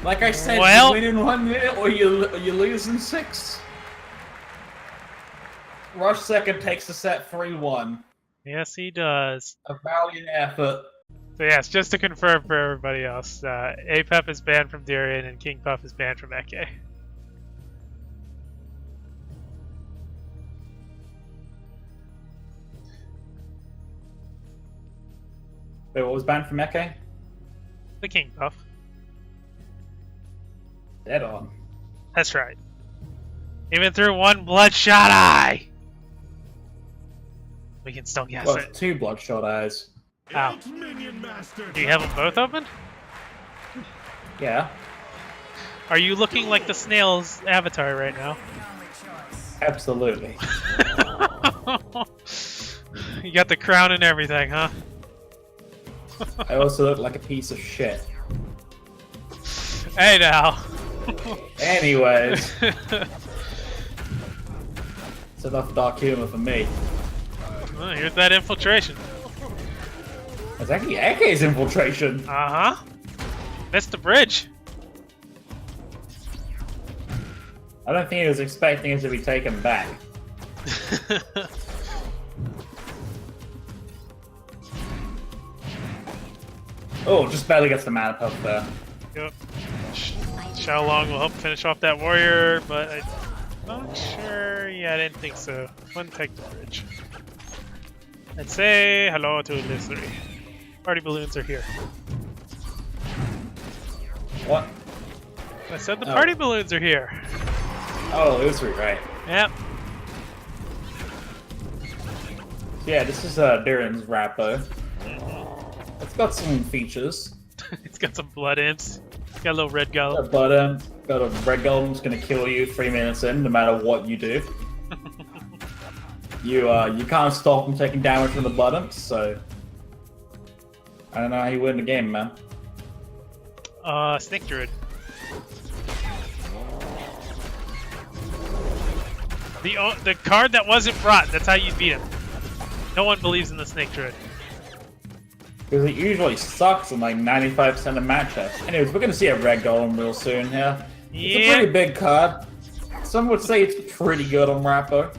[SPEAKER 2] Like I said,
[SPEAKER 1] Well,
[SPEAKER 2] you win in 1 minute or you lose in 6. Rush second takes the set 3-1.
[SPEAKER 1] Yes, he does.
[SPEAKER 2] A valiant effort.
[SPEAKER 1] So yes, just to confirm for everybody else, Apep is banned from Darien and King Puff is banned from Eke.
[SPEAKER 2] Wait, what was banned from Eke?
[SPEAKER 1] The King Puff.
[SPEAKER 2] Dead on.
[SPEAKER 1] That's right. Even through one bloodshot eye, we can still guess
[SPEAKER 2] Well,
[SPEAKER 1] it.
[SPEAKER 2] 2 bloodshot eyes.
[SPEAKER 1] Ow.
[SPEAKER 5] It's Minion Masters.
[SPEAKER 1] Do you have them both open?
[SPEAKER 2] Yeah,
[SPEAKER 1] Are you looking like the snail's avatar right now?
[SPEAKER 2] absolutely.
[SPEAKER 1] You got the crown and everything, huh?
[SPEAKER 2] I also look like a piece of shit.
[SPEAKER 1] Hey now.
[SPEAKER 2] Anyways, it's enough dark humor for me.
[SPEAKER 1] Well, here's that infiltration.
[SPEAKER 2] It's actually Eke's infiltration.
[SPEAKER 1] Uh-huh. Missed the bridge.
[SPEAKER 2] I don't think he was expecting it to be taken back. Oh, just barely gets the mana puff there.
[SPEAKER 1] Yep. Xiaolong will help finish off that warrior, but I'm not sure. Yeah, I didn't think so. Wouldn't take the bridge. I'd say hello to Illusory. Party balloons are here.
[SPEAKER 2] What?
[SPEAKER 1] I said the party balloons are here.
[SPEAKER 2] Oh, Illusory, right.
[SPEAKER 1] Yep.
[SPEAKER 2] Yeah, this is Darren's Rappo. It's got some features.
[SPEAKER 1] It's got some blood imps. Got a little red golem.
[SPEAKER 2] But got a red golem's gonna kill you 3 minutes in, no matter what you do. You can't stop from taking damage from the buttons, so I don't know how you win the game, man.
[SPEAKER 1] Snake Druid. The card that wasn't brought, that's how you beat him. No one believes in the Snake Druid.
[SPEAKER 2] Because it usually sucks in like 95% of matchups. Anyways, we're gonna see a red golem real soon here. It's a pretty big card. Some would say it's pretty good on Rappo.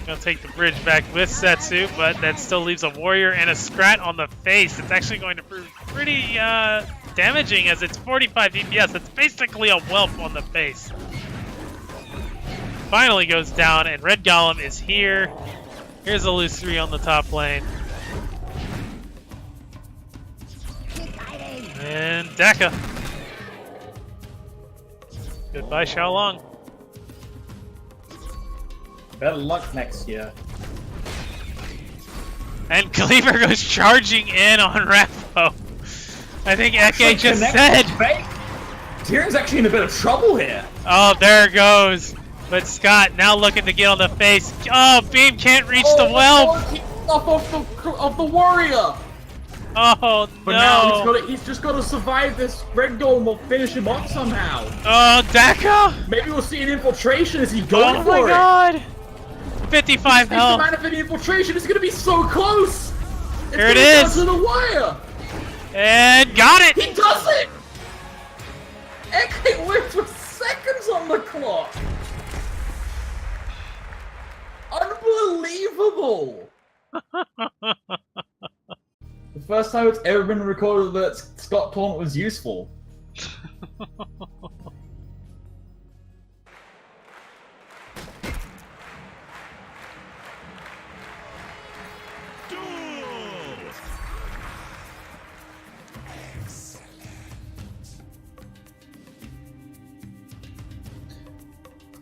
[SPEAKER 1] Gonna take the bridge back with Setsu, but that still leaves a warrior and a Scrat on the face. It's actually going to prove pretty damaging as it's 45 DPS. It's basically a whelp on the face. Finally goes down, and Red Golem is here. Here's Illusory on the top lane. And Deka. Goodbye, Xiaolong.
[SPEAKER 2] Better luck next year.
[SPEAKER 1] And Cleaver goes charging in on Rappo. I think Eke just said.
[SPEAKER 2] Tyrion's actually in a bit of trouble here.
[SPEAKER 1] Oh, there it goes. But Scott now looking to get on the face. Oh, Beam can't reach the well.
[SPEAKER 2] Off of the warrior.
[SPEAKER 1] Oh
[SPEAKER 3] But now
[SPEAKER 1] no!
[SPEAKER 3] he's just got to survive this red golem or finish him off somehow.
[SPEAKER 1] Oh, Daka!
[SPEAKER 3] Maybe we'll see an infiltration as he goes
[SPEAKER 1] Oh
[SPEAKER 3] for
[SPEAKER 1] my
[SPEAKER 3] it.
[SPEAKER 1] god! 55
[SPEAKER 3] It's the
[SPEAKER 1] health.
[SPEAKER 3] man of the infiltration is going to be so close.
[SPEAKER 1] Here it
[SPEAKER 3] gonna go
[SPEAKER 1] is.
[SPEAKER 3] to the wire.
[SPEAKER 1] And got it!
[SPEAKER 3] He does it. Eke wins with seconds on the clock. Unbelievable. The first time it's ever been recorded that Scott Taunt was useful.
[SPEAKER 5] Duel!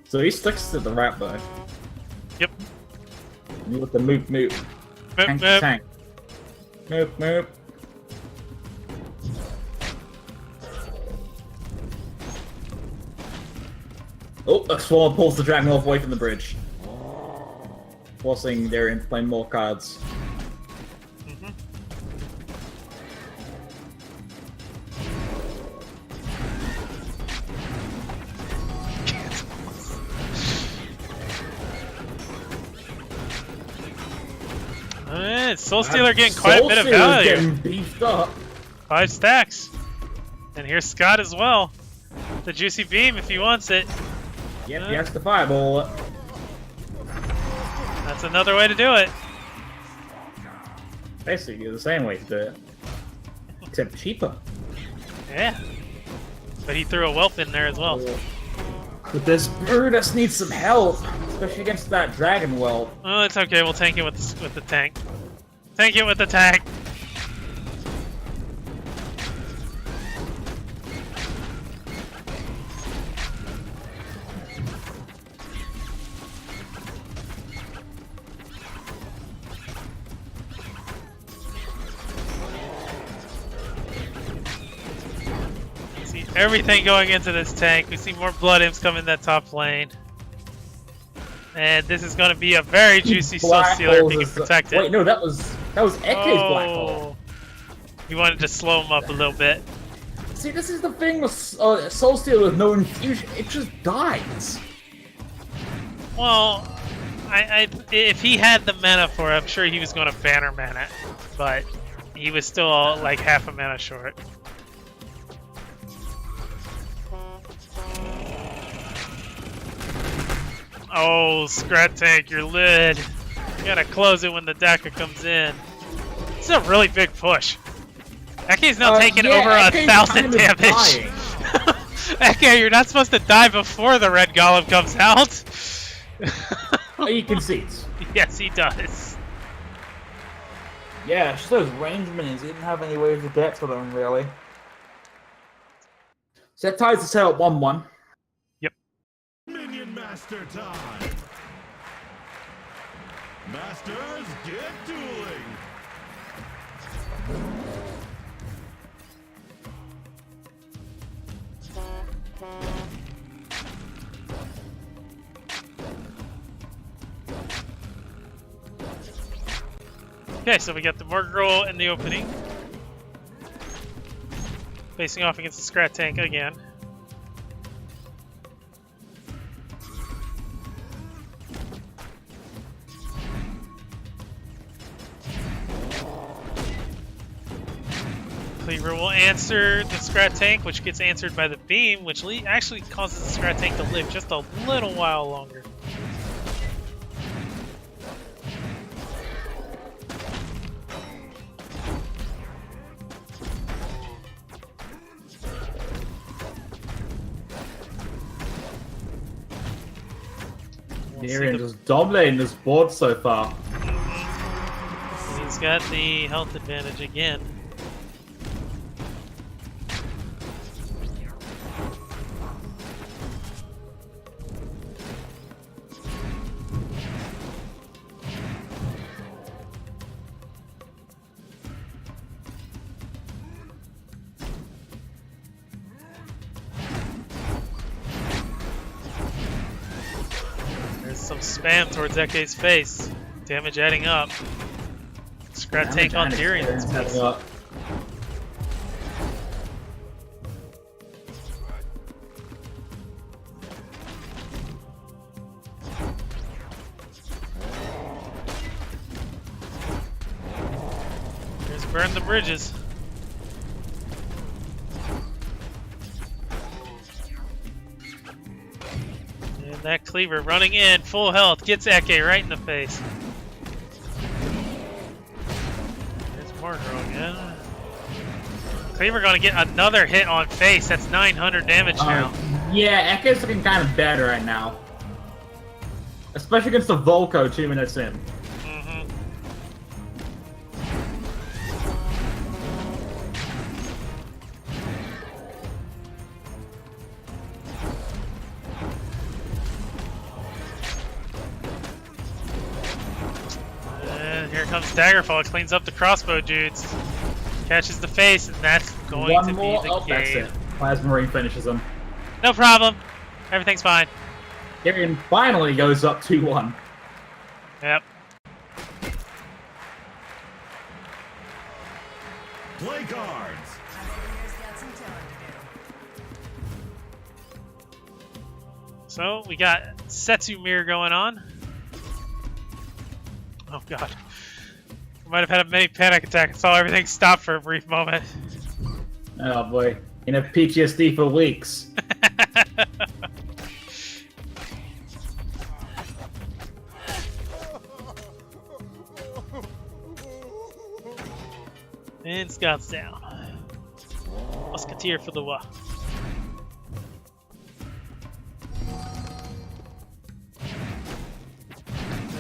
[SPEAKER 3] So he sticks to the rap though.
[SPEAKER 1] Yep.
[SPEAKER 3] With the move.
[SPEAKER 1] Moop,
[SPEAKER 3] Tank,
[SPEAKER 1] moop.
[SPEAKER 3] tank. Move. Oh, a Swarm pulls the Dragon Wolf away from the bridge. Forcing Darian to play more cards.
[SPEAKER 1] Mhm. Soul Stealer getting quite a bit of
[SPEAKER 3] Soul Stealer's
[SPEAKER 1] value.
[SPEAKER 3] getting beefed up.
[SPEAKER 1] 5 stacks. And here's Scott as well. The Juicy Beam if he wants it.
[SPEAKER 3] Yep, he has to fireball it.
[SPEAKER 1] That's another way to do it.
[SPEAKER 3] Basically, the same way to do it. Except cheaper.
[SPEAKER 1] Yeah. But he threw a whelp in there as well.
[SPEAKER 3] But this Brutus needs some help, especially against that Dragon Whelp.
[SPEAKER 1] Oh, it's okay. We'll tank it with the tank. Tank it with the tank. See everything going into this tank. We see more Blood Imps coming in that top lane. And this is going to be a very juicy Soul Stealer if he can protect it.
[SPEAKER 3] Wait, no, that was Eke's Black Hole.
[SPEAKER 1] He wanted to slow him up a little bit.
[SPEAKER 3] See, this is the thing with Soul Stealer with no infusion. It just dies.
[SPEAKER 1] Well, if he had the mana for it, I'm sure he was going to banner mana. But he was still like half a mana short. Oh, Scrat Tank, your lid. You gotta close it when the Daka comes in. It's a really big push. Eke's now taking over
[SPEAKER 3] Eke's
[SPEAKER 1] 1,000
[SPEAKER 3] kind of
[SPEAKER 1] damage.
[SPEAKER 3] dying.
[SPEAKER 1] Eke, you're not supposed to die before the red golem comes out.
[SPEAKER 3] He concedes.
[SPEAKER 1] Yes, he does.
[SPEAKER 3] Yeah, just those range minions. He didn't have any ways to get to them, really. So that ties the set up 1-1.
[SPEAKER 5] Minion Master time! Masters, get dueling!
[SPEAKER 1] Okay, so we got the Morgirl in the opening. Facing off against the Scrat Tank again. Cleaver will answer the Scrat Tank, which gets answered by the Beam, which actually causes the Scrat Tank to live just a little while longer.
[SPEAKER 3] Darian just dominating this board so far.
[SPEAKER 1] He's got the health advantage again. There's some spam towards Eke's face. Damage adding up. Scrat Tank on Darian.
[SPEAKER 3] Adding up.
[SPEAKER 1] Burn the bridges. And that cleaver running in, full health, gets Eke right in the face. There's Margro again. Cleaver gonna get another hit on face. That's 900 damage now.
[SPEAKER 3] Yeah, Eke's looking kind of bad right now. Especially against the Volko 2 minutes in.
[SPEAKER 1] And here comes Daggerfall, cleans up the crossbow dudes. Catches the face, and that's going
[SPEAKER 3] One
[SPEAKER 1] to
[SPEAKER 3] more.
[SPEAKER 1] be the
[SPEAKER 3] Oh, that's
[SPEAKER 1] game.
[SPEAKER 3] it. Plasma Marine finishes him.
[SPEAKER 1] No problem. Everything's fine.
[SPEAKER 3] Darian finally goes up 2-1.
[SPEAKER 1] Yep.
[SPEAKER 5] Play cards.
[SPEAKER 1] So we got Setsumir going on. Oh god. I might have had a mini panic attack and saw everything stop for a brief moment.
[SPEAKER 3] Oh boy. You have PTSD for weeks.
[SPEAKER 1] And Scott's down. Musketeer for the wa.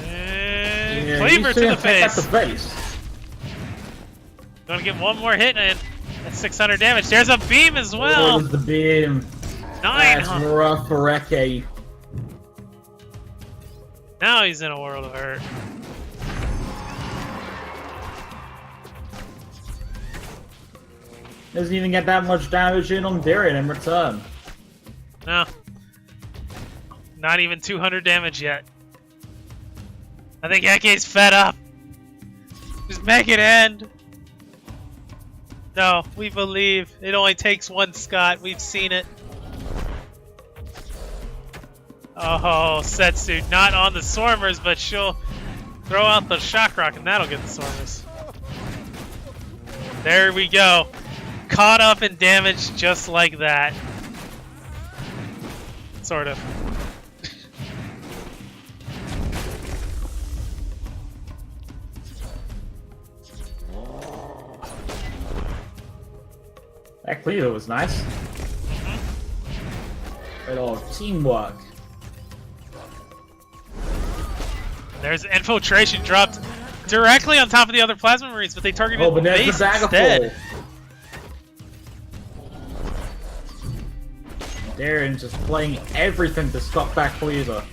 [SPEAKER 1] And
[SPEAKER 3] Yeah,
[SPEAKER 1] Cleaver
[SPEAKER 3] he's
[SPEAKER 1] to the
[SPEAKER 3] gonna pick up
[SPEAKER 1] face.
[SPEAKER 3] the face.
[SPEAKER 1] Gonna get one more hit and that's 600 damage. There's a beam as well.
[SPEAKER 3] There's the beam. That's
[SPEAKER 1] 900.
[SPEAKER 3] rough for Eke.
[SPEAKER 1] Now he's in a world of hurt.
[SPEAKER 3] Doesn't even get that much damage in on Darian in return.
[SPEAKER 1] No. Not even 200 damage yet. I think Eke's fed up. Just make it end. No, we believe. It only takes one Scott. We've seen it. Oh, Setsu. Not on the Swarmers, but she'll throw out the Shock Rock and that'll get the Swarmers. There we go. Caught up in damage just like that. Sort of.
[SPEAKER 3] That cleaver was nice. Good old teamwork.
[SPEAKER 1] There's infiltration dropped directly on top of the other Plasma Marines, but they targeted
[SPEAKER 3] Oh, but there's
[SPEAKER 1] base
[SPEAKER 3] the
[SPEAKER 1] instead.
[SPEAKER 3] Daggerfall. Darian's just playing everything to stop that cleaver.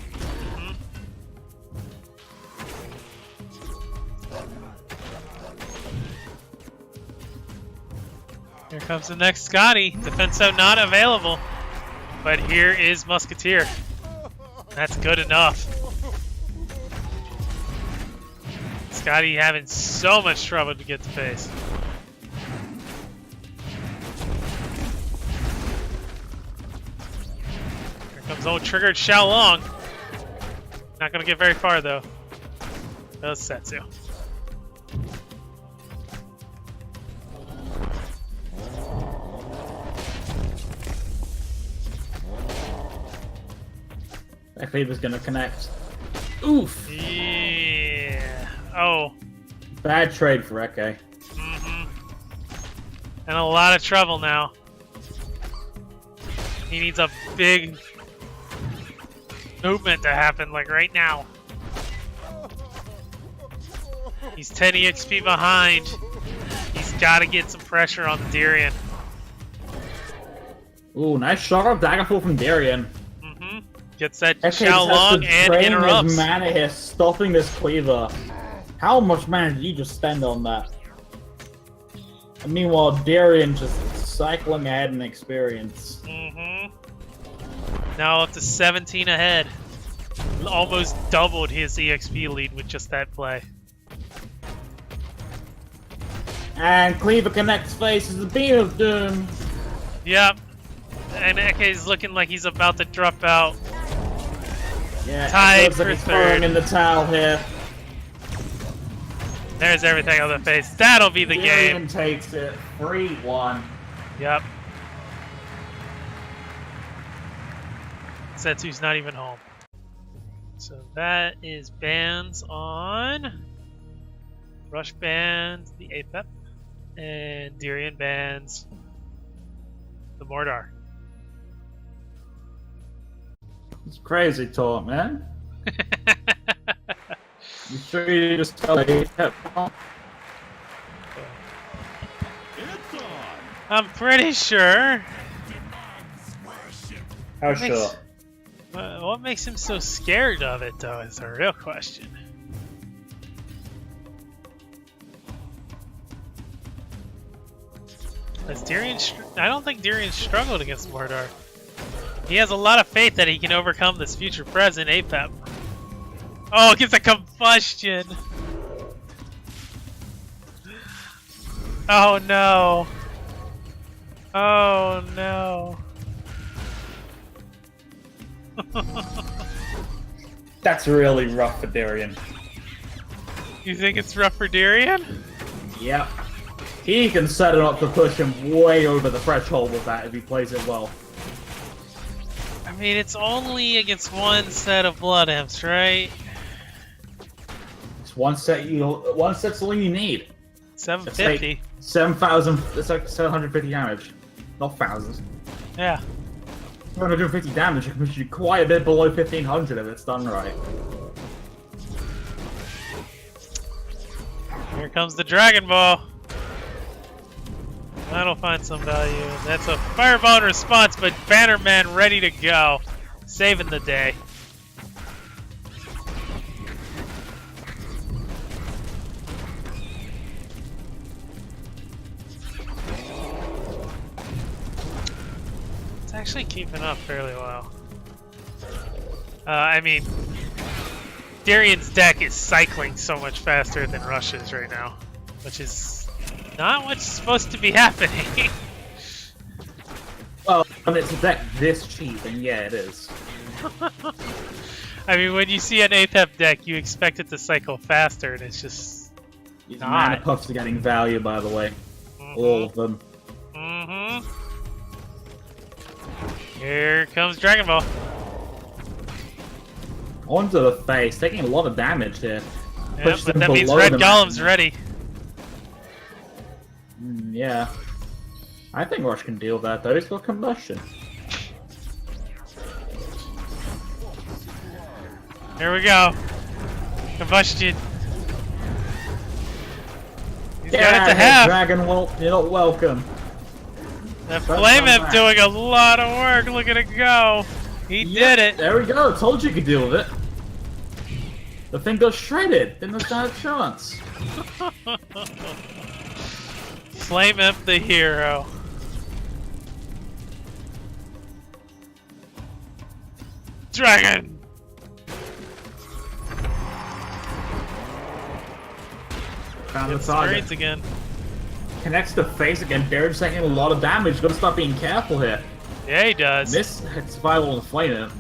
[SPEAKER 1] Here comes the next Scotty. Defenso not available. But here is Musketeer. That's good enough. Scotty having so much trouble to get to base. Here comes old triggered Xiaolong. Not gonna get very far though. That's Setsu.
[SPEAKER 3] That cleaver's gonna connect. Oof!
[SPEAKER 1] Yeah. Oh.
[SPEAKER 3] Bad trade for Eke.
[SPEAKER 1] And a lot of trouble now. He needs a big movement to happen, like right now. He's 10 EXP behind. He's got to get some pressure on the Darian.
[SPEAKER 3] Ooh, nice shot of Daggerfall from Darian.
[SPEAKER 1] Gets that
[SPEAKER 3] Eke
[SPEAKER 1] Xiaolong and
[SPEAKER 3] drain
[SPEAKER 1] interrupts.
[SPEAKER 3] his mana here, stopping this cleaver. How much mana did you just spend on that? And meanwhile, Darian just cycling ahead in experience.
[SPEAKER 1] Now up to 17 ahead. Almost doubled his EXP lead with just that play.
[SPEAKER 3] And Cleaver connects faces the Beam of Doom.
[SPEAKER 1] Yep. And Eke's looking like he's about to drop out.
[SPEAKER 3] Yeah,
[SPEAKER 1] Tied
[SPEAKER 3] it looks like
[SPEAKER 1] for
[SPEAKER 3] he's throwing
[SPEAKER 1] third.
[SPEAKER 3] in the towel here.
[SPEAKER 1] There's everything on the face. That'll be the
[SPEAKER 3] Darian
[SPEAKER 1] game.
[SPEAKER 3] takes it 3-1.
[SPEAKER 1] Yep. Setsu's not even home. So that is bans on Rush bans the APEP, and Darian bans the Mordar.
[SPEAKER 3] It's crazy talk, man. You sure you just tell me?
[SPEAKER 5] It's on.
[SPEAKER 1] I'm pretty sure.
[SPEAKER 3] How
[SPEAKER 1] Makes-
[SPEAKER 3] sure?
[SPEAKER 1] What makes him so scared of it, though, is the real question. Has Darian? I don't think Darian struggled against Mordar. He has a lot of faith that he can overcome this future present APEP. Oh, it gets a combustion! Oh no! Oh no!
[SPEAKER 2] That's really rough for Darian.
[SPEAKER 1] You think it's rough for Darian?
[SPEAKER 3] Yep. He can set it up to push him way over the threshold with that if he plays it well.
[SPEAKER 1] I mean, it's only against one set of Blood Imps, right?
[SPEAKER 3] It's one set's all you need.
[SPEAKER 1] 750.
[SPEAKER 3] 7,000. It's like 750 damage, not thousands.
[SPEAKER 1] Yeah.
[SPEAKER 3] 750 damage can push you quite a bit below 1,500 if it's done right.
[SPEAKER 1] Here comes the Dragon Ball. That'll find some value. That's a Fireball in response, but Bannerman ready to go. Saving the day. It's actually keeping up fairly well. I mean, Darian's deck is cycling so much faster than Rush's right now, which is not what's supposed to be happening.
[SPEAKER 3] Well, when it's a deck this cheap, and yeah, it is.
[SPEAKER 1] I mean, when you see an APEP deck, you expect it to cycle faster, and it's just
[SPEAKER 3] These
[SPEAKER 1] not.
[SPEAKER 3] mana puffs are getting value, by the way. All of them.
[SPEAKER 1] Mm-hmm. Here comes Dragon Ball.
[SPEAKER 3] Onto the face, taking a lot of damage here.
[SPEAKER 1] Yeah,
[SPEAKER 3] Push
[SPEAKER 1] but
[SPEAKER 3] them
[SPEAKER 1] that means
[SPEAKER 3] below
[SPEAKER 1] Red
[SPEAKER 3] the
[SPEAKER 1] Golem's
[SPEAKER 3] maximum.
[SPEAKER 1] ready.
[SPEAKER 3] Yeah. I think Rush can deal with that, though. He's got combustion.
[SPEAKER 1] Here we go. Combustion. He's got it to half.
[SPEAKER 3] Dragon, well, you're not welcome.
[SPEAKER 1] That Flame Imp doing a lot of work. Look at it go. He did it.
[SPEAKER 3] There we go. Told you could deal with it. The thing got shredded. Didn't stand a chance.
[SPEAKER 1] Flame Imp the hero. Dragon!
[SPEAKER 3] Found the
[SPEAKER 1] It's
[SPEAKER 3] target.
[SPEAKER 1] screens again.
[SPEAKER 3] Connects the face again. Darren's taking a lot of damage. Gotta start being careful here.
[SPEAKER 1] Yeah, he does.
[SPEAKER 3] This hits survival on the flame imp.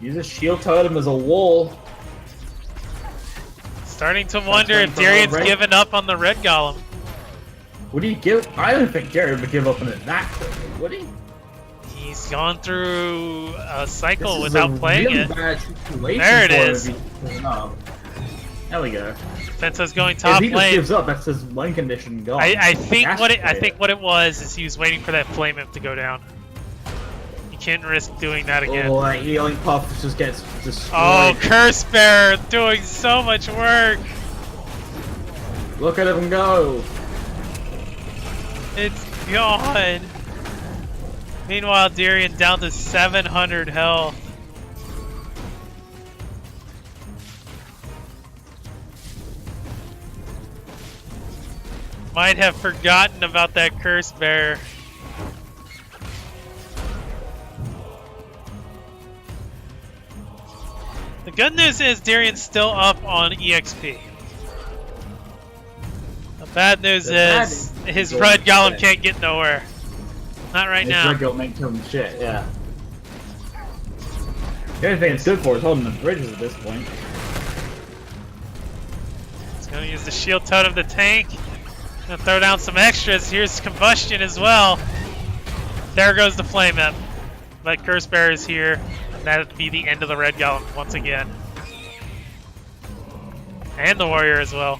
[SPEAKER 3] Use a shield totem as a wall.
[SPEAKER 1] Starting to wonder if
[SPEAKER 3] from
[SPEAKER 1] Darian's
[SPEAKER 3] red.
[SPEAKER 1] given up on the Red Golem.
[SPEAKER 3] Would he give? I don't think Darren would give up on it that quickly, would he?
[SPEAKER 1] He's gone through a cycle
[SPEAKER 3] This is
[SPEAKER 1] without
[SPEAKER 3] a
[SPEAKER 1] playing
[SPEAKER 3] really
[SPEAKER 1] it.
[SPEAKER 3] bad situation
[SPEAKER 1] There it
[SPEAKER 3] for him
[SPEAKER 1] is.
[SPEAKER 3] if he gives up. There we go.
[SPEAKER 1] Pento's going
[SPEAKER 3] If
[SPEAKER 1] top
[SPEAKER 3] he just
[SPEAKER 1] lane.
[SPEAKER 3] gives up, that's his win condition gone.
[SPEAKER 1] I think
[SPEAKER 3] That's
[SPEAKER 1] what it I
[SPEAKER 3] fair.
[SPEAKER 1] think what it was is he was waiting for that Flame Imp to go down. You can't risk doing that again.
[SPEAKER 3] Oh, that healing puff just gets destroyed.
[SPEAKER 1] Oh, Curse Bearer doing so much work.
[SPEAKER 3] Look at him go.
[SPEAKER 1] It's gone. Meanwhile, Darian down to 700 health. Might have forgotten about that Curse Bearer. The good news is Darian's still up on EXP. The bad news is His red golem can't get nowhere. Not right
[SPEAKER 3] His
[SPEAKER 1] now.
[SPEAKER 3] red golem ain't killing shit, yeah. The only thing it's good for is holding the bridges at this point.
[SPEAKER 1] He's gonna use the shield totem of the tank. Gonna throw down some extras. Here's combustion as well. There goes the flame imp. But Curse Bear is here. And that'll be the end of the red golem once again. And the warrior as well.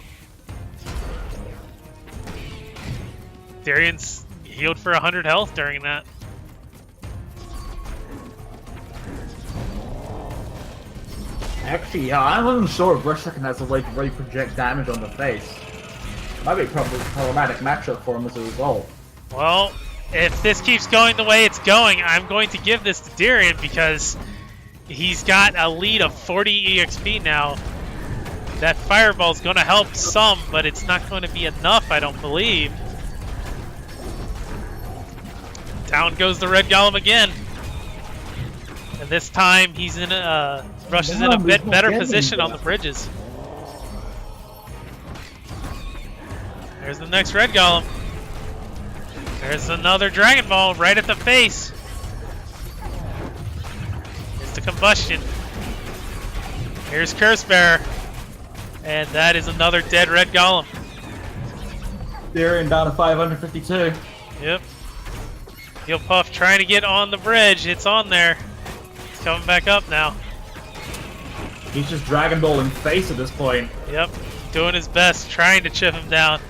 [SPEAKER 1] Darian's healed for 100 health during that.
[SPEAKER 3] Actually, yeah, I wasn't sure if Rush Second has a way to really project damage on the face. Might be probably a problematic matchup for him as a result.
[SPEAKER 1] Well, if this keeps going the way it's going, I'm going to give this to Darian because he's got a lead of 40 EXP now. That fireball's going to help some, but it's not going to be enough, I don't believe. Down goes the red golem again. And this time he's in a Rush is in a bit better position on the bridges. There's the next red golem. There's another Dragon Ball right at the face. It's the combustion. Here's Curse Bearer. And that is another dead red golem.
[SPEAKER 3] Darian down to 552.
[SPEAKER 1] Yep. Heal Puff trying to get on the bridge. It's on there. It's coming back up now.
[SPEAKER 3] He's just Dragon Balling face at this point.
[SPEAKER 1] Yep. Doing his best, trying to chip him down.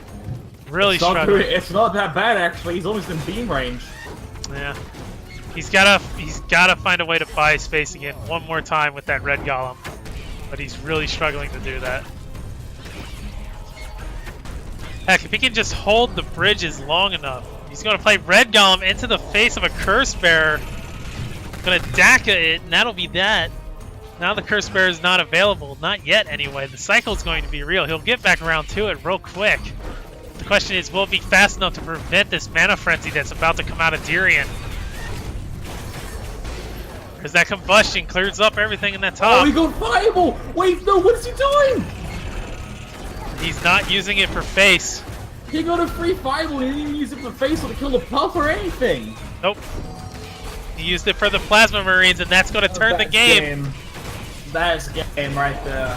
[SPEAKER 1] Really struggling.
[SPEAKER 3] It's not that bad actually. He's almost in beam range.
[SPEAKER 1] Yeah. He's gotta find a way to buy space again one more time with that red golem. But he's really struggling to do that. Heck, if he can just hold the bridges long enough, he's gonna play red golem into the face of a curse bearer. Gonna DACA it, and that'll be that. Now the curse bearer is not available, not yet anyway. The cycle is going to be real. He'll get back around to it real quick. The question is, will it be fast enough to prevent this mana frenzy that's about to come out of Darian? Because that combustion clears up everything in that top.
[SPEAKER 3] Oh, he got fireball! Wait, no, what is he doing?
[SPEAKER 1] He's not using it for face.
[SPEAKER 3] He got a free fireball, he didn't even use it for face or to kill the puff or anything.
[SPEAKER 1] Nope. He used it for the Plasma Marines, and that's going to turn the game.
[SPEAKER 3] That's game right there.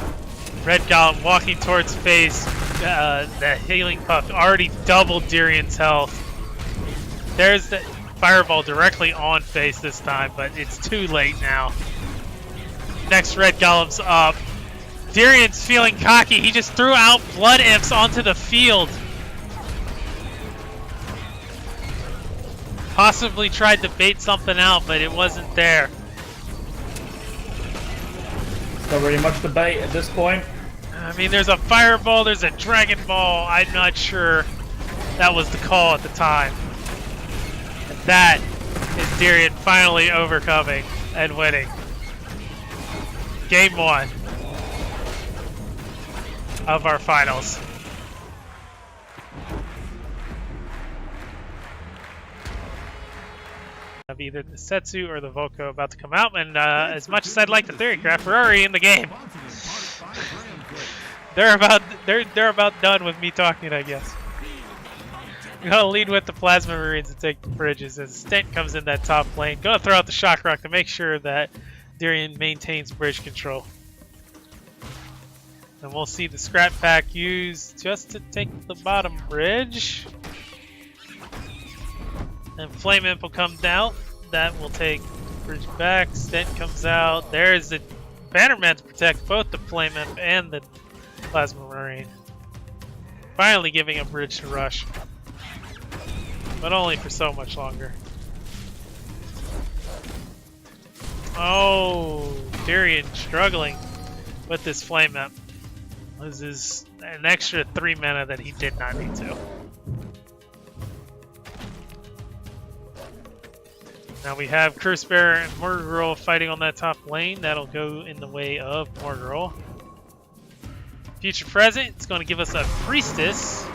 [SPEAKER 1] Red Golem walking towards face. The healing puff already doubled Darian's health. There's the fireball directly on face this time, but it's too late now. Next red golem's up. Darian's feeling cocky. He just threw out blood imps onto the field. Possibly tried to bait something out, but it wasn't there.
[SPEAKER 2] Not really much debate at this point.
[SPEAKER 1] I mean, there's a fireball, there's a Dragon Ball. I'm not sure that was the call at the time. And that is Darian finally overcoming and winning. Game 1 of our finals. Of either the Setsu or the Volko about to come out, and as much as I'd like to theorycraft, we're already in the game. They're about done with me talking, I guess. I'm gonna lead with the Plasma Marines and take the bridges as Stent comes in that top lane. Gonna throw out the Shock Rock to make sure that Darian maintains bridge control. And we'll see the Scrap Pack used just to take the bottom bridge. And Flame Imp will come down. That will take bridge back. Stent comes out. There's the Bannerman to protect both the Flame Imp and the Plasma Marine. Finally giving a bridge to Rush. But only for so much longer. Oh, Darian struggling with this Flame Imp. This is an extra 3 mana that he did not need to. Now we have Curse Bearer and Morgirl fighting on that top lane. That'll go in the way of Morgirl. Future Present, it's going to give us a Priestess.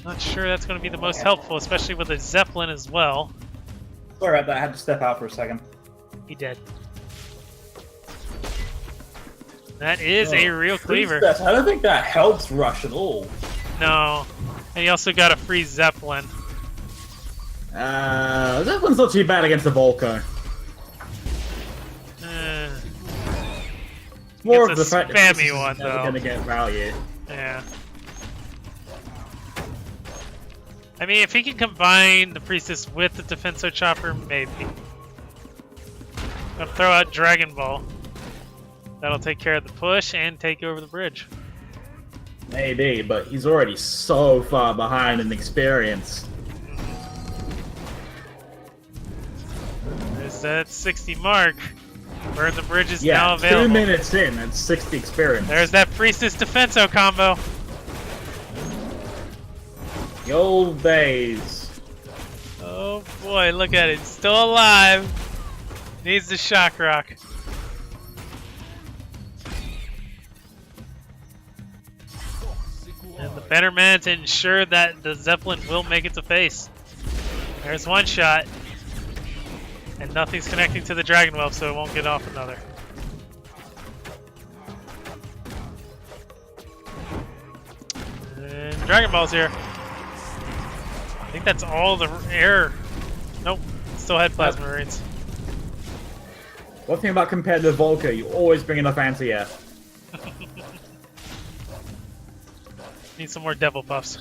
[SPEAKER 1] Not sure that's going to be the most helpful, especially with a Zeppelin as well.
[SPEAKER 2] Sorry about that, I had to step out for a second.
[SPEAKER 1] He did. That is a real cleaver.
[SPEAKER 2] I don't think that helps Rush at all.
[SPEAKER 1] No. And he also got a free Zeppelin.
[SPEAKER 3] Zeppelin's not too bad against the Volko. More
[SPEAKER 1] It's
[SPEAKER 3] of
[SPEAKER 1] a
[SPEAKER 3] the fact that
[SPEAKER 1] spammy
[SPEAKER 3] this is
[SPEAKER 1] one,
[SPEAKER 3] never
[SPEAKER 1] though.
[SPEAKER 3] going to get value.
[SPEAKER 1] Yeah. I mean, if he can combine the Priestess with the Defenso Chopper, maybe. Gonna throw out Dragon Ball. That'll take care of the push and take over the bridge.
[SPEAKER 3] Maybe, but he's already so far behind in experience.
[SPEAKER 1] There's that 60 mark. Burn the bridge is
[SPEAKER 3] Yeah,
[SPEAKER 1] now available.
[SPEAKER 3] 2 minutes in, that's 60 experience.
[SPEAKER 1] There's that Priestess Defenso combo.
[SPEAKER 3] The old days.
[SPEAKER 1] Oh boy, look at it. Still alive. Needs the shock rock. And the better man to ensure that the Zeppelin will make it to face. There's one shot. And nothing's connecting to the Dragon Whelp, so it won't get off another. And Dragon Ball's here. I think that's all the air. Nope. Still had Plasma Marines.
[SPEAKER 3] One thing about competitive Volker, you always bring enough anti-air.
[SPEAKER 1] Need some more Devil Puffs.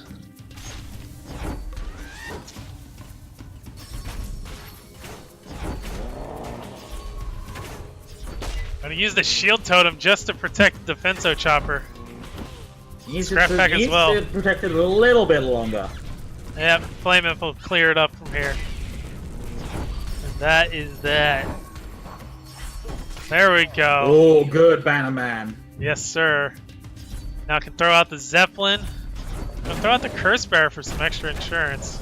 [SPEAKER 1] Gonna use the shield totem just to protect the Defenso Chopper. Scrap pack as well.
[SPEAKER 3] To protect it a little bit longer.
[SPEAKER 1] Yep, Flame Imp will clear it up from here. And that is that. There we go.
[SPEAKER 3] Oh, good, Banner Man.
[SPEAKER 1] Yes, sir. Now I can throw out the Zeppelin. I'm gonna throw out the Curse Bearer for some extra insurance.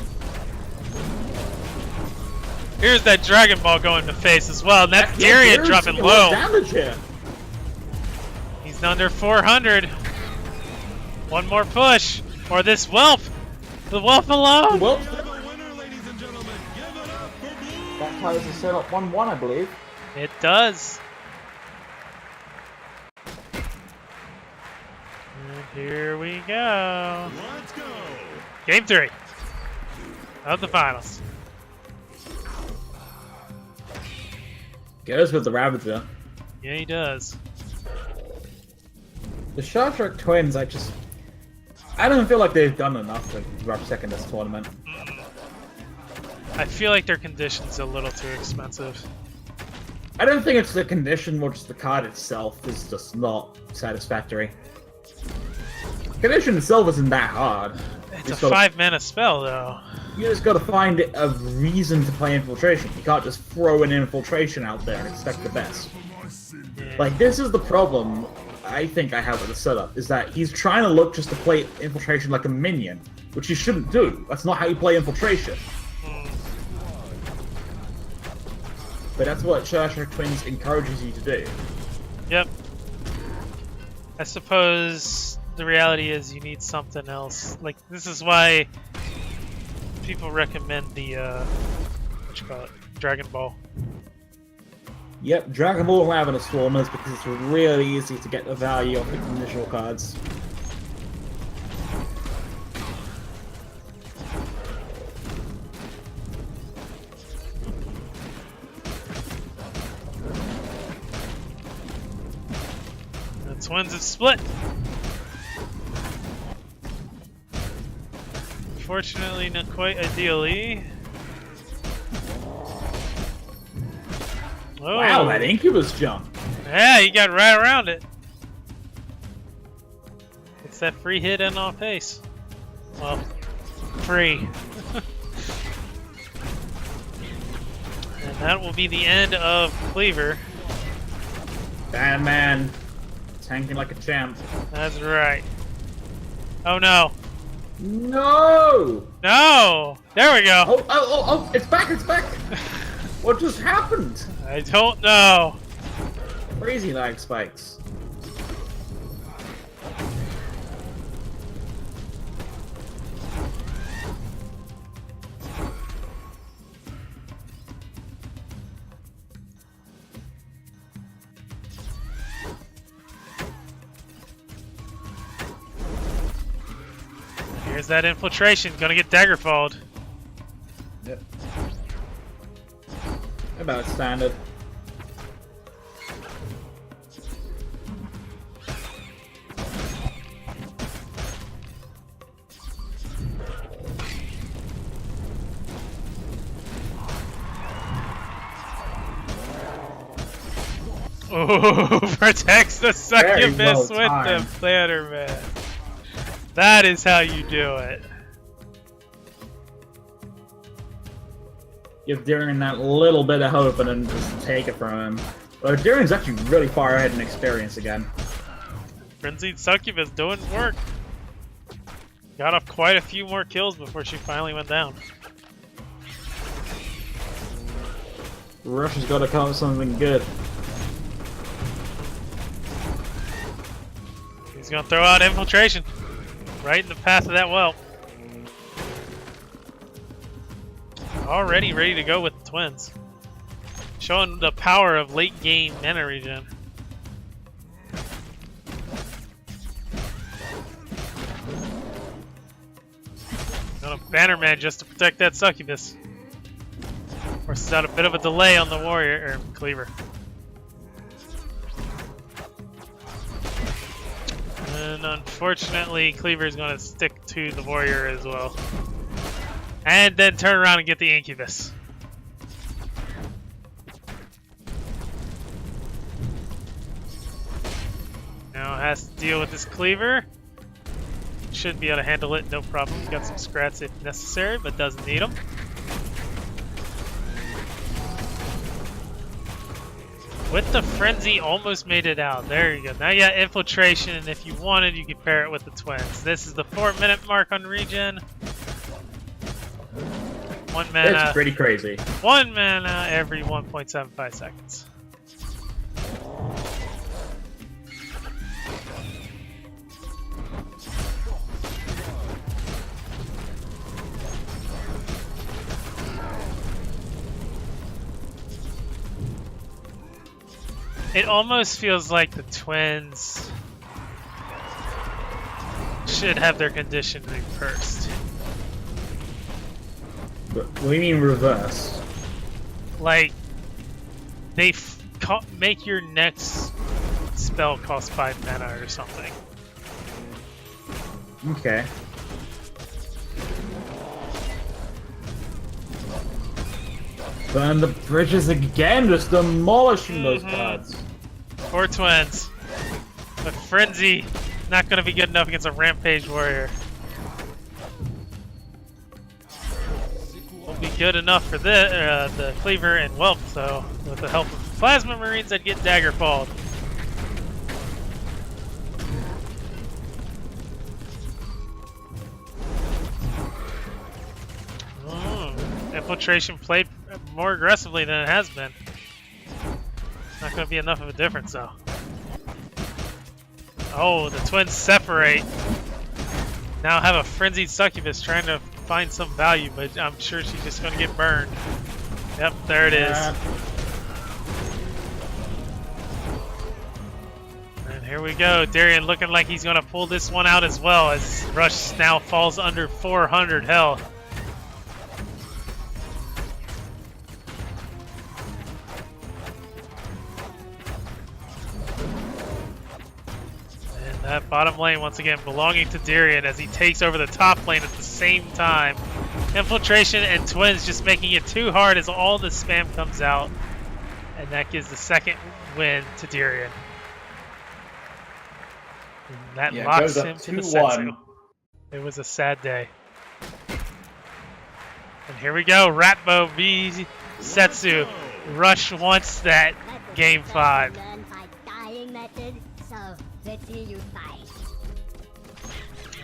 [SPEAKER 1] Here's that Dragon Ball going to face as well. And that's Darian dropping low.
[SPEAKER 3] Damage here.
[SPEAKER 1] He's under 400. One more push. Or this Whelp. The Whelp alone.
[SPEAKER 3] Well,
[SPEAKER 5] We have a winner, ladies and gentlemen. Give it up for Blue.
[SPEAKER 3] that ties the set up 1-1, I believe.
[SPEAKER 1] It does. And here we go.
[SPEAKER 5] Let's go.
[SPEAKER 1] Game 3 of the finals.
[SPEAKER 3] Goes with the Ravager.
[SPEAKER 1] Yeah, he does.
[SPEAKER 3] The Shark Shark Twins, I don't feel like they've done enough to rush second this tournament.
[SPEAKER 1] I feel like their condition's a little too expensive.
[SPEAKER 3] I don't think it's the condition, or just the card itself is just not satisfactory. Condition itself isn't that hard.
[SPEAKER 1] It's a 5-mana spell, though.
[SPEAKER 3] You just gotta find a reason to play Infiltration. You can't just throw an Infiltration out there and expect the best.
[SPEAKER 1] Yeah.
[SPEAKER 3] Like, this is the problem I think I have with the setup, is that he's trying to look just to play Infiltration like a minion, which you shouldn't do. That's not how you play Infiltration. But that's what Shark Shark Twins encourages you to do.
[SPEAKER 1] Yep. I suppose the reality is you need something else. Like, this is why people recommend the, what you call it, Dragon Ball.
[SPEAKER 3] Yep, Dragon Ball Ravenous Swarmers, because it's really easy to get the value of the conditional cards.
[SPEAKER 1] The Twins have split. Unfortunately, not quite ideally. Oh.
[SPEAKER 3] Wow, that Incubus jump!
[SPEAKER 1] Yeah, he got right around it. It's that free hit and off pace. Well, free. And that will be the end of Cleaver.
[SPEAKER 3] Man, tanking like a champ.
[SPEAKER 1] That's right. Oh no.
[SPEAKER 3] No!
[SPEAKER 1] No! There we go.
[SPEAKER 3] Oh, it's back, it's back! What just happened?
[SPEAKER 1] I don't know.
[SPEAKER 3] Crazy lag spikes.
[SPEAKER 1] that infiltration. Gonna get daggerfalled.
[SPEAKER 2] Yep.
[SPEAKER 3] About standard.
[SPEAKER 1] Oh, protects the succubus
[SPEAKER 3] well
[SPEAKER 1] with the
[SPEAKER 3] timed.
[SPEAKER 1] planter, man. That is how you do it.
[SPEAKER 3] Give Darian that little bit of hope and then just take it from him. But Darian's actually really far ahead in experience again.
[SPEAKER 1] Frenzied succubus doing work. Got off quite a few more kills before she finally went down.
[SPEAKER 3] Rush has got to come up with something good.
[SPEAKER 1] He's gonna throw out infiltration. Right in the path of that well. Already ready to go with the twins. Showing the power of late game mana regen. Got a Bannerman just to protect that succubus. Forces out a bit of a delay on the warrior or cleaver. And unfortunately, Cleaver is going to stick to the warrior as well. And then turn around and get the incubus. Now has to deal with this Cleaver. Should be able to handle it, no problem. Got some scrats if necessary, but doesn't need them. With the frenzy, almost made it out. There you go. Now you got infiltration, and if you wanted, you could pair it with the twins. This is the 4-minute mark on regen. 1 mana.
[SPEAKER 3] It's pretty crazy.
[SPEAKER 1] 1 mana every 1.75 seconds. It almost feels like the twins should have their condition reversed.
[SPEAKER 3] What do you mean reversed?
[SPEAKER 1] Like, they make your next spell cost 5 mana or something.
[SPEAKER 3] Okay. Burn the bridges again, just demolishing those cards.
[SPEAKER 1] Poor twins. But Frenzy, not going to be good enough against a Rampage Warrior. Will be good enough for the Cleaver and Whelp, though. With the help of Plasma Marines that get daggerfalled. Infiltration played more aggressively than it has been. Not going to be enough of a difference, though. Oh, the twins separate. Now have a frenzied succubus trying to find some value, but I'm sure she's just going to get burned. Yep, there it is. And here we go. Darian looking like he's going to pull this one out as well, as Rush now falls under 400 health. That bottom lane once again belonging to Darian as he takes over the top lane at the same time. Infiltration and twins just making it too hard as all the spam comes out. And that gives the second win to Darian. And that locks him to the Setsu. It was a sad day. And here we go, Ratbo v Setsu. Rush wants that game 5.
[SPEAKER 4] Learn by dying method, so let's see you fight.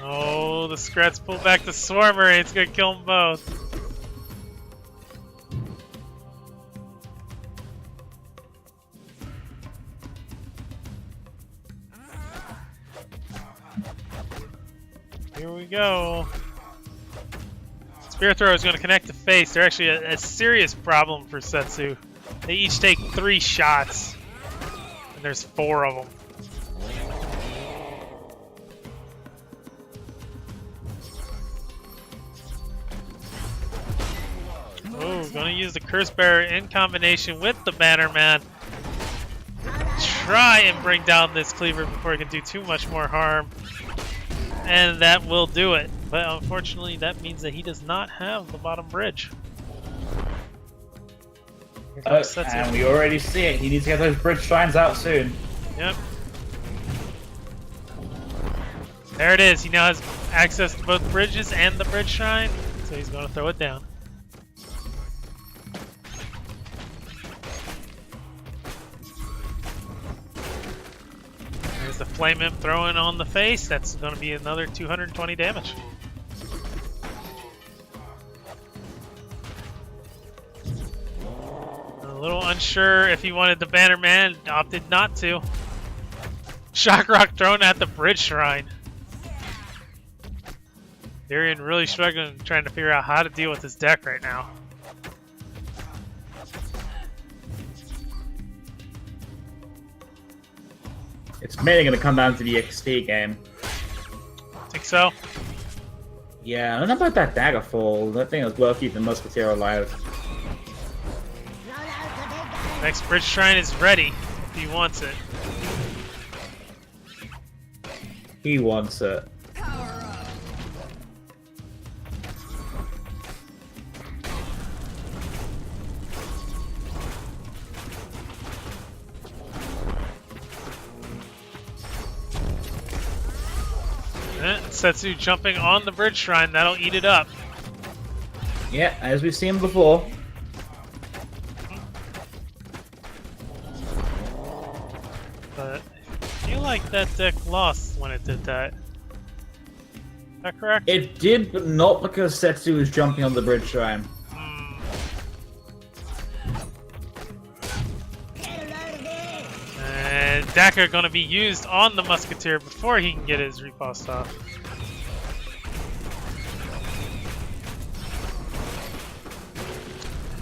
[SPEAKER 1] Oh, the Scrats pull back the Swarmer. It's gonna kill them both. Here we go. Spear Throw is going to connect the face. They're actually a serious problem for Setsu. They each take 3 shots, and there's 4 of them. Oh, gonna use the Curse Bearer in combination with the Bannerman. Try and bring down this Cleaver before he can do too much more harm. And that will do it. But unfortunately, that means that he does not have the bottom bridge.
[SPEAKER 2] And we already see it. He needs to get those bridge shrines out soon.
[SPEAKER 1] Yep. There it is. He now has access to both bridges and the bridge shrine, so he's going to throw it down. There's the Flame Imp throwing on the face. That's going to be another 220 damage. A little unsure if he wanted the Bannerman, opted not to. Shock Rock thrown at the bridge shrine. Darian really struggling trying to figure out how to deal with his deck right now.
[SPEAKER 3] It's mainly going to come down to the XP game.
[SPEAKER 1] Think so?
[SPEAKER 3] Yeah, I don't know about that Daggerfall. That thing was worth keeping Musketeer alive.
[SPEAKER 1] Next bridge shrine is ready if he wants it.
[SPEAKER 3] He wants it.
[SPEAKER 1] Setsu jumping on the bridge shrine, that'll eat it up.
[SPEAKER 3] Yeah, as we've seen before.
[SPEAKER 1] But I feel like that deck lost when it did that. Is that correct?
[SPEAKER 3] It did, but not because Setsu was jumping on the bridge shrine.
[SPEAKER 1] And Daka gonna be used on the Musketeer before he can get his riposte off.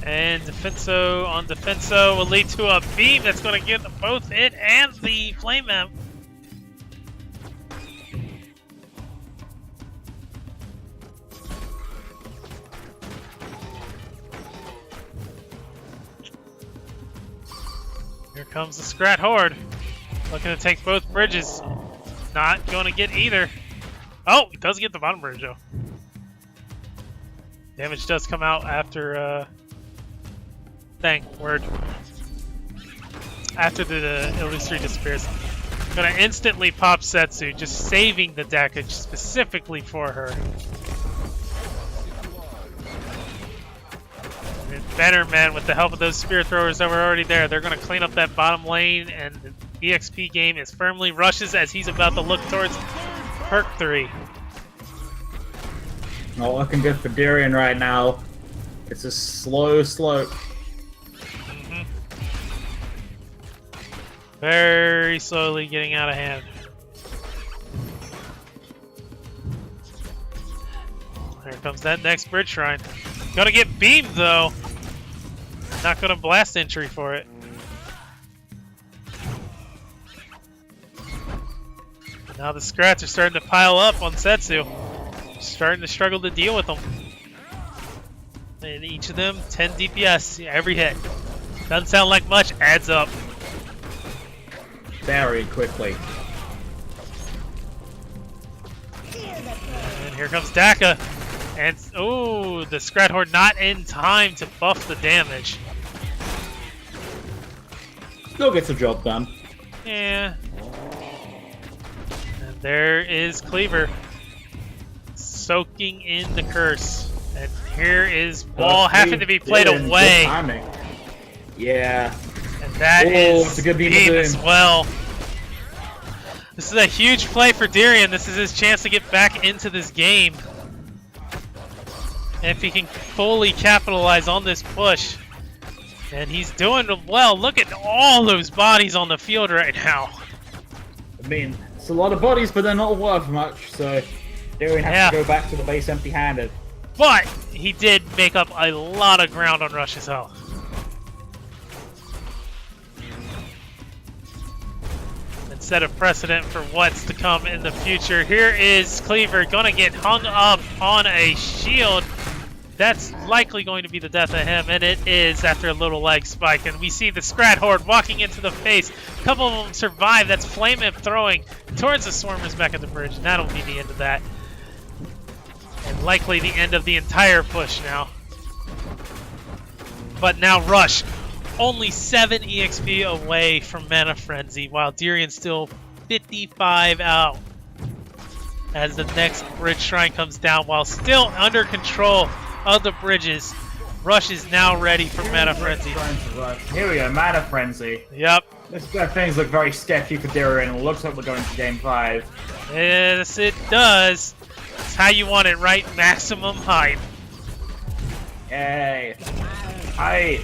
[SPEAKER 1] And Defenso on Defenso will lead to a beam that's going to get both it and the Flame Imp. Here comes the Scrat Horde. Looking to take both bridges. Not going to get either. Oh, he does get the bottom bridge though. Damage does come out after after the illusory disappears. Gonna instantly pop Setsu, just saving the deck specifically for her. And Bannerman, with the help of those spear throwers that were already there, they're gonna clean up that bottom lane, and the EXP game is firmly rushes as he's about to look towards Perk 3.
[SPEAKER 3] Not looking good for Darian right now. It's a slow slope.
[SPEAKER 1] Very slowly getting out of hand. Here comes that next bridge shrine. Gonna get beamed though. Not gonna blast entry for it. Now the scrats are starting to pile up on Setsu. Starting to struggle to deal with them. And each of them 10 DPS every hit. Doesn't sound like much, adds up.
[SPEAKER 3] Very quickly.
[SPEAKER 1] And here comes Daka. And oh, the Scrat Horde not in time to buff the damage.
[SPEAKER 3] Still gets the job done.
[SPEAKER 1] Yeah. And there is Cleaver. Soaking in the curse. And here is ball having to be played away.
[SPEAKER 3] Yeah.
[SPEAKER 1] And that is
[SPEAKER 3] it's a good beam
[SPEAKER 1] as well. This is a huge play for Darian. This is his chance to get back into this game. And if he can fully capitalize on this push. And he's doing well. Look at all those bodies on the field right now.
[SPEAKER 3] I mean, it's a lot of bodies, but they're not worth much, so Darian has to go back to the base empty-handed.
[SPEAKER 1] But he did make up a lot of ground on Rush's health. And set a precedent for what's to come in the future. Here is Cleaver gonna get hung up on a shield. That's likely going to be the death of him, and it is after a little leg spike. And we see the Scrat Horde walking into the face. A couple of them survive. That's Flame Imp throwing towards the Swarmers back at the bridge, and that'll be the end of that. And likely the end of the entire push now. But now Rush, only 7 EXP away from Mana Frenzy, while Dyrion's still 55 out. As the next bridge shrine comes down, while still under control of the bridges, Rush is now ready for Mana Frenzy.
[SPEAKER 3] Here we go, Mana Frenzy.
[SPEAKER 1] Yep.
[SPEAKER 3] This is where things look very sketchy for Darian, and it looks like we're going to Game 5.
[SPEAKER 1] Yes, it does. It's how you want it, right? Maximum hype.
[SPEAKER 3] Yay. Hype.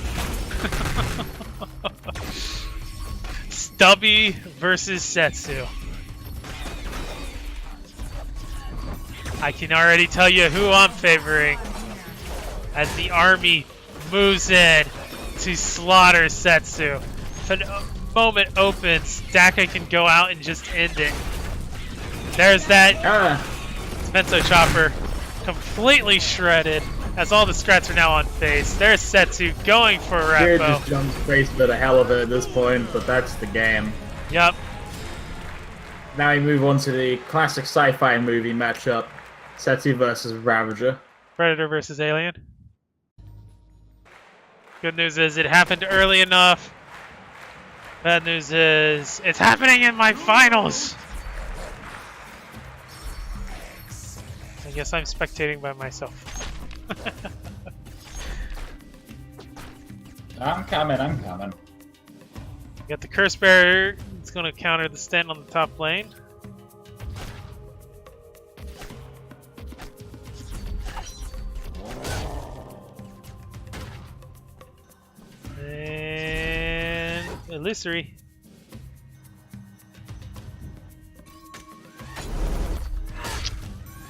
[SPEAKER 1] Stubby versus Setsu. I can already tell you who I'm favoring as the army moves in to slaughter Setsu. If a moment opens, Daka can go out and just end it. There's that Spenso Chopper completely shredded as all the Scrats are now on face. There's Setsu going for a
[SPEAKER 3] Here
[SPEAKER 1] Rappo.
[SPEAKER 3] just jumps face for the hell of it at this point, but that's the game.
[SPEAKER 1] Yep.
[SPEAKER 3] Now we move on to the classic sci-fi movie matchup. Setsu versus Ravager.
[SPEAKER 1] Predator versus Alien. Good news is it happened early enough. Bad news is it's happening in my finals. I guess I'm spectating by myself.
[SPEAKER 2] I'm coming.
[SPEAKER 1] Got the Curse Bearer. It's going to counter the Sten on the top lane. And Illusory.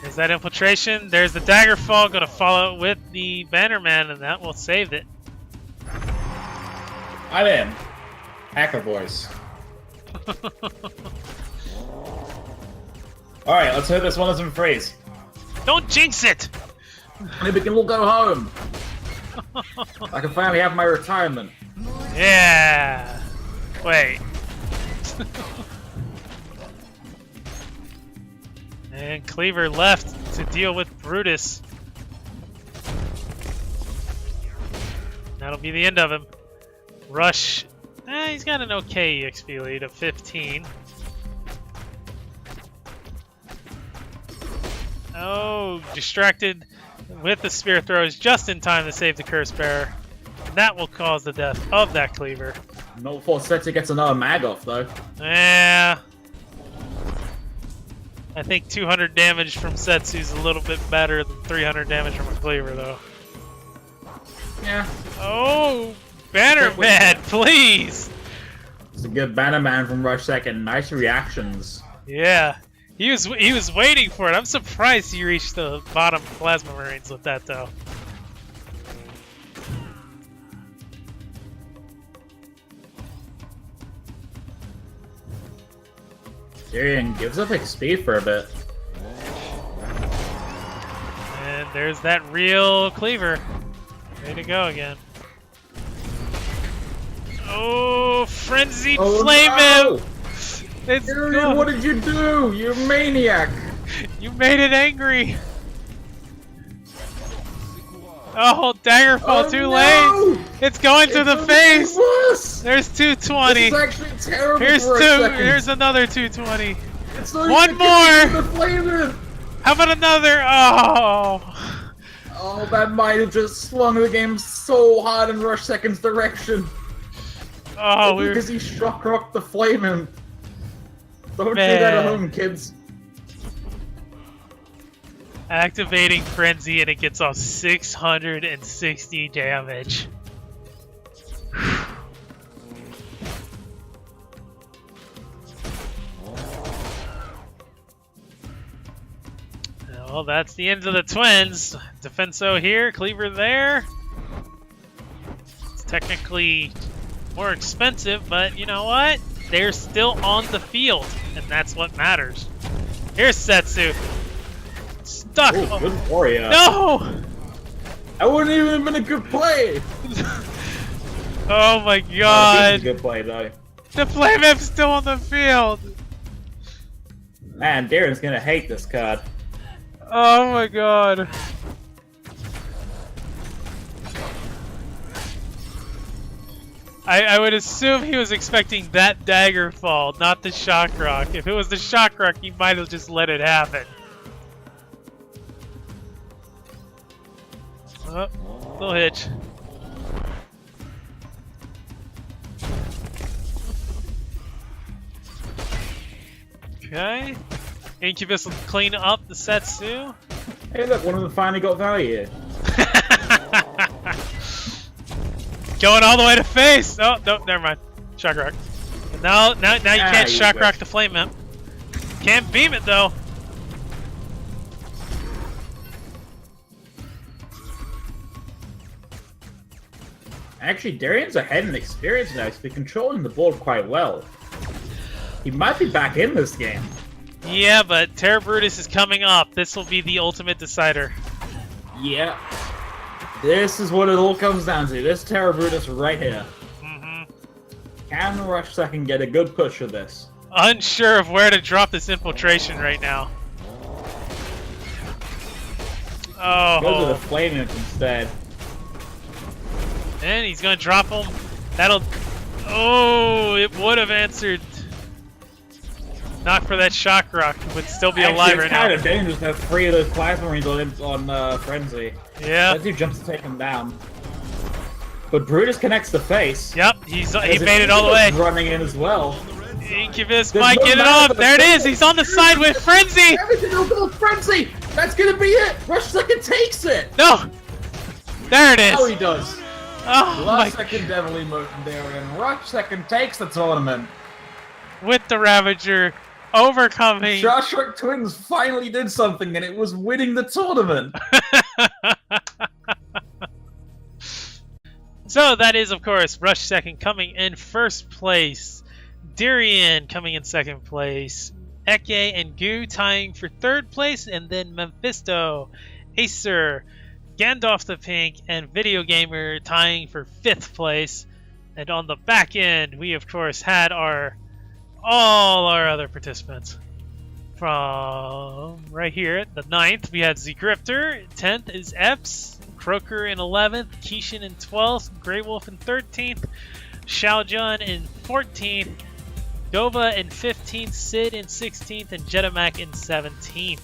[SPEAKER 1] There's that infiltration. There's the Daggerfall. Gonna follow with the Bannerman, and that will save it.
[SPEAKER 2] I'm in. Hacker voice. Alright, let's hope this one doesn't freeze.
[SPEAKER 1] Don't jinx it!
[SPEAKER 3] Maybe we can all go home. I can finally have my retirement.
[SPEAKER 1] Yeah. Wait. And Cleaver left to deal with Brutus. That'll be the end of him. Rush. He's got an okay EXP lead of 15. Oh, distracted with the Spear Throws just in time to save the Curse Bearer. And that will cause the death of that Cleaver.
[SPEAKER 3] Not before Setsu gets another mag off, though.
[SPEAKER 1] Yeah. I think 200 damage from Setsu's a little bit better than 300 damage from a Cleaver, though.
[SPEAKER 3] Yeah.
[SPEAKER 1] Oh, Bannerman, please!
[SPEAKER 3] It's a good Bannerman from Rush second. Nice reactions.
[SPEAKER 1] Yeah. He was waiting for it. I'm surprised he reached the bottom Plasma Marines with that, though.
[SPEAKER 3] Tyrion gives up XP for a bit.
[SPEAKER 1] And there's that real Cleaver. Way to go again. Oh, Frenzied Flame Imp! It's
[SPEAKER 3] Tyrion,
[SPEAKER 1] gone.
[SPEAKER 3] what did you do? You maniac!
[SPEAKER 1] You made it angry! Oh, Daggerfall, too late! It's going to the face!
[SPEAKER 3] Worse.
[SPEAKER 1] There's 220.
[SPEAKER 3] This is actually terrible.
[SPEAKER 1] Here's
[SPEAKER 3] for a
[SPEAKER 1] two.
[SPEAKER 3] second.
[SPEAKER 1] Here's another 220.
[SPEAKER 3] It's not
[SPEAKER 1] One
[SPEAKER 3] even
[SPEAKER 1] more!
[SPEAKER 3] the flavor.
[SPEAKER 1] How about another? Oh!
[SPEAKER 3] Oh, that might have just swung the game so hard in Rush Second's direction.
[SPEAKER 1] Oh, we were...
[SPEAKER 3] Because he shock rocked the flame imp. Don't
[SPEAKER 1] Man.
[SPEAKER 3] do that at home, kids.
[SPEAKER 1] activating Frenzy and it gets off 660 damage. Well, that's the end of the twins. Defenso here, Cleaver there. It's technically more expensive, but you know what? They're still on the field, and that's what matters. Here's Setsu. Stuck.
[SPEAKER 3] Ooh, good warrior.
[SPEAKER 1] No!
[SPEAKER 2] I wouldn't even have been a good play.
[SPEAKER 1] Oh my
[SPEAKER 3] He's a
[SPEAKER 1] god!
[SPEAKER 3] good play though.
[SPEAKER 1] The Flame Imp's still on the field!
[SPEAKER 3] Man, Darren's gonna hate this card.
[SPEAKER 1] Oh my god. I would assume he was expecting that dagger fall, not the shock rock. If it was the shock rock, he might have just let it happen. Oh, little hitch. Okay. Incubus will clean up the Setsu.
[SPEAKER 3] Hey look, one of them finally got value.
[SPEAKER 1] Going all the way to face! Oh, no, never mind. Shock rock. Now you can't
[SPEAKER 3] you
[SPEAKER 1] shock
[SPEAKER 3] wish.
[SPEAKER 1] rock the Flame Imp. Can't beam it though.
[SPEAKER 3] Actually, Darian's ahead in experience now. He's been controlling the board quite well. He might be back in this game.
[SPEAKER 1] Yeah, but Terra Brutus is coming up. This will be the ultimate decider.
[SPEAKER 3] Yeah. This is what it all comes down to. This Terra Brutus right here. Can Rush Second get a good push of this?
[SPEAKER 1] Unsure of where to drop this infiltration right now.
[SPEAKER 3] Go to the
[SPEAKER 1] Oh,
[SPEAKER 3] Flame Imp instead.
[SPEAKER 1] and he's gonna drop him. That'll. Oh, it would have answered. Not for that shock rock. It would still be alive right
[SPEAKER 3] It's kind
[SPEAKER 1] now.
[SPEAKER 3] of dangerous to have 3 of those Plasma Marines on Frenzy.
[SPEAKER 1] Yeah.
[SPEAKER 3] That dude jumps to take him down. But Brutus connects the face.
[SPEAKER 1] Yep. He
[SPEAKER 3] As
[SPEAKER 1] made it all the way.
[SPEAKER 3] Incubus running in as well.
[SPEAKER 1] Incubus
[SPEAKER 3] There's
[SPEAKER 1] might
[SPEAKER 3] no
[SPEAKER 1] get it
[SPEAKER 3] matter
[SPEAKER 1] off.
[SPEAKER 3] for the
[SPEAKER 1] There it is.
[SPEAKER 3] face.
[SPEAKER 1] He's on the side with Frenzy.
[SPEAKER 3] Everything will go Frenzy! That's gonna be it! Rush Second takes it!
[SPEAKER 1] No. There it is.
[SPEAKER 2] Oh, he does.
[SPEAKER 1] Oh my.
[SPEAKER 2] Last second Devil emotion there, and Rush Second takes the tournament.
[SPEAKER 1] With the Ravager overcoming.
[SPEAKER 2] Joshua Twins finally did something, and it was winning the tournament.
[SPEAKER 1] So that is, of course, Rush Second coming in first place. Darian coming in second place. Eke and Goo tying for third place. And then Mephisto, Acer, Gandalf the Pink, and Video Gamer tying for fifth place. And on the back end, we, of course, had all our other participants. From right here at the 9th, we had Zgrifter. 10th is Epps. Croaker in 11th, Keishan in 12th, Grey Wolf in 13th, Xiaojun in 14th, Gova in 15th, Sid in 16th, and Jetamac in 17th.